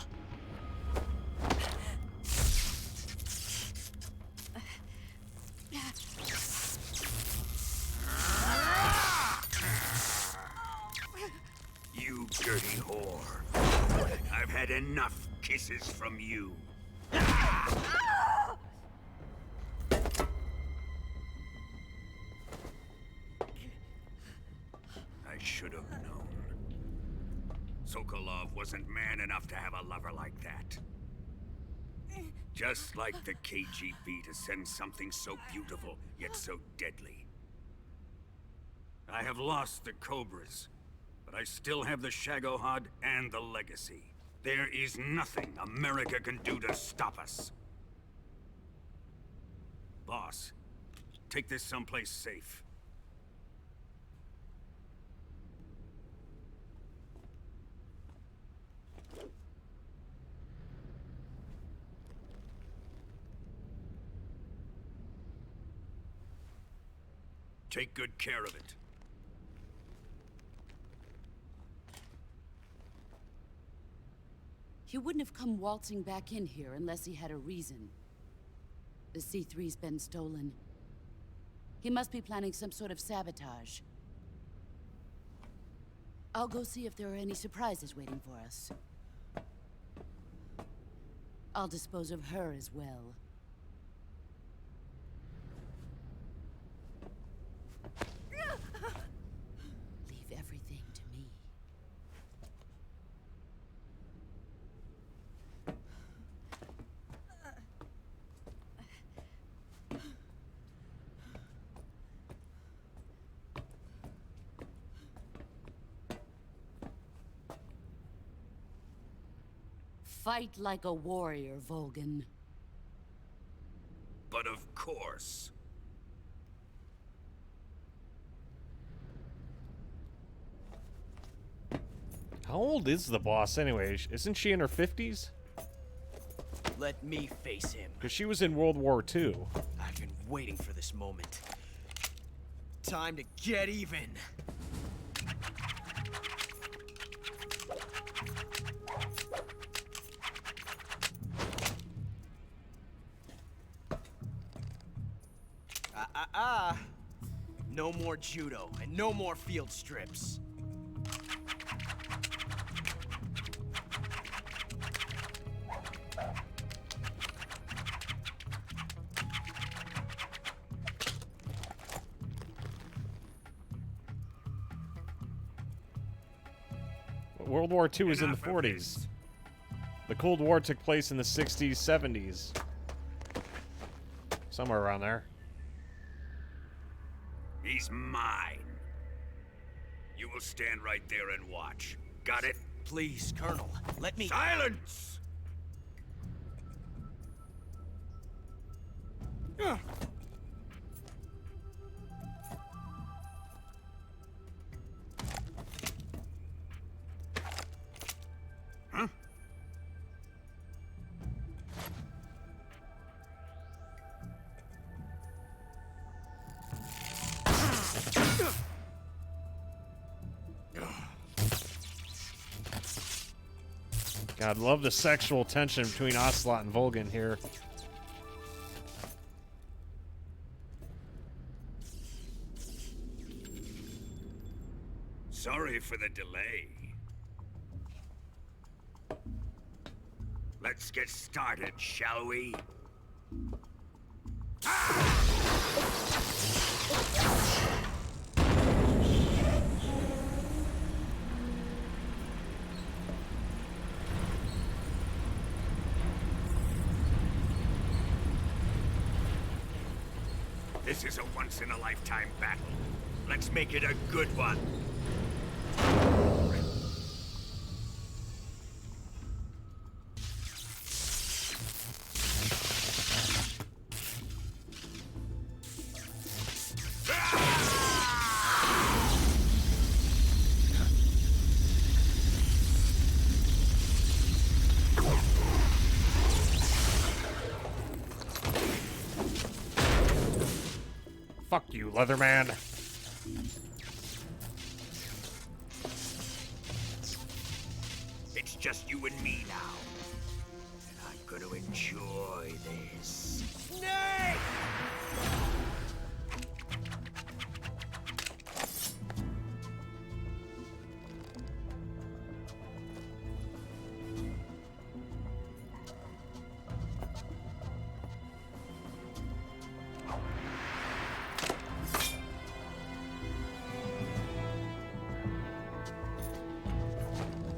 You dirty whore. I've had enough kisses from you. I should have known. Sokolov wasn't man enough to have a lover like that. Just like the KGB to send something so beautiful, yet so deadly. I have lost the Cobras, but I still have the Shagohod and the Legacy. There is nothing America can do to stop us. Boss, take this someplace safe. Take good care of it. He wouldn't have come waltzing back in here unless he had a reason. The C3's been stolen. He must be planning some sort of sabotage. I'll go see if there are any surprises waiting for us. I'll dispose of her as well. Leave everything to me. Fight like a warrior, Volgin. But of course. How old is the boss anyway? Isn't she in her 50s? Let me face him. Because she was in World War II. I've been waiting for this moment. Time to get even. No more judo, and no more field strips. World War II was in the 40s. The Cold War took place in the 60s, 70s. Somewhere around there. He's mine. You will stand right there and watch. Got it? Please, Colonel, let me— Silence! Huh? God, love the sexual tension between Ocelot and Volgin here. Sorry for the delay. Let's get started, shall we? This is a once-in-a-lifetime battle. Let's make it a good one. Fuck you, Leatherman. It's just you and me now. And I'm gonna enjoy this. Snake!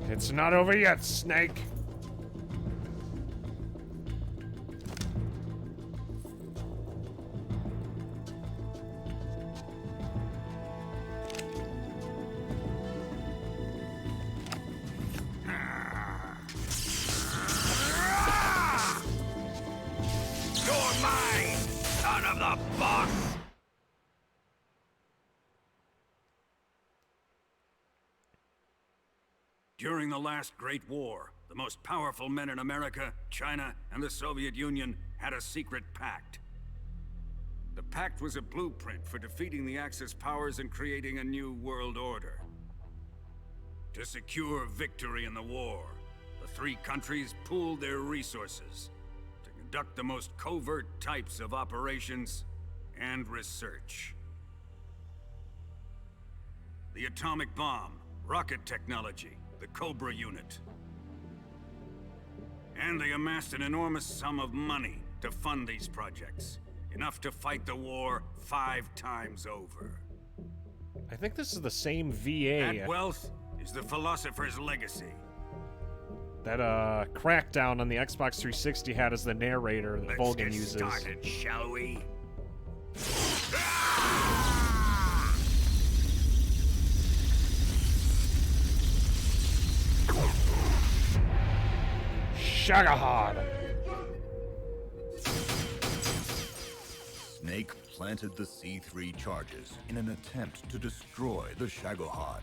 It's not over yet, Snake. You're mine, son of the boss! During the last Great War, the most powerful men in America, China, and the Soviet Union had a secret pact. The pact was a blueprint for defeating the Axis powers and creating a new world order. To secure victory in the war, the three countries pooled their resources to conduct the most covert types of operations and research. The atomic bomb, rocket technology, the Cobra unit. And they amassed an enormous sum of money to fund these projects. Enough to fight the war 5 times over. I think this is the same VA. That wealth is the philosopher's legacy. That Crackdown on the Xbox 360 had as the narrator that Volgin uses. Let's get started, shall we? Shagahad! Snake planted the C3 charges in an attempt to destroy the Shagohod.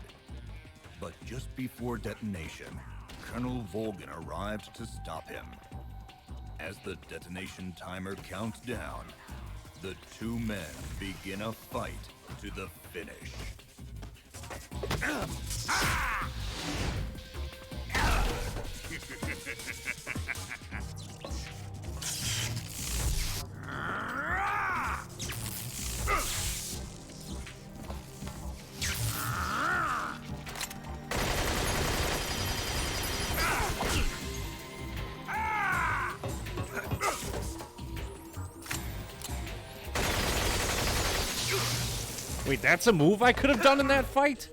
But just before detonation, Colonel Volgin arrived to stop him. As the detonation timer counts down, the two men begin a fight to the finish. Wait, that's a move I could have done in that fight?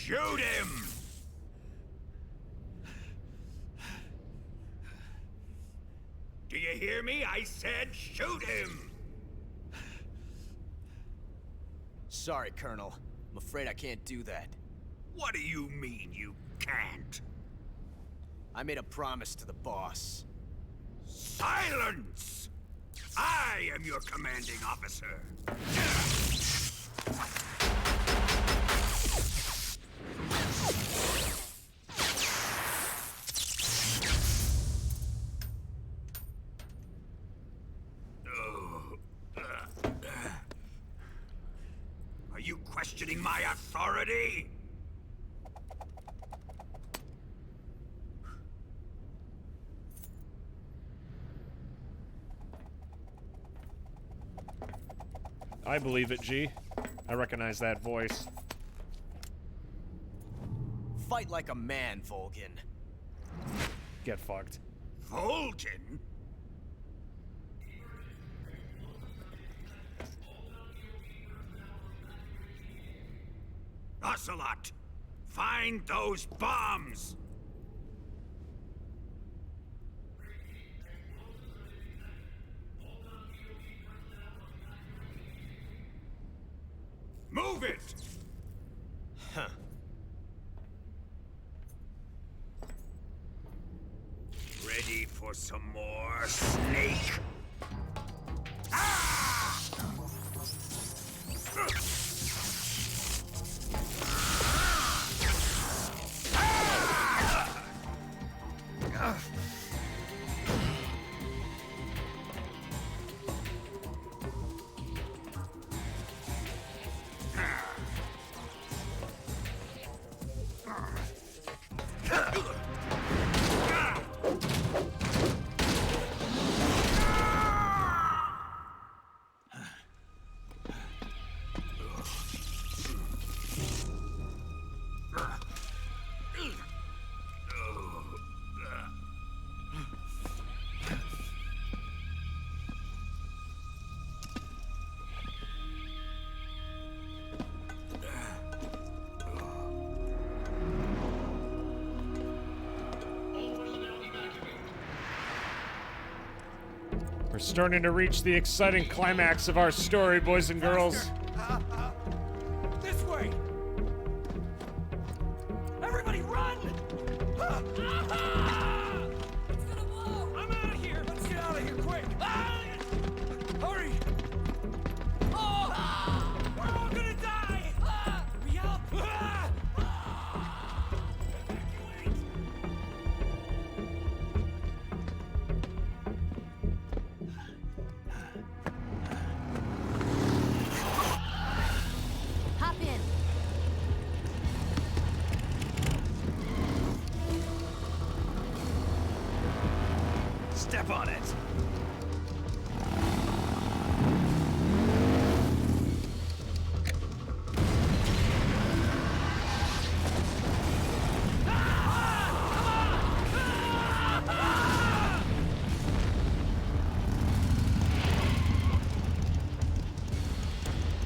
Shoot him! Do you hear me? I said shoot him! Sorry, Colonel. I'm afraid I can't do that. What do you mean you can't? I made a promise to the boss. Silence! I am your commanding officer. Are you questioning my authority? I believe it, G. I recognize that voice. Fight like a man, Volgin. Get fucked. Volgin? Ocelot! Find those bombs! Move it! Huh. Ready for some more, Snake? Ah! We're starting to reach the exciting climax of our story, boys and girls. This way! Everybody run! It's gonna blow! I'm out of here! Let's get out of here quick! Hurry! Oh! We're all gonna die! Hurry up! Hop in. Step on it!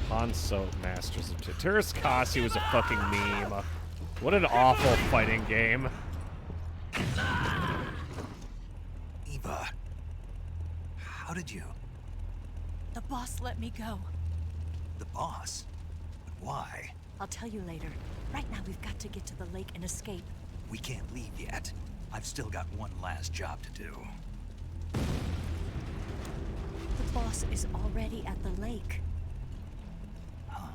Hanzo Masters of Terrace Kasi was a fucking meme. What an awful fighting game. Eva, how did you? The boss let me go. The boss? But why? I'll tell you later. Right now, we've got to get to the lake and escape. We can't leave yet. I've still got one last job to do. The boss is already at the lake. Huh?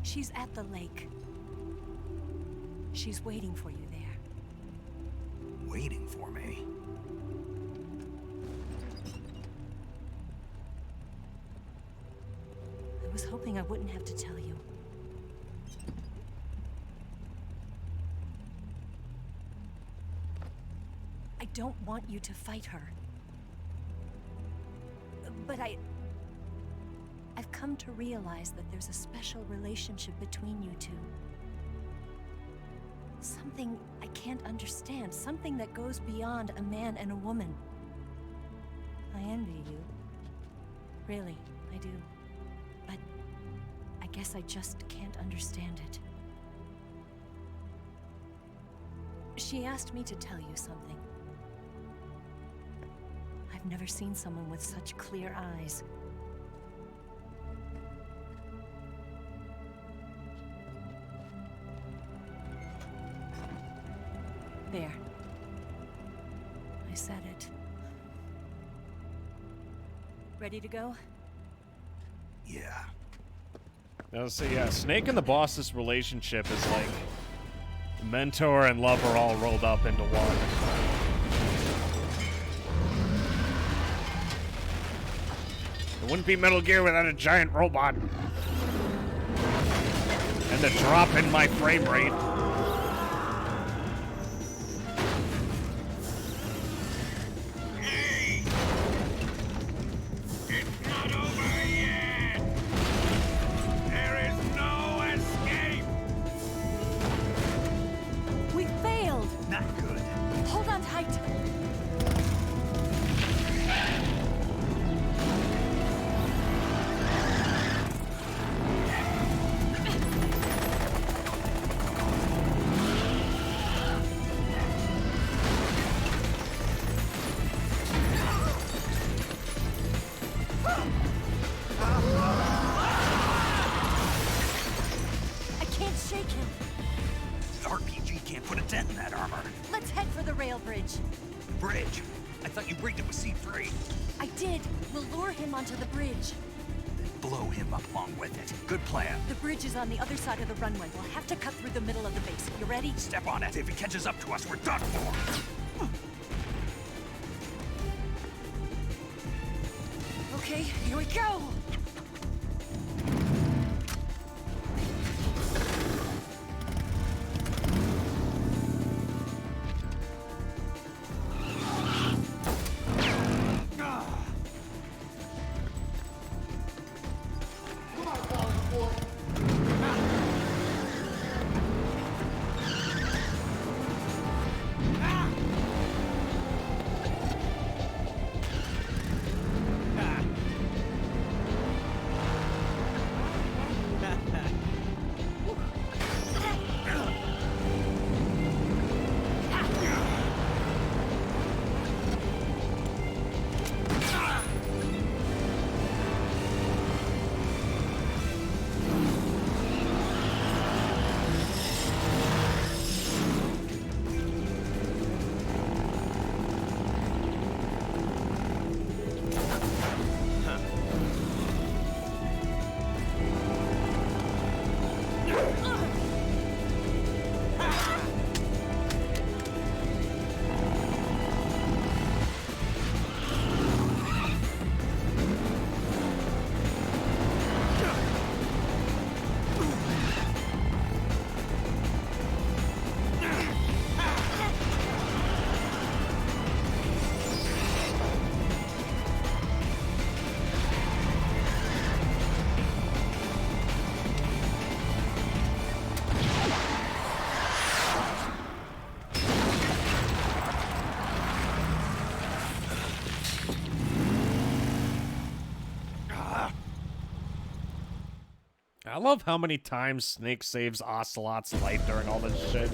She's at the lake. She's waiting for you there. Waiting for me? I was hoping I wouldn't have to tell you. I don't want you to fight her. But I've come to realize that there's a special relationship between you two. Something I can't understand. Something that goes beyond a man and a woman. I envy you. Really, I do. But I guess I just can't understand it. She asked me to tell you something. I've never seen someone with such clear eyes. There. I said it. Ready to go? Yeah. Now, so yeah, Snake and the boss's relationship is like mentor and lover all rolled up into one. It wouldn't be Metal Gear without a giant robot. And the drop in my frame rate. We failed! Not good. Hold on tight! I can't shake him. The RPG can't put a dent in that armor. Let's head for the rail bridge. Bridge? I thought you rigged it with C3. I did. We'll lure him onto the bridge. Blow him up along with it. Good plan. The bridge is on the other side of the runway. We'll have to cut through the middle of the base. You ready? Step on it. If he catches up to us, we're done for. Okay, here we go! I love how many times Snake saves Ocelot's life during all this shit.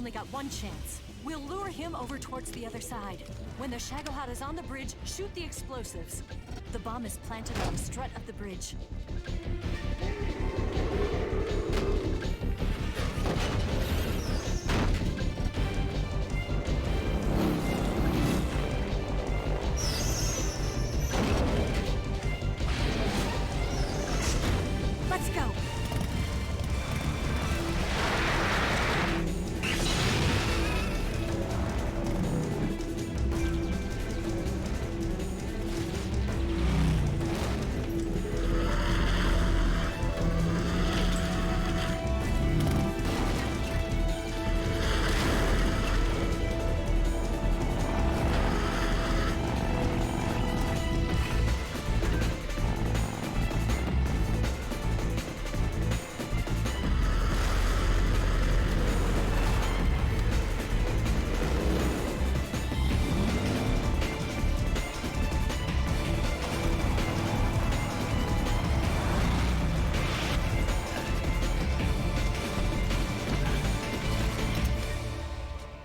only got one chance. We'll lure him over towards the other side. When the Shagohod is on the bridge, shoot the explosives. The bomb is planted on the strut of the bridge. Let's go!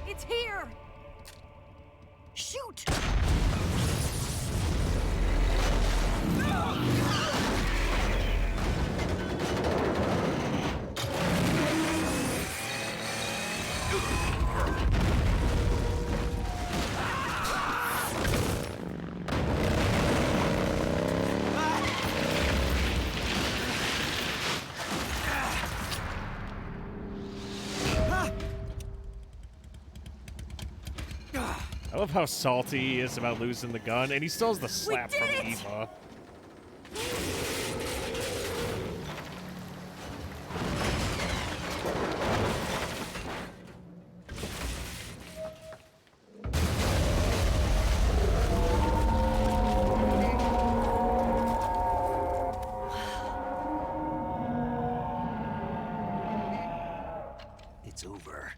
It's here! Shoot! I love how salty he is about losing the gun, and he still has the slap from Eva. It's over.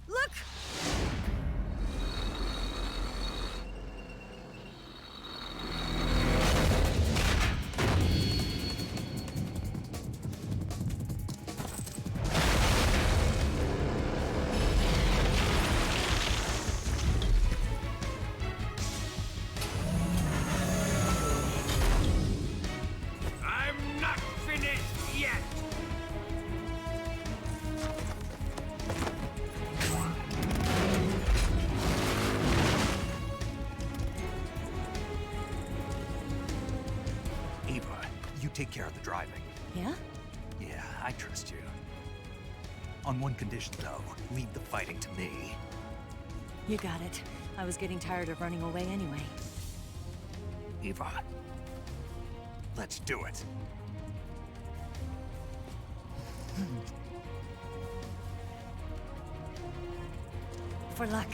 Look! I'm not finished yet! Eva, you take care of the driving. Yeah? Yeah, I trust you. On one condition, though, leave the fighting to me. You got it. I was getting tired of running away anyway. Eva, let's do it. For luck.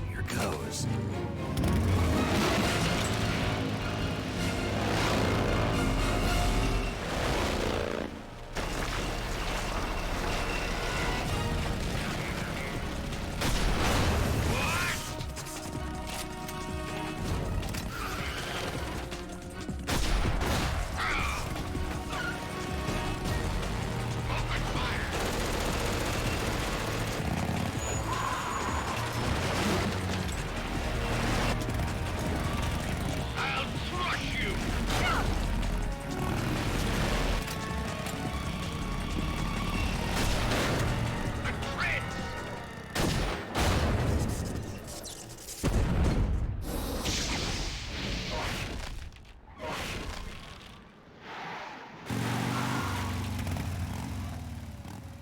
Here goes.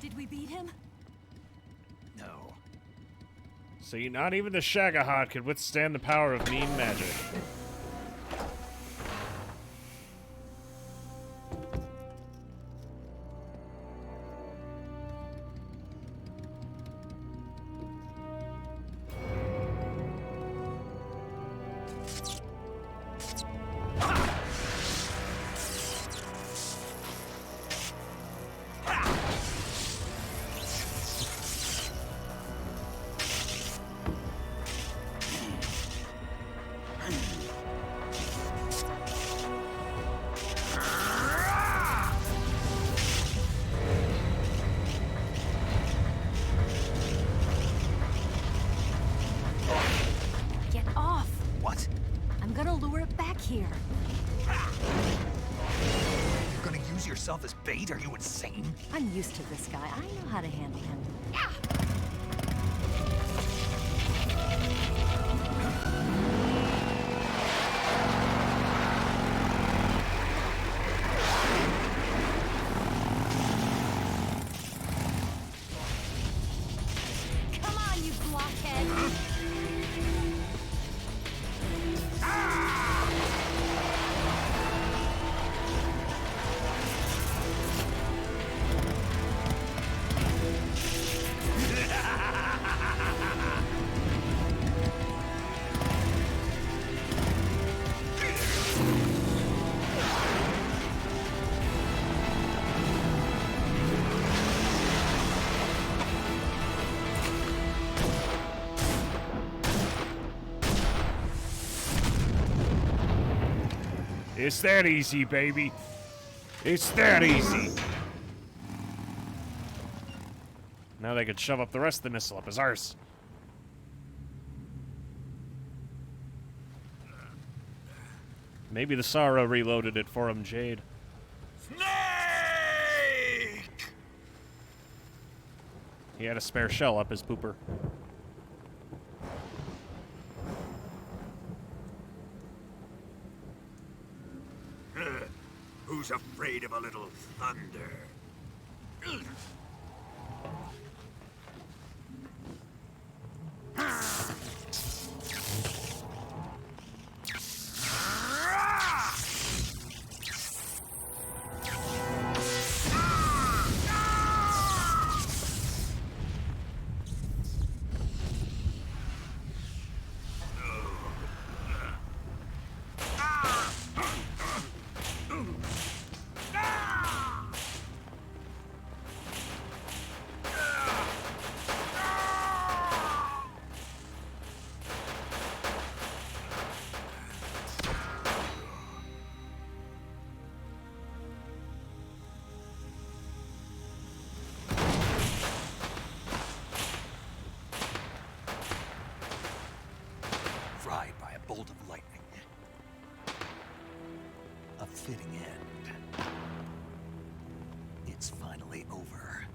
Did we beat him? No. See, not even the Shagohod could withstand the power of mean magic. here. You're gonna use yourself as bait? Are you insane? I'm used to this guy. I know how to handle him. Come on, you blockhead! It's that easy, baby. It's that easy. Now they could shove up the rest of the missile up his arse. Maybe the Sorrow reloaded it for him, Jade. Snake! He had a spare shell up his pooper. Who's afraid of a little thunder? Fried by a bolt of lightning. A fitting end. It's finally over.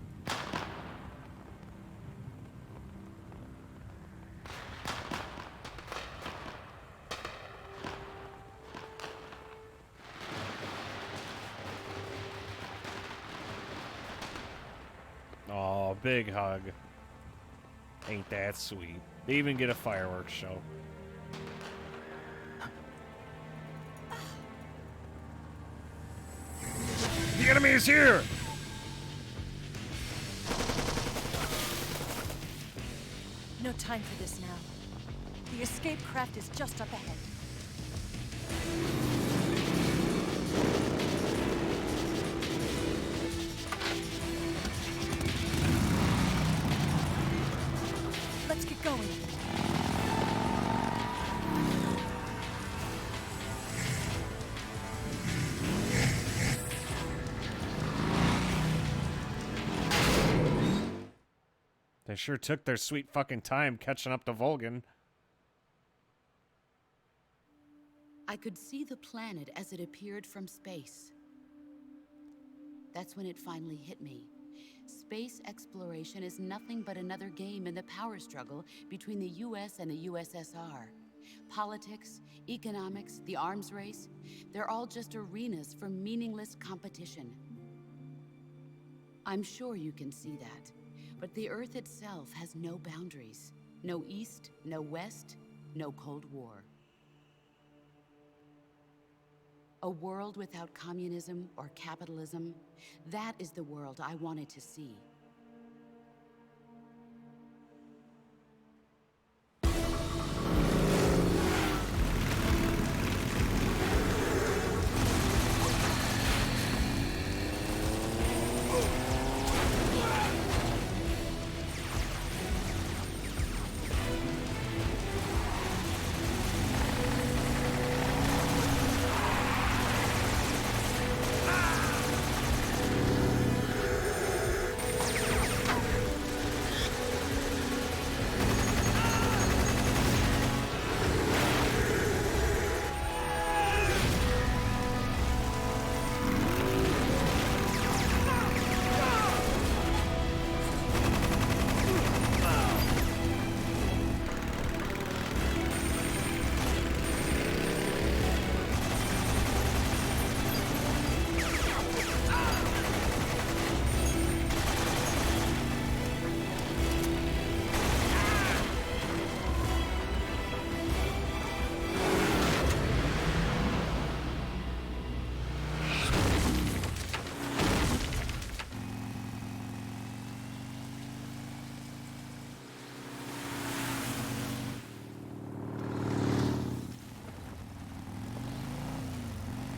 Oh, big hug. Ain't that sweet. They even get a fireworks show. The enemy is here! No time for this now. The escape craft is just up ahead. Let's get going. They sure took their sweet fucking time catching up to Vulcan. I could see the planet as it appeared from space. That's when it finally hit me. Space exploration is nothing but another game in the power struggle between the US and the USSR. Politics, economics, the arms race, they're all just arenas for meaningless competition. I'm sure you can see that, but the Earth itself has no boundaries. No East, no West, no Cold War. A world without communism or capitalism, that is the world I wanted to see.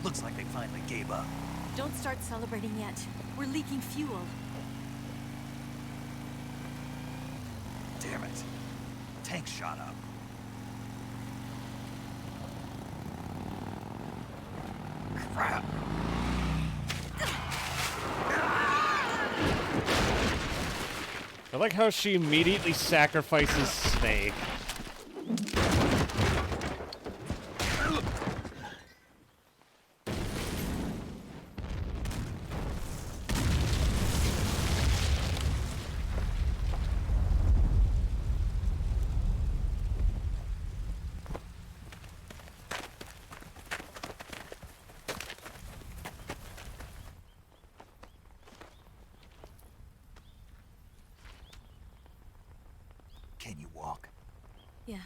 Looks like they finally gave up. Don't start celebrating yet. We're leaking fuel. Damn it. Tank shot up. Crap. I like how she immediately sacrifices Snake. Can you walk? Yeah,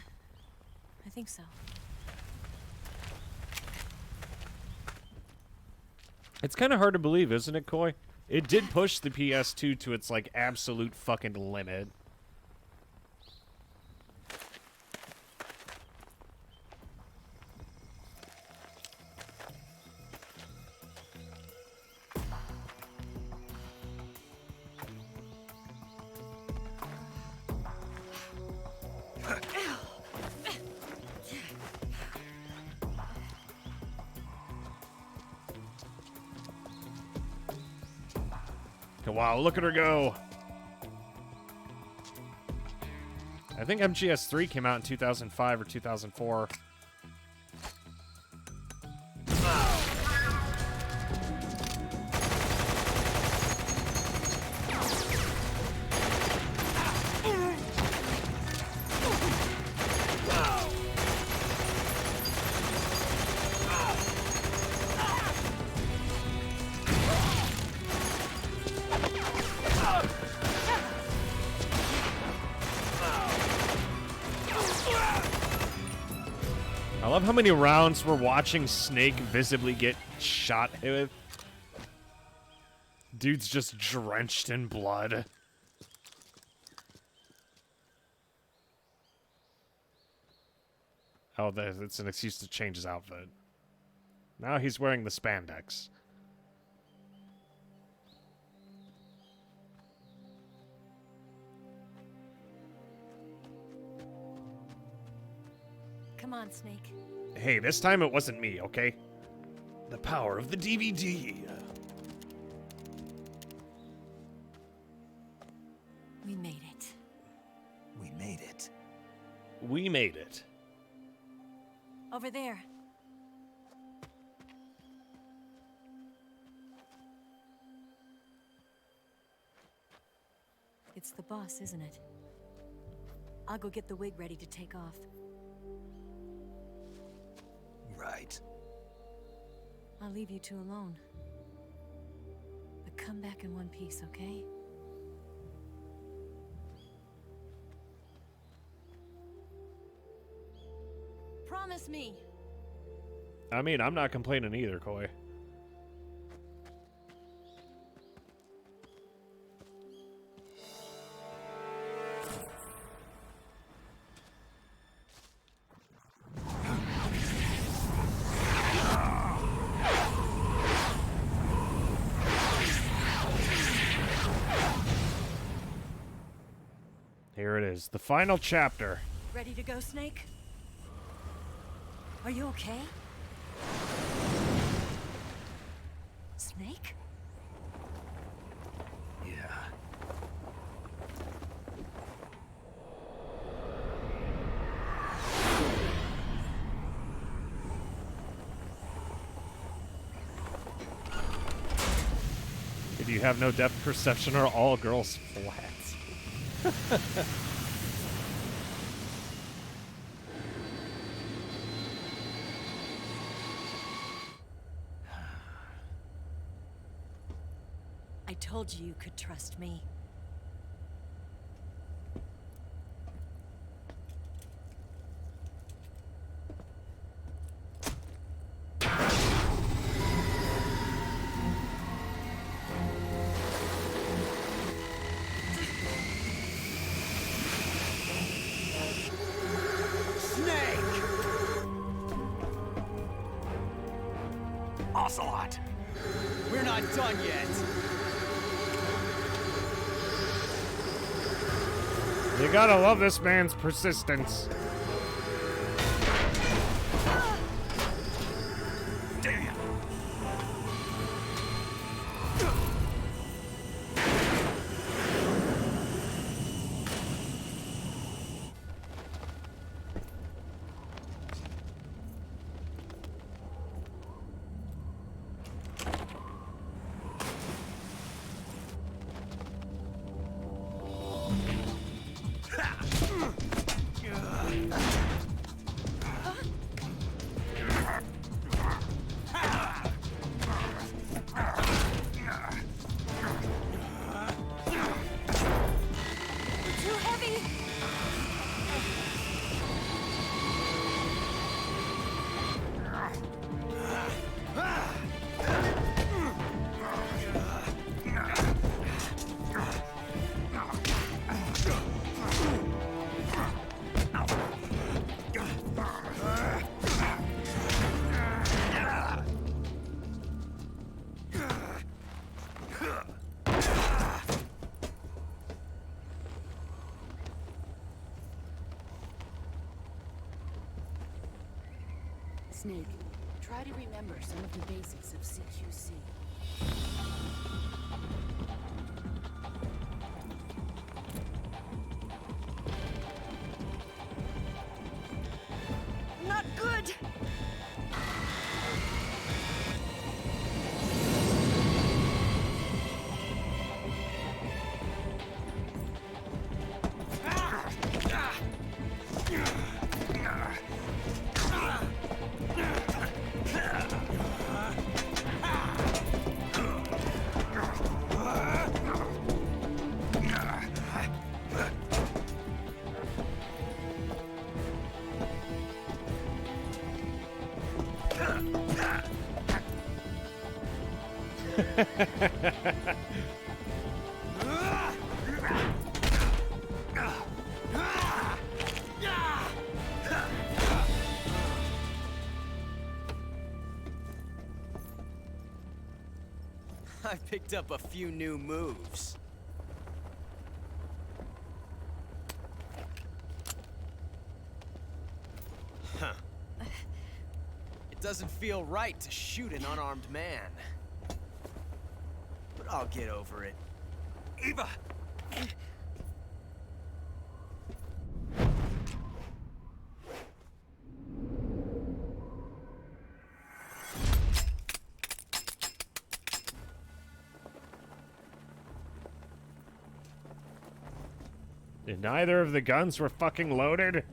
I think so. It's kind of hard to believe, isn't it, Coy? It did push the PS2 to its, like, absolute fucking limit. Wow, look at her go. I think MGS3 came out in 2005 or 2004. I love how many rounds we're watching Snake visibly get shot with. Dude's just drenched in blood. Oh, it's an excuse to change his outfit. Now he's wearing the spandex. Come on, Snake. Hey, this time it wasn't me, okay? The power of the DVD. We made it. We made it. We made it. Over there. It's the boss, isn't it? I'll go get the wig ready to take off. Right. I'll leave you two alone. But come back in one piece, okay? Promise me! I mean, I'm not complaining either, Coy. Here it is, the final chapter. Ready to go, Snake? Are you okay? Snake? Yeah. If you have no depth perception, are all girls flats? I told you you could trust me. Ocelot! We're not done yet. You gotta love this man's persistence. Damn! Too heavy! Snake, try to remember some of the basics of CQC. Not good! I picked up a few new moves. Huh. It doesn't feel right to shoot an unarmed man. But I'll get over it. Eva! And neither of the guns were fucking loaded?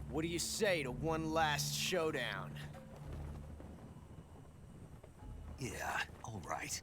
What do you say to one last showdown? Yeah, all right.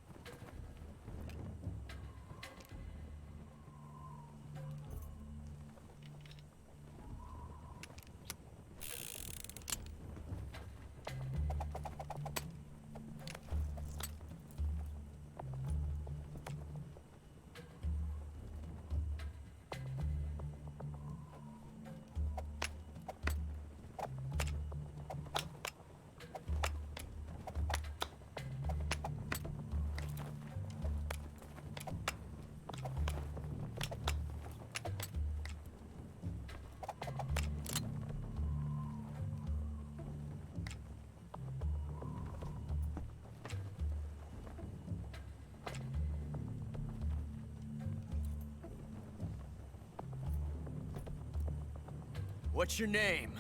What's your name?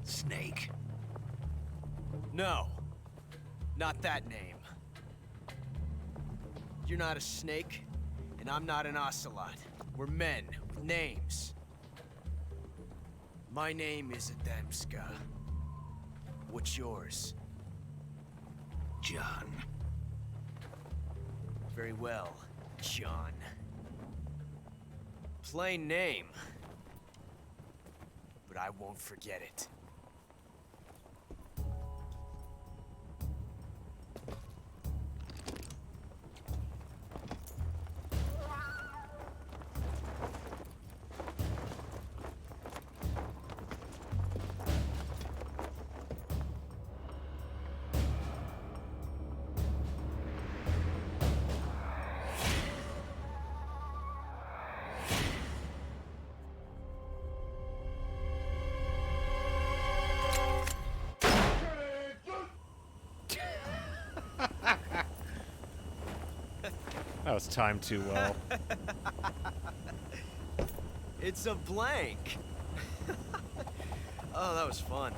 Snake. No. Not that name. You're not a snake, and I'm not an ocelot. We're men with names. My name is Adamska. What's yours? John. Very well, John. Plain name. But I won't forget it. That was timed too well. It's a blank. Oh, that was fun.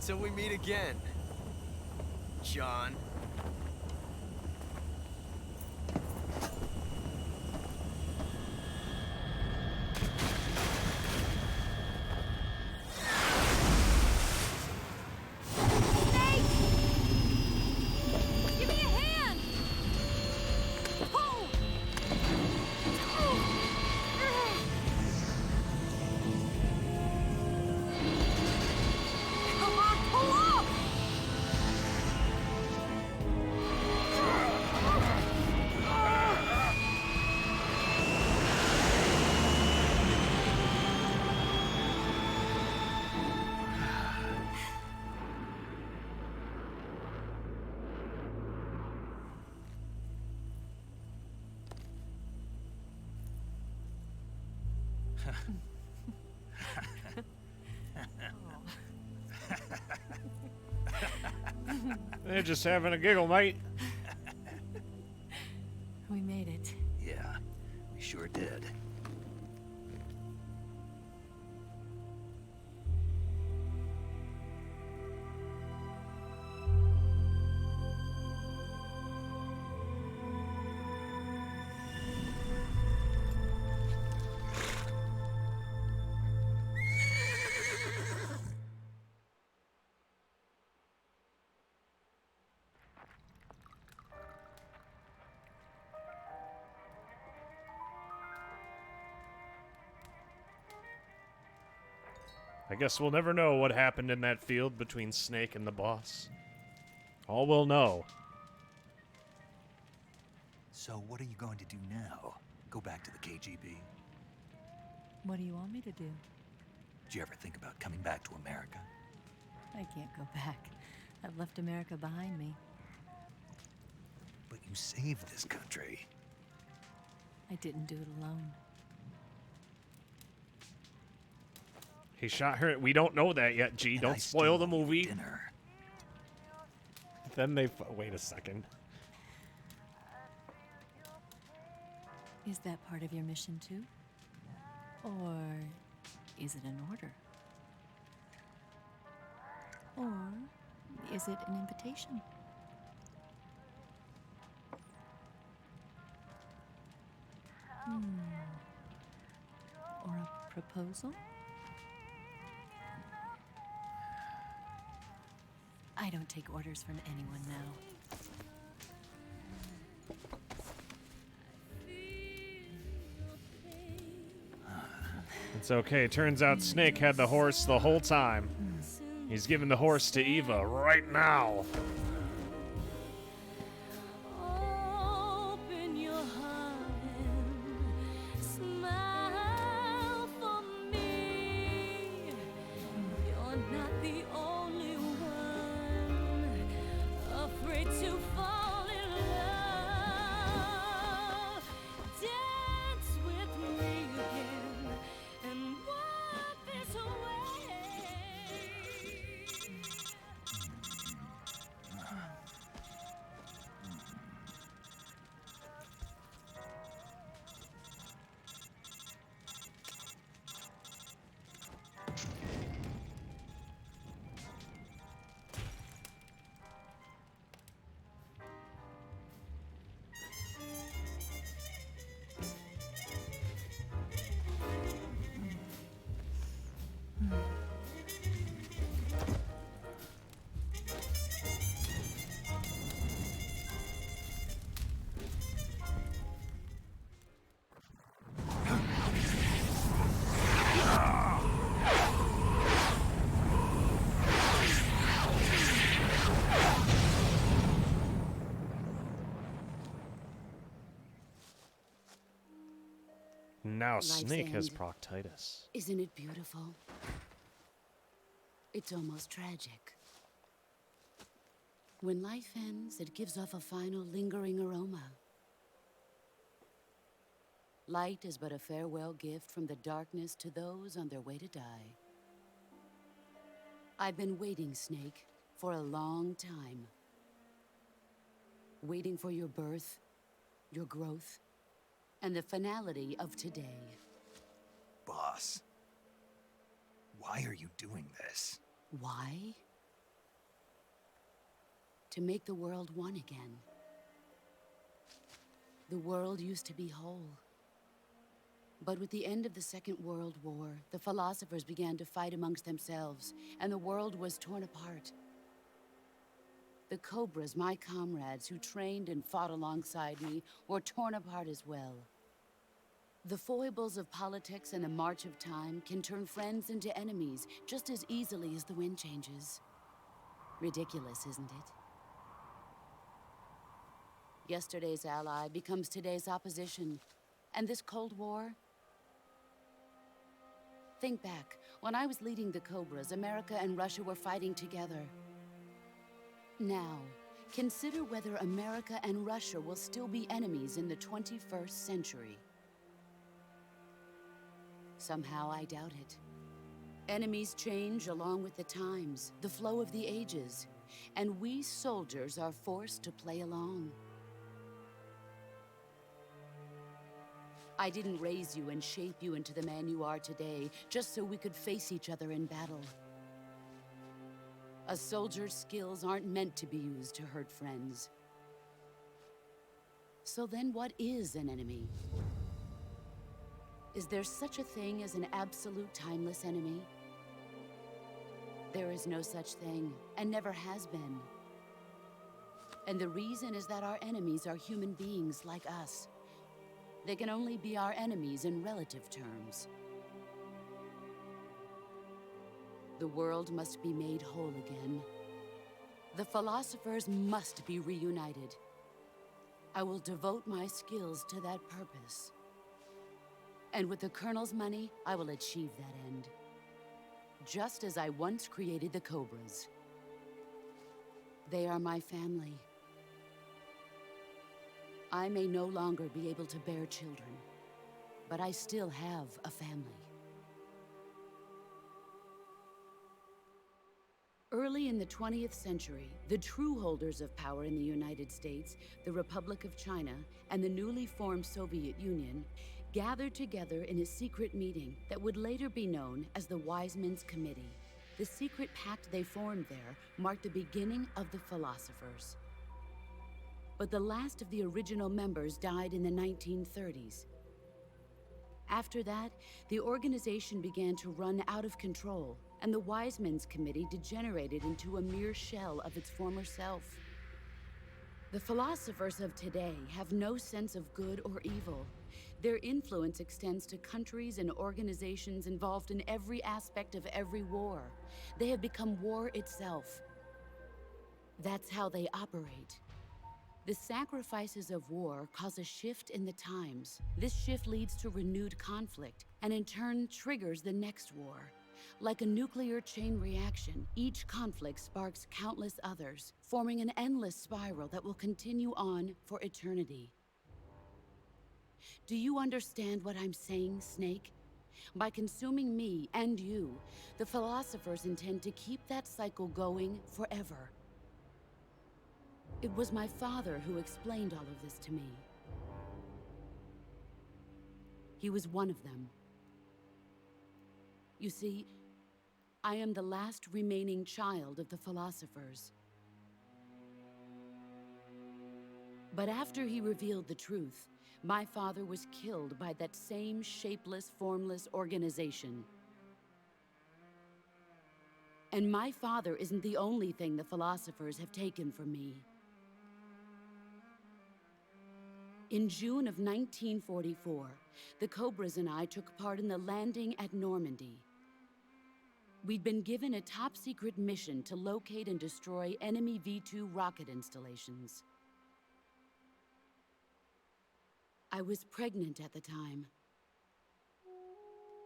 Till we meet again, John. Give me a hand! Pull! Come on, pull up! They're just having a giggle, mate. We made it. Yeah, we sure did. I guess we'll never know what happened in that field between Snake and the boss. All we'll know. So what are you going to do now? Go back to the KGB? What do you want me to do? Did you ever think about coming back to America? I can't go back. I've left America behind me. But you saved this country. I didn't do it alone. He shot her. We don't know that yet, G. Don't spoil the movie. Dinner. Then they... Wait a second. Is that part of your mission too? Or is it an order? Or is it an invitation? Or a proposal? I don't take orders from anyone now. It's okay. Turns out Snake had the horse the whole time. He's giving the horse to Eva right now. Open your heart and smile for me. You're not the only one afraid to fall in love. Dance with me again and wipe this away. Now Life's Snake has end. proctitis. Isn't it beautiful? It's almost tragic. When life ends, it gives off a final lingering aroma. Light is but a farewell gift from the darkness to those on their way to die. I've been waiting, Snake, for a long time. Waiting for your birth, your growth, and the finality of today. Boss, why are you doing this? Why? To make the world one again. The world used to be whole. But with the end of the Second World War, the philosophers began to fight amongst themselves, and the world was torn apart. The Cobras, my comrades who trained and fought alongside me, were torn apart as well. The foibles of politics and the march of time can turn friends into enemies just as easily as the wind changes. Ridiculous, isn't it? Yesterday's ally becomes today's opposition. And this Cold War? Think back. When I was leading the Cobras, America and Russia were fighting together. Now, consider whether America and Russia will still be enemies in the 21st century. Somehow I doubt it. Enemies change along with the times, the flow of the ages, and we soldiers are forced to play along. I didn't raise you and shape you into the man you are today just so we could face each other in battle. A soldier's skills aren't meant to be used to hurt friends. So then what is an enemy? Is there such a thing as an absolute timeless enemy? There is no such thing, and never has been. And the reason is that our enemies are human beings like us. They can only be our enemies in relative terms. The world must be made whole again. The philosophers must be reunited. I will devote my skills to that purpose. And with the Colonel's money, I will achieve that end. Just as I once created the Cobras. They are my family. I may no longer be able to bear children, but I still have a family. Early in the 20th century, the true holders of power in the United States, the Republic of China, and the newly formed Soviet Union gathered together in a secret meeting that would later be known as the Wiseman's Committee. The secret pact they formed there marked the beginning of the philosophers. But the last of the original members died in the 1930s. After that, the organization began to run out of control, and the Wiseman's Committee degenerated into a mere shell of its former self. The philosophers of today have no sense of good or evil. Their influence extends to countries and organizations involved in every aspect of every war. They have become war itself. That's how they operate. The sacrifices of war cause a shift in the times. This shift leads to renewed conflict, and in turn triggers the next war. Like a nuclear chain reaction, each conflict sparks countless others, forming an endless spiral that will continue on for eternity. Do you understand what I'm saying, Snake? By consuming me and you, the philosophers intend to keep that cycle going forever. It was my father who explained all of this to me. He was one of them. You see, I am the last remaining child of the philosophers. But after he revealed the truth, my father was killed by that same shapeless, formless organization. And my father isn't the only thing the philosophers have taken from me. In June of 1944, the Cobras and I took part in the landing at Normandy. We'd been given a top-secret mission to locate and destroy enemy V-2 rocket installations. I was pregnant at the time.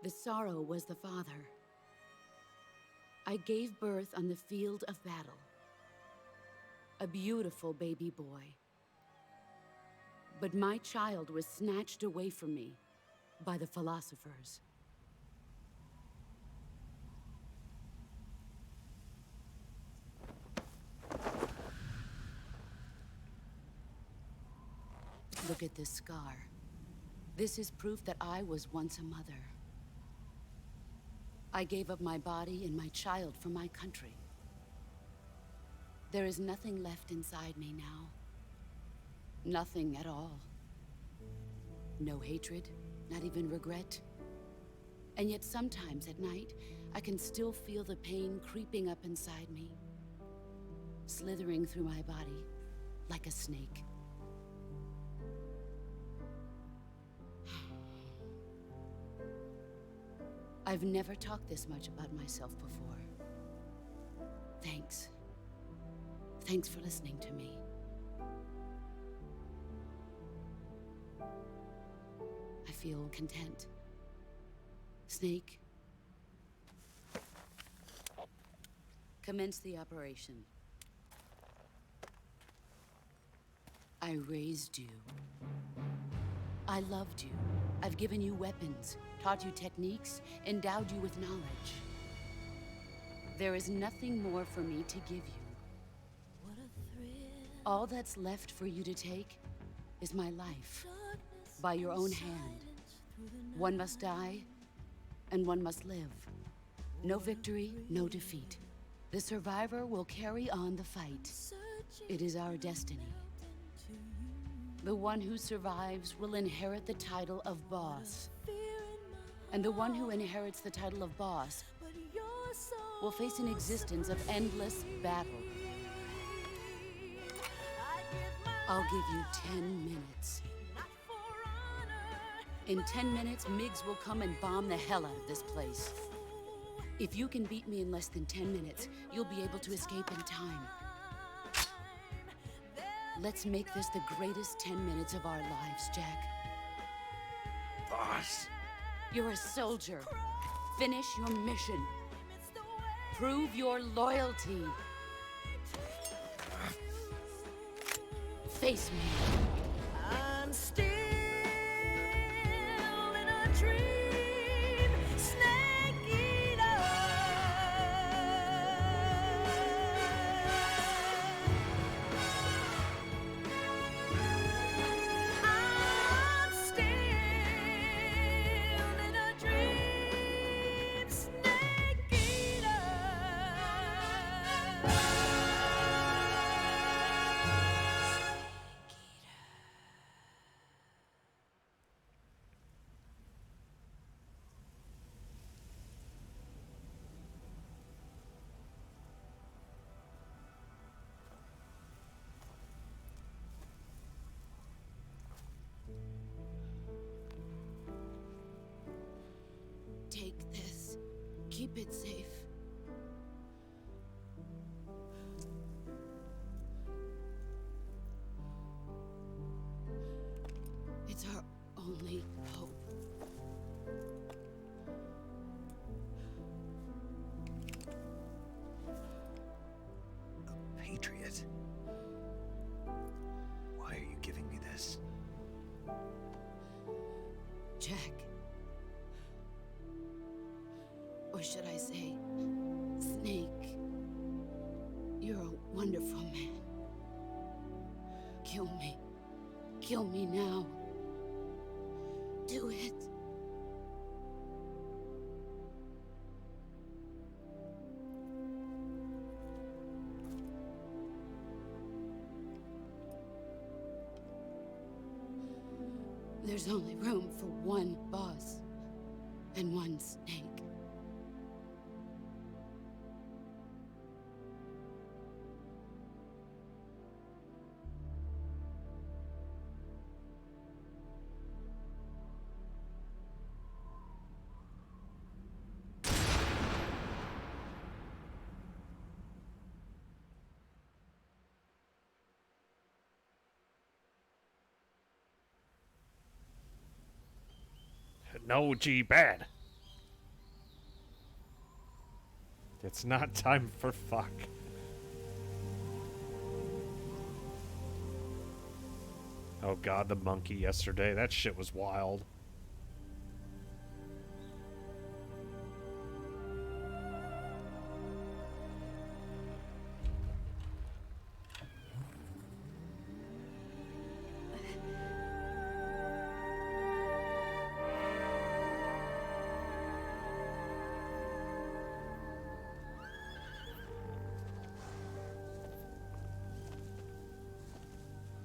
The sorrow was the father. I gave birth on the field of battle. A beautiful baby boy. But my child was snatched away from me by the philosophers. Look at this scar. This is proof that I was once a mother. I gave up my body and my child for my country. There is nothing left inside me now. Nothing at all. No hatred, not even regret. And yet sometimes at night, I can still feel the pain creeping up inside me, slithering through my body like a snake. I've never talked this much about myself before. Thanks. Thanks for listening to me. I feel content. Snake, commence the operation. I raised you. I loved you. I've given you weapons, taught you techniques, endowed you with knowledge. There is nothing more for me to give you. All that's left for you to take is my life, by your own hand. One must die, and one must live. No victory, no defeat. The survivor will carry on the fight. It is our destiny. The one who survives will inherit the title of boss. And the one who inherits the title of boss will face an existence of endless battle. I'll give you 10 minutes. In 10 minutes, Miggs will come and bomb the hell out of this place. If you can beat me in less than 10 minutes, you'll be able to escape in time. Let's make this the greatest 10 minutes of our lives, Jack. Boss. You're a soldier. Finish your mission. Prove your loyalty. Face me. I'm still in a dream, Snake Eater. I'm still in a dream, Snake Eater. Take this. Keep it safe. It's our only hope. A patriot? Why are you giving me this? Jack. Or should I say, Snake, you're a wonderful man. Kill me. Kill me now. Do it. There's only room for one boss and one snake. No, G, bad. It's not time for fuck. Oh god, the monkey yesterday. That shit was wild.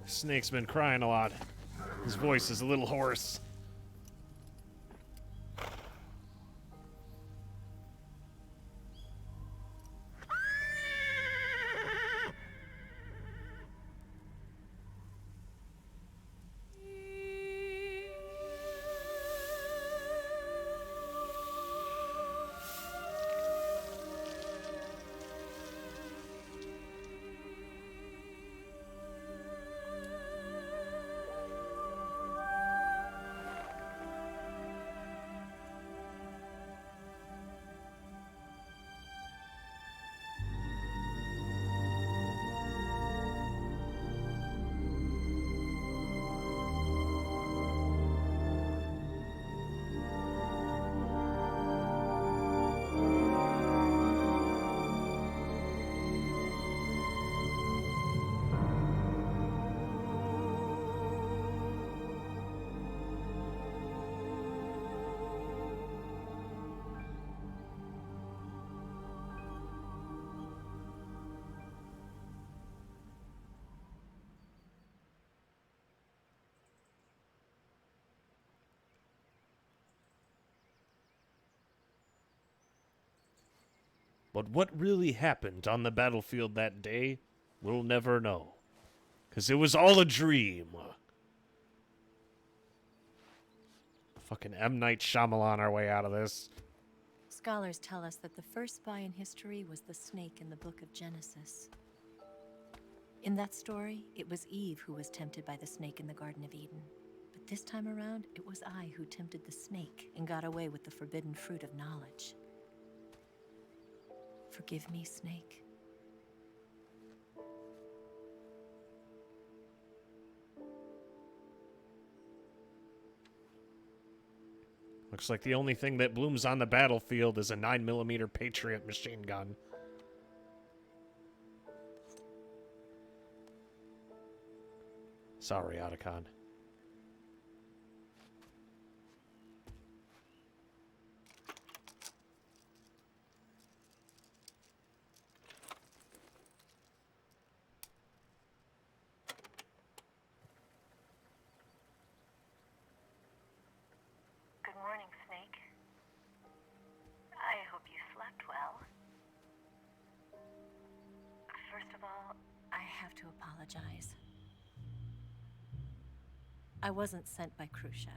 Snake's been crying a lot. His voice is a little hoarse. But what really happened on the battlefield that day, we'll never know. 'Cause it was all a dream. Fucking M. Night Shyamalan our way out of this. Scholars tell us that the first spy in history was the snake in the book of Genesis. In that story, it was Eve who was tempted by the snake in the Garden of Eden. But this time around, it was I who tempted the snake and got away with the forbidden fruit of knowledge. Forgive me, Snake. Looks like the only thing that blooms on the battlefield is a 9mm Patriot machine gun. Sorry, Otacon. Good morning, Snake. I hope you slept well. First of all, I have to apologize. I wasn't sent by Khrushchev.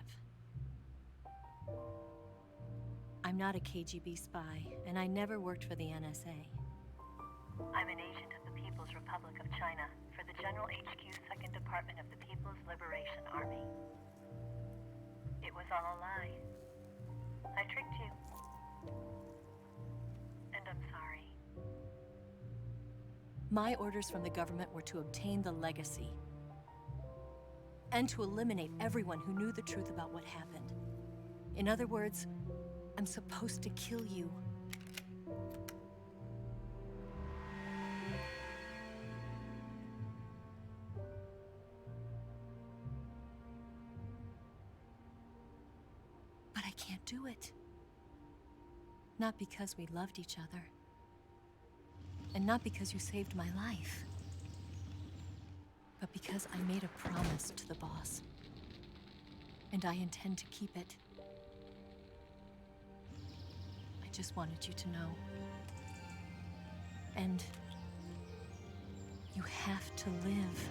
I'm not a KGB spy, and I never worked for the NSA. I'm an agent of the People's Republic of China for the General HQ 2nd Department of the People's Liberation Army. It was all a lie. I tricked you. And I'm sorry. My orders from the government were to obtain the legacy. And to eliminate everyone who knew the truth about what happened. In other words, I'm supposed to kill you. But I can't do it. Not because we loved each other. And not because you saved my life. But because I made a promise to the boss. And I intend to keep it. I just wanted you to know. And you have to live.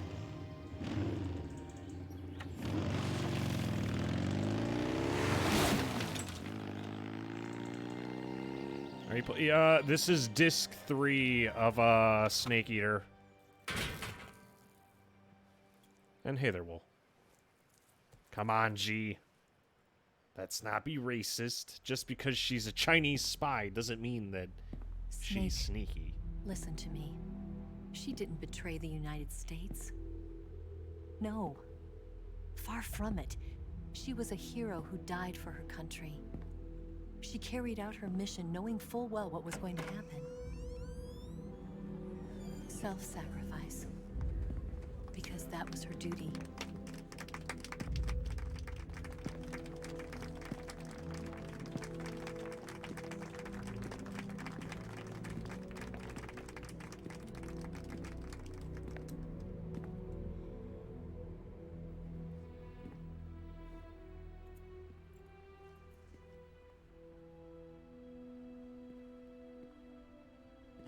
This is disc 3 of Snake Eater. And hey there, Wool. Come on, G. Let's not be racist. Just because she's a Chinese spy doesn't mean that She's sneaky. Listen to me. She didn't betray the United States. No. Far from it. She was a hero who died for her country. She carried out her mission knowing full well what was going to happen. Self-sacrifice. Because that was her duty.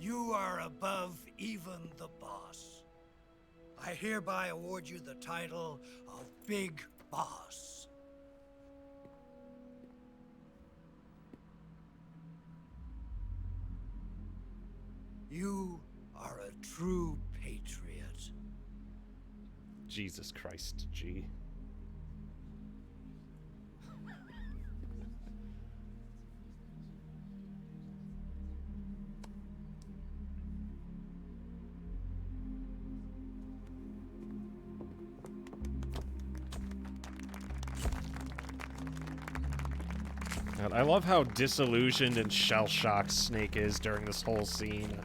You are above even the boss. I hereby award you the title of Big Boss. You are a true patriot. Jesus Christ, G. God, I love how disillusioned and shell-shocked Snake is during this whole scene.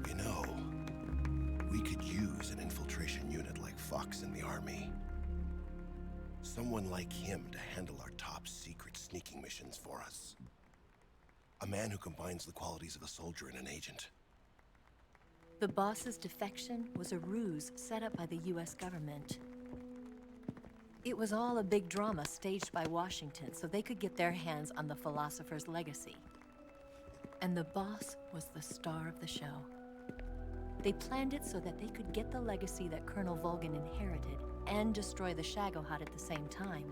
You know, we could use an infiltration unit like Fox in the army. Someone like him to handle our top secret sneaking missions for us. A man who combines the qualities of a soldier and an agent. The boss's defection was a ruse set up by the US government. It was all a big drama staged by Washington so they could get their hands on the philosopher's legacy. And the boss was the star of the show. They planned it so that they could get the legacy that Colonel Volgin inherited and destroy the Shagohod at the same time.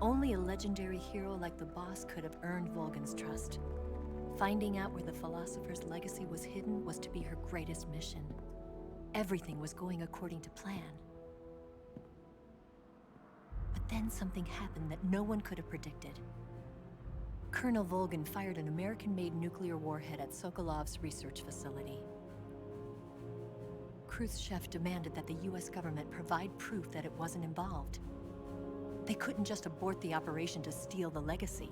Only a legendary hero like the boss could have earned Volgin's trust. Finding out where the philosopher's legacy was hidden was to be her greatest mission. Everything was going according to plan. But then something happened that no one could have predicted. Colonel Volgin fired an American-made nuclear warhead at Sokolov's research facility. Khrushchev demanded that the US government provide proof that it wasn't involved. They couldn't just abort the operation to steal the legacy.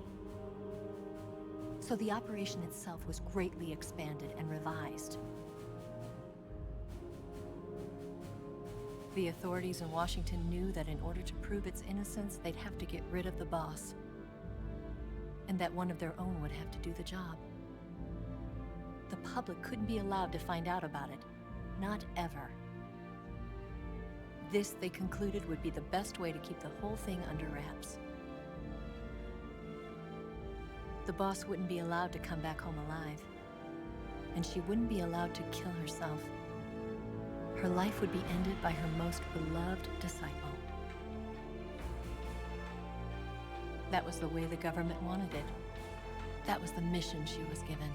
So the operation itself was greatly expanded and revised. The authorities in Washington knew that in order to prove its innocence, they'd have to get rid of the boss. And that one of their own would have to do the job. The public couldn't be allowed to find out about it. Not ever. This, they concluded, would be the best way to keep the whole thing under wraps. The boss wouldn't be allowed to come back home alive. And she wouldn't be allowed to kill herself. Her life would be ended by her most beloved disciple. That was the way the government wanted it. That was the mission she was given,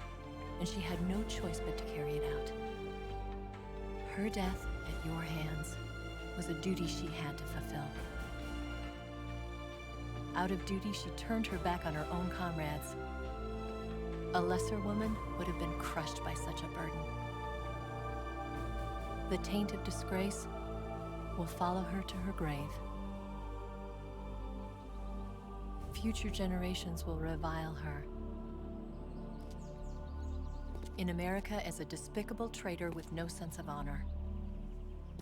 and she had no choice but to carry it out. Her death at your hands was a duty she had to fulfill. Out of duty, she turned her back on her own comrades. A lesser woman would have been crushed by such a burden. The taint of disgrace will follow her to her grave. Future generations will revile her. In America as a despicable traitor with no sense of honor.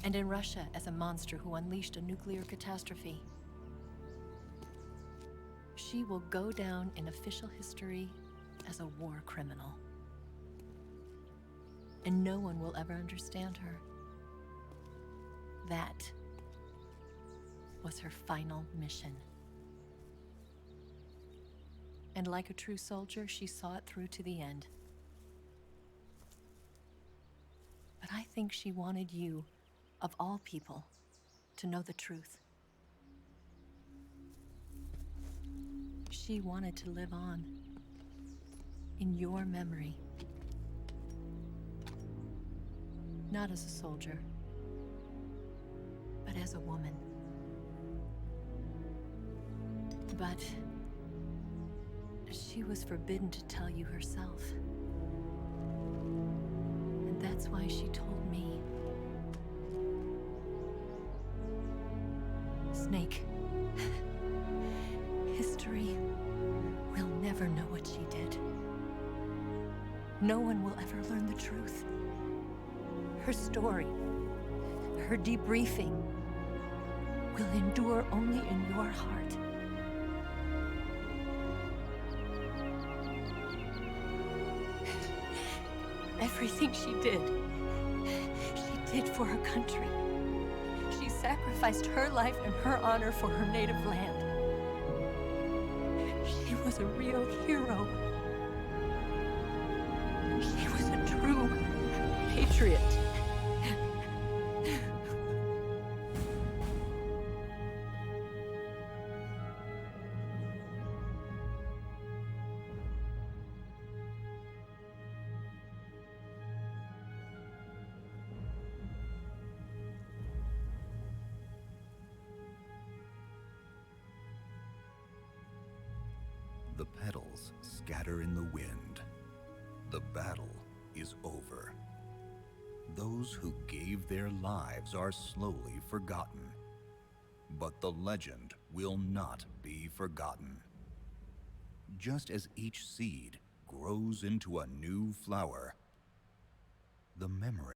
And in Russia as a monster who unleashed a nuclear catastrophe. She will go down in official history as a war criminal. And no one will ever understand her. That was her final mission. And like a true soldier, she saw it through to the end. But I think she wanted you, of all people, to know the truth. She wanted to live on in your memory. Not as a soldier, but as a woman. But she was forbidden to tell you herself. And that's why she told me. Snake, history will never know what she did. No one will ever learn the truth. Her story, her debriefing, will endure only in your heart. Everything she did for her country. She sacrificed her life and her honor for her native land. She was a real hero. She was a true patriot. The petals scatter in the wind. The battle is over. Those who gave their lives are slowly forgotten. But the legend will not be forgotten. Just as each seed grows into a new flower, the memory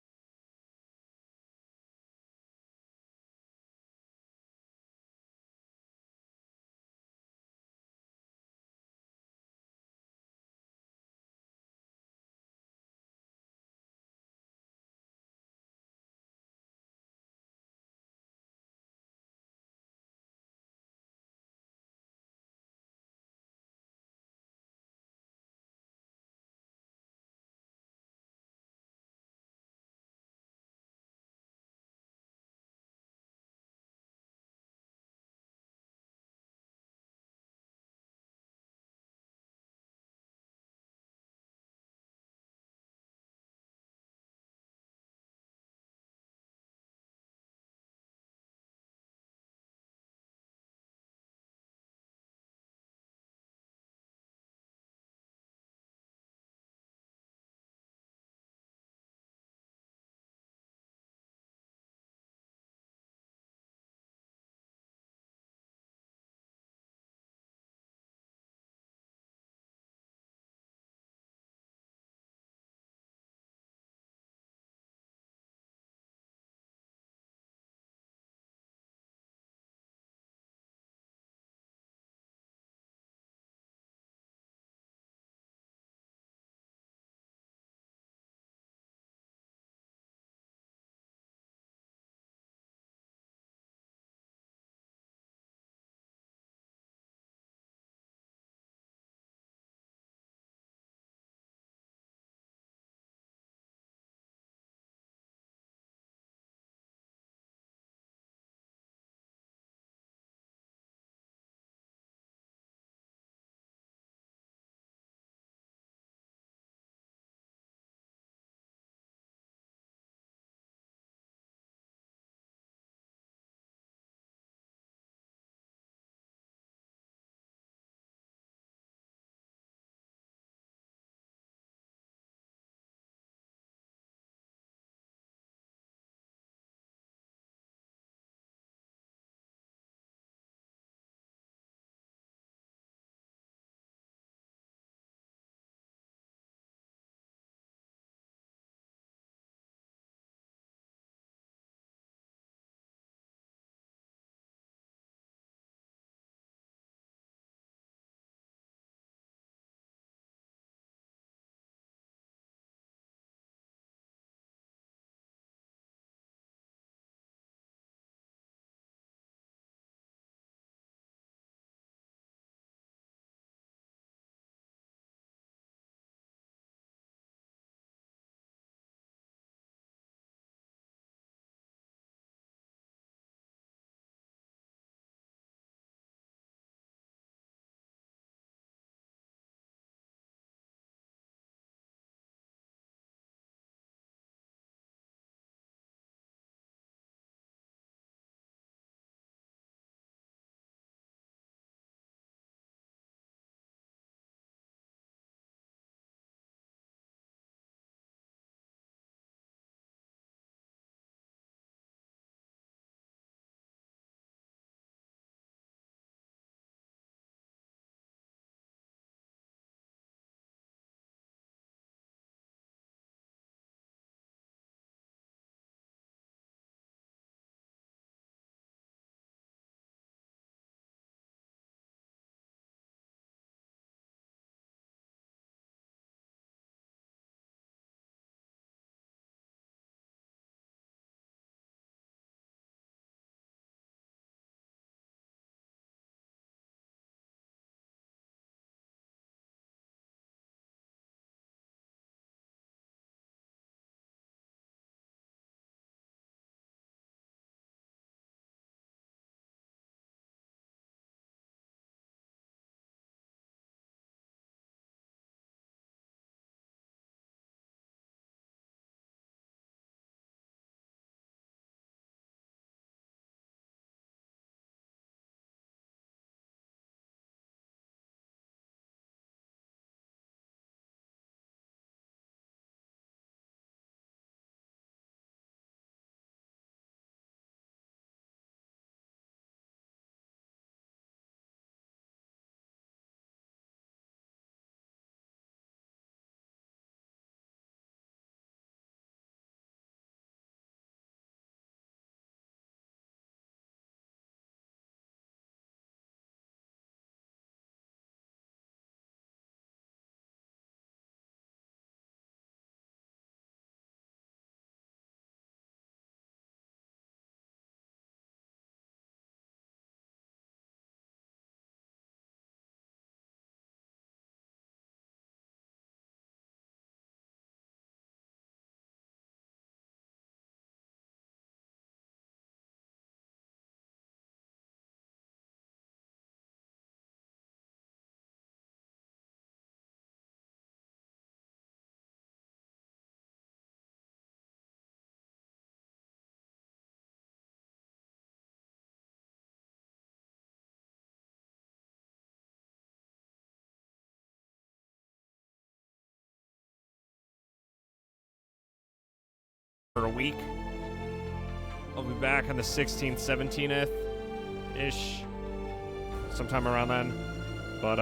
for a week. I'll be back on the 16th, 17th-ish. Sometime around then. But,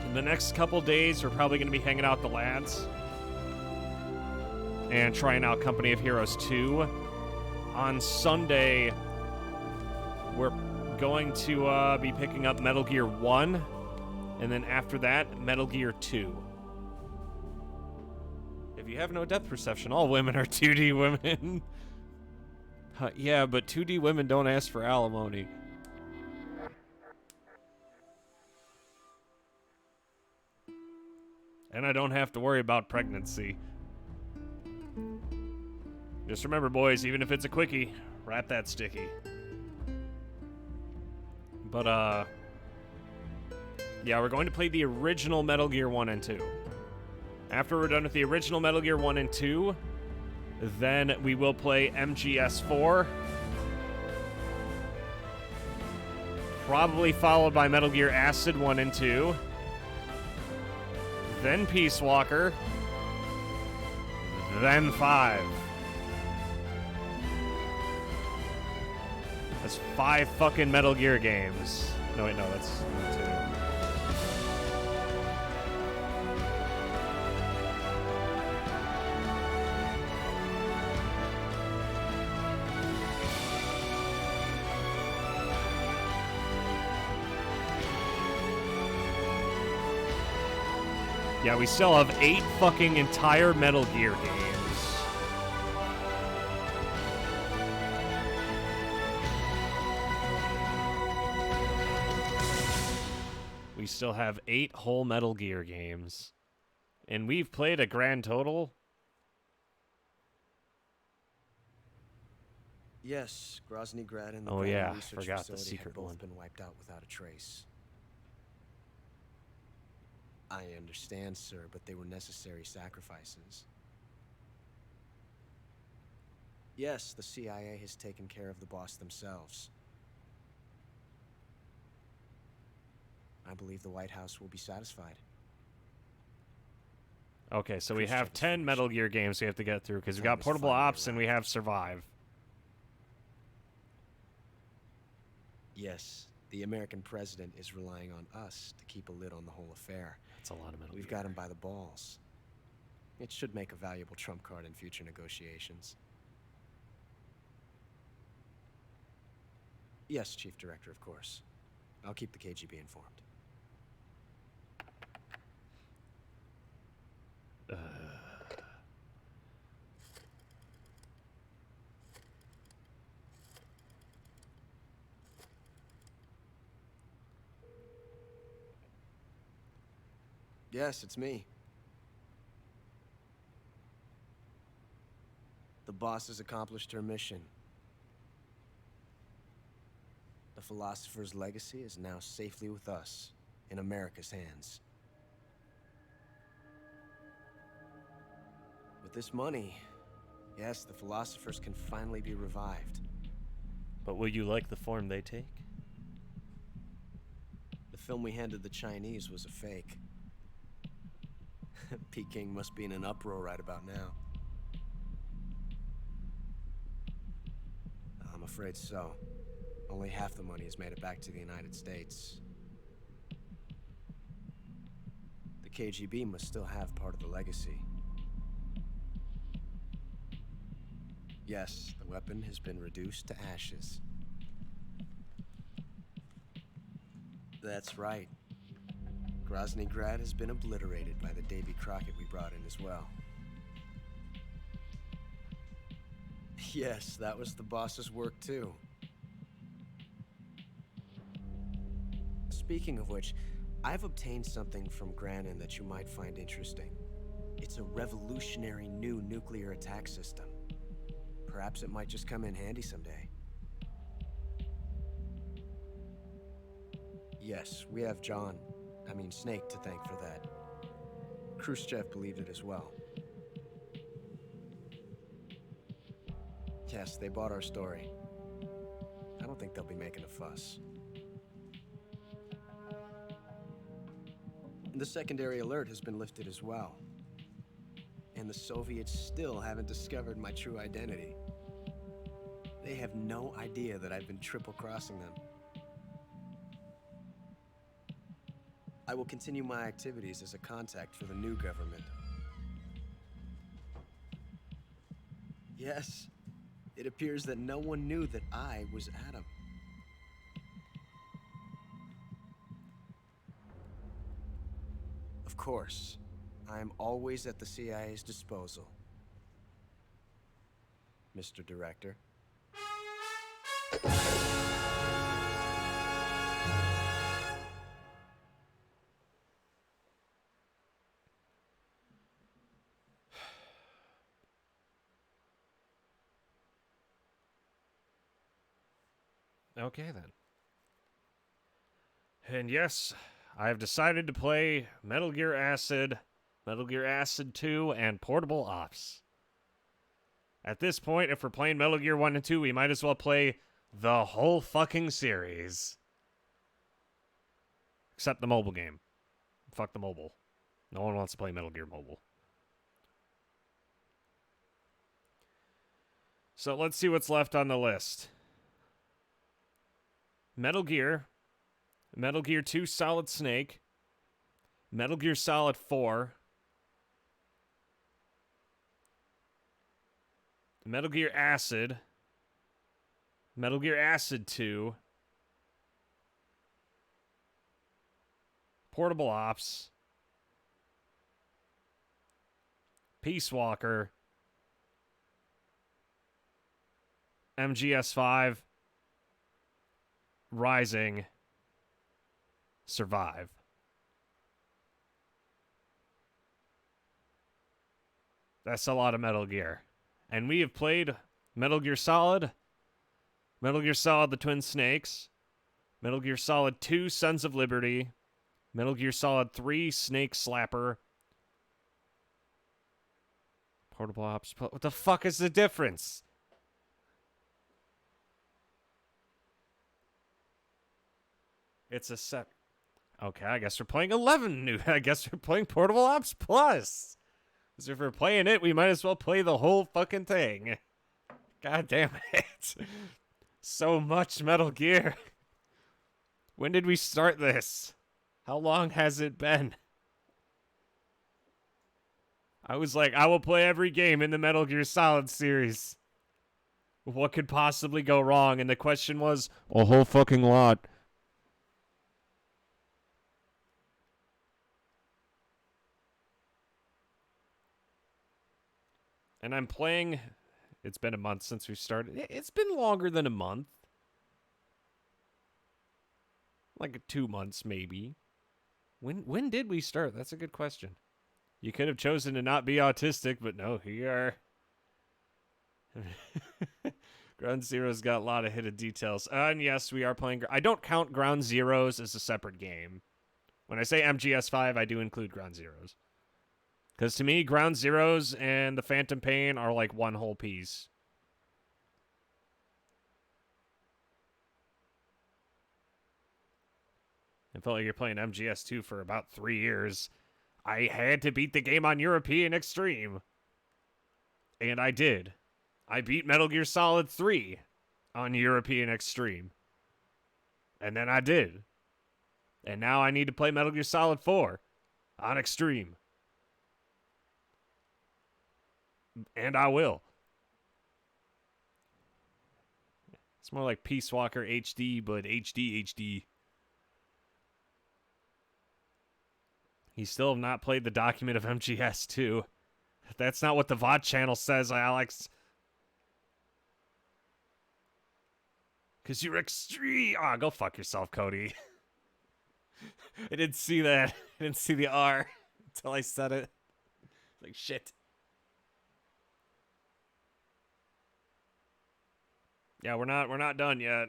in the next couple days, we're probably going to be hanging out with the lads. And trying out Company of Heroes 2. On Sunday, we're going to be picking up Metal Gear 1. And then after that, Metal Gear 2. If you have no depth perception, all women are 2D women. Yeah, but 2D women don't ask for alimony. And I don't have to worry about pregnancy. Just remember, boys, even if it's a quickie, wrap that sticky. But, yeah, we're going to play the original Metal Gear 1 and 2. After we're done with the original Metal Gear 1 and 2, then we will play MGS4. Probably followed by Metal Gear Acid 1 and 2. Then Peace Walker. Then 5. That's 5 fucking Metal Gear games. No, wait, no, that's 2. Yeah, we still have 8 fucking entire Metal Gear games. We still have 8 whole Metal Gear games. And we've played a grand total. Yes, Grozny Grad and the Oh, Brand yeah, Research forgot the Facility secret have both one. been wiped out without a trace. I understand, sir, but they were necessary sacrifices. Yes, the CIA has taken care of the boss themselves. I believe the White House will be satisfied. Okay, so we have 10 Metal Gear games we have to get through because we got Portable Ops and we have Survive. Yes, the American president is relying on us to keep a lid on the whole affair. That's a lot of Metal We've got him by the balls. It should make a valuable trump card in future negotiations. Yes, Chief Director, of course. I'll keep the KGB informed. Yes, it's me. The boss has accomplished her mission. The philosopher's legacy is now safely with us, in America's hands. With this money, yes, the philosophers can finally be revived. But will you like the form they take? The film we handed the Chinese was a fake. Peking must be in an uproar right about now. I'm afraid so. Only half the money has made it back to the United States. The KGB must still have part of the legacy. Yes, the weapon has been reduced to ashes. That's right. Grozny Grad has been obliterated by the Davy Crockett we brought in as well. Yes, that was the boss's work too. Speaking of which, I've obtained something from Granin that you might find interesting. It's a revolutionary new nuclear attack system. Perhaps it might just come in handy someday. Yes, we have Snake to thank for that. Khrushchev believed it as well. Yes, they bought our story. I don't think they'll be making a fuss. The secondary alert has been lifted as well. And and the Soviets still haven't discovered my true identity. They have no idea that I've been triple-crossing them. I will continue my activities as a contact for the new government. Yes, it appears that no one knew that I was Adam. Of course, I am always at the CIA's disposal, Mr. Director. Okay, then. And yes, I have decided to play Metal Gear Acid, Metal Gear Acid 2, and Portable Ops. At this point, if we're playing Metal Gear 1 and 2, we might as well play the whole fucking series. Except the mobile game. Fuck the mobile. No one wants to play Metal Gear Mobile. So let's see what's left on the list. Metal Gear 2 Solid Snake, Metal Gear Solid 4, Metal Gear Acid, Metal Gear Acid 2, Portable Ops, Peace Walker, MGS5, Rising, Survive. That's a lot of Metal Gear. And we have played Metal Gear Solid, Metal Gear Solid The Twin Snakes, Metal Gear Solid 2 Sons of Liberty, Metal Gear Solid 3 Snake Slapper, Portable Ops. What the fuck is the difference? It's a set. Okay, I guess we're playing 11 new. I guess we're playing Portable Ops Plus. Because if we're playing it, we might as well play the whole fucking thing. God damn it. So much Metal Gear. When did we start this? How long has it been? I was like, I will play every game in the Metal Gear Solid series. What could possibly go wrong? And the question was, a whole fucking lot. And I'm playing... It's been a month since we started. It's been longer than a month. Like 2 months, maybe. When did we start? That's a good question. You could have chosen to not be autistic, but no, here you are. Ground Zeroes got a lot of hidden details. And yes, we are playing... I don't count Ground Zeroes as a separate game. When I say MGS5, I do include Ground Zeroes. Because to me, Ground Zeroes and the Phantom Pain are like one whole piece. I felt like you're playing MGS2 for about 3 years. I had to beat the game on European Extreme. And I did. I beat Metal Gear Solid 3 on European Extreme. And then I did. And now I need to play Metal Gear Solid 4 on Extreme. And I will. It's more like Peace Walker HD, but HD. You still have not played the document of MGS2. That's not what the VOD channel says, Alex. Because you're extreme. Ah, go fuck yourself, Cody. I didn't see that. I didn't see the R until I said it. Like, shit. Yeah, we're not done yet.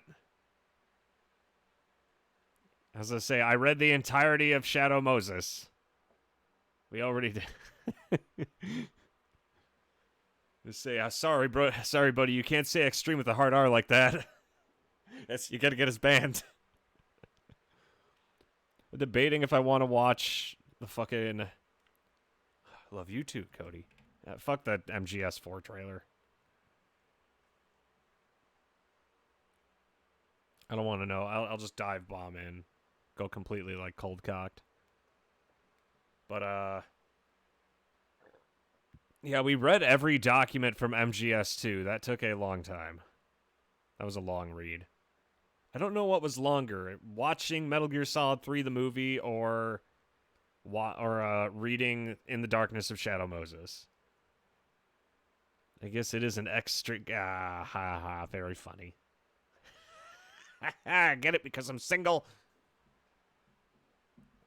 As I say, I read the entirety of Shadow Moses. We already did. Just say, sorry, bro. Sorry, buddy. You can't say extreme with a hard R like that. You gotta get us banned. I'm debating if I want to watch the fucking... I love you too, Cody. Fuck that MGS4 trailer. I don't want to know. I'll just dive bomb in. Go completely, like, cold-cocked. But, yeah, we read every document from MGS2. That took a long time. That was a long read. I don't know what was longer, watching Metal Gear Solid 3 the movie or reading In the Darkness of Shadow Moses. I guess it is an extra... very funny. Get it because I'm single?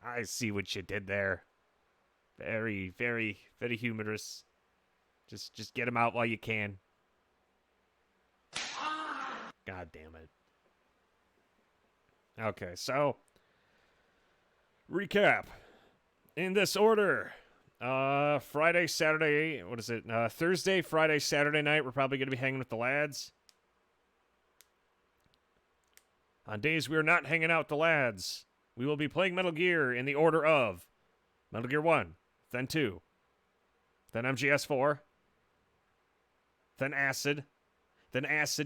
I see what you did there. Very, very, very humorous. Just get him out while you can. God damn it. Okay, so recap. In this order. Friday, Saturday, what is it? Thursday, Friday, Saturday night, we're probably going to be hanging with the lads. On days we are not hanging out with the lads, we will be playing Metal Gear in the order of Metal Gear 1, then 2, then MGS4, then Acid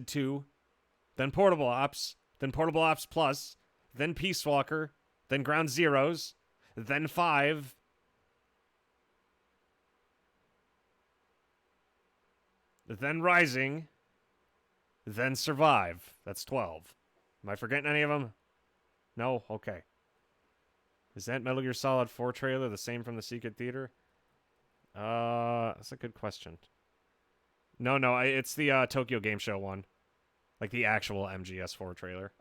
2, then Portable Ops, then Portable Ops Plus, then Peace Walker, then Ground Zeroes, then 5, then Rising, then Survive. That's 12. Am I forgetting any of them? No? Okay. Is that Metal Gear Solid 4 trailer the same from the Secret Theater? That's a good question. No, it's the Tokyo Game Show one. Like the actual MGS4 trailer.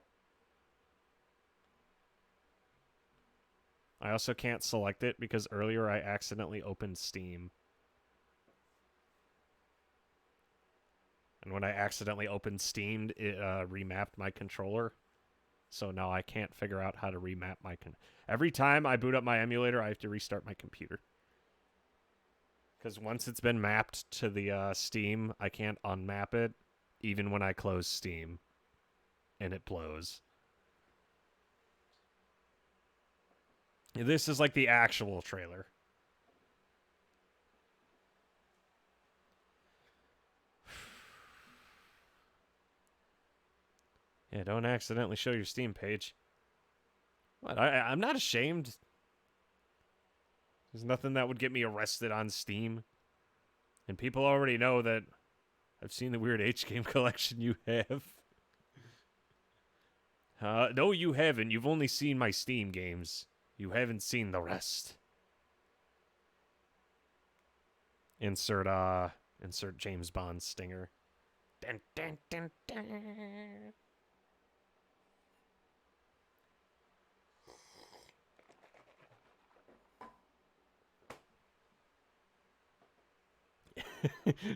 I also can't select it because earlier I accidentally opened Steam. And when I accidentally opened Steam, it remapped my controller. So now I can't figure out how to remap my... Every time I boot up my emulator, I have to restart my computer. Because once it's been mapped to the Steam, I can't unmap it, even when I close Steam. And it blows. This is like the actual trailer. Yeah, don't accidentally show your Steam page. What? I'm not ashamed. There's nothing that would get me arrested on Steam. And people already know that I've seen the weird H-Game collection you have. No, you haven't. You've only seen my Steam games. You haven't seen the rest. Insert James Bond stinger. Dun, dun, dun, dun.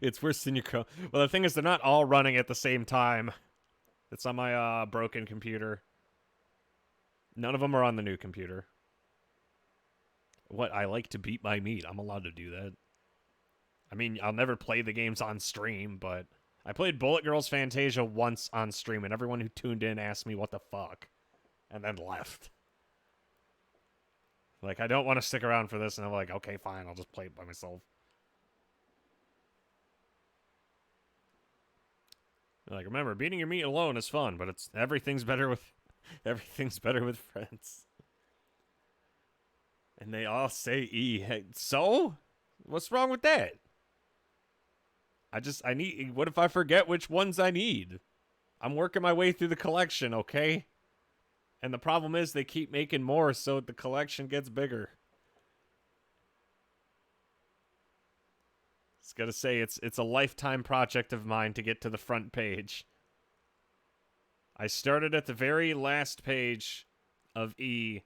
It's worse than your Chrome. Well, the thing is, they're not all running at the same time. It's on my broken computer. None of them are on the new computer. What? I like to beat my meat. I'm allowed to do that. I mean, I'll never play the games on stream, but I played Bullet Girls Fantasia once on stream, and everyone who tuned in asked me what the fuck, and then left. Like, I don't want to stick around for this, and I'm like, okay, fine, I'll just play it by myself. Like, remember, beating your meat alone is fun, but everything's better with friends. And they all say E. Hey, so? What's wrong with that? What if I forget which ones I need? I'm working my way through the collection, okay? And the problem is they keep making more, so the collection gets bigger. It's gotta say, it's a lifetime project of mine to get to the front page. I started at the very last page of E,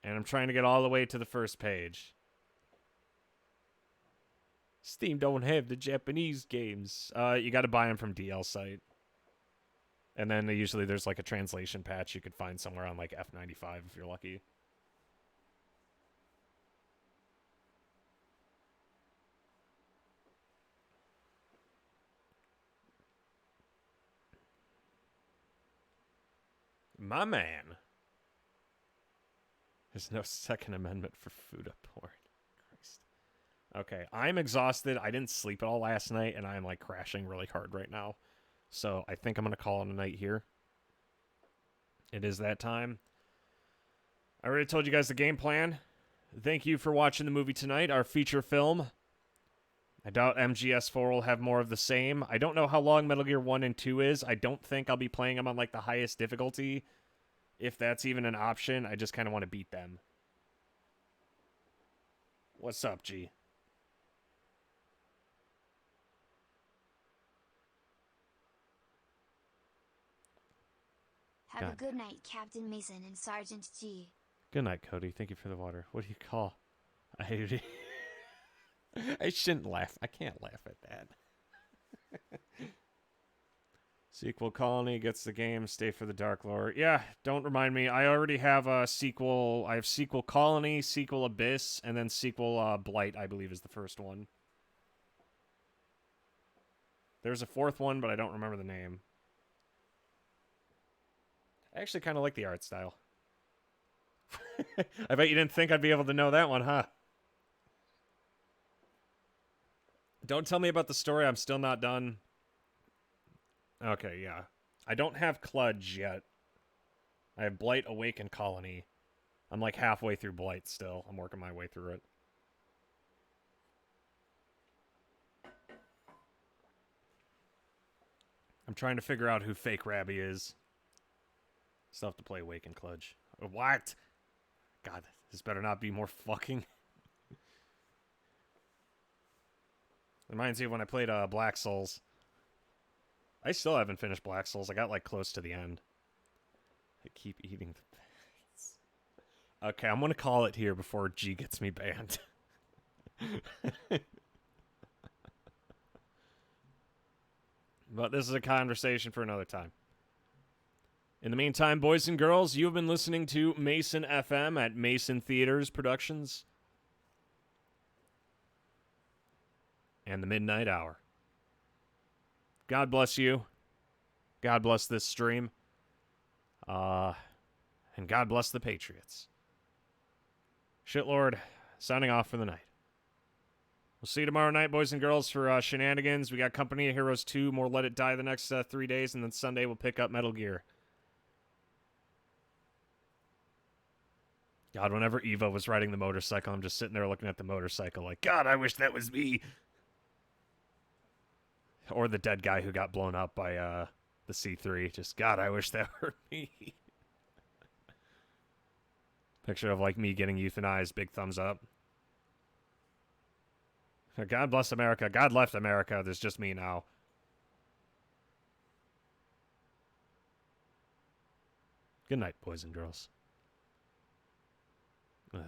and I'm trying to get all the way to the first page. Steam don't have the Japanese games. You gotta buy them from DL site. And then usually there's like a translation patch you could find somewhere on like F95 if you're lucky. My man. There's no Second Amendment for food porn. Christ. Okay, I'm exhausted. I didn't sleep at all last night, and I'm like crashing really hard right now. So I think I'm going to call it a night here. It is that time. I already told you guys the game plan. Thank you for watching the movie tonight, our feature film. I doubt MGS4 will have more of the same. I don't know how long Metal Gear 1 and 2 is. I don't think I'll be playing them on like the highest difficulty, if that's even an option. I just kind of want to beat them. What's up, G? Have God. a good night, Captain Mason and Sergeant G. Good night, Cody. Thank you for the water. What do you call? I shouldn't laugh. I can't laugh at that. Sequel Colony gets the game. Stay for the Dark Lore. Yeah, don't remind me. I already have a sequel. I have Sequel Colony, Sequel Abyss, and then Sequel Blight, I believe, is the first one. There's a fourth one, but I don't remember the name. I actually kind of like the art style. I bet you didn't think I'd be able to know that one, huh? Don't tell me about the story. I'm still not done. Okay, yeah. I don't have Kludge yet. I have Blight, Awaken, Colony. I'm like halfway through Blight still. I'm working my way through it. I'm trying to figure out who Fake Rabby is. Still have to play Awaken Kludge. What? God, this better not be more fucking. Reminds me of when I played Black Souls. I still haven't finished Black Souls. I got like close to the end. I keep eating the bats. Okay, I'm gonna call it here before G gets me banned. But this is a conversation for another time. In the meantime, boys and girls, you've been listening to Mason FM at Mason Theaters Productions and the Midnight Hour. God bless you. God bless this stream. And God bless the Patriots. Shitlord, signing off for the night. We'll see you tomorrow night, boys and girls, for shenanigans. We got Company of Heroes 2, more Let It Die the next 3 days, and then Sunday we'll pick up Metal Gear. God, whenever Eva was riding the motorcycle, I'm just sitting there looking at the motorcycle like, God, I wish that was me. Or the dead guy who got blown up by the C3. Just, God, I wish that were me. Picture of, like, me getting euthanized. Big thumbs up. God bless America. God left America. There's just me now. Good night, boys and girls. Ugh.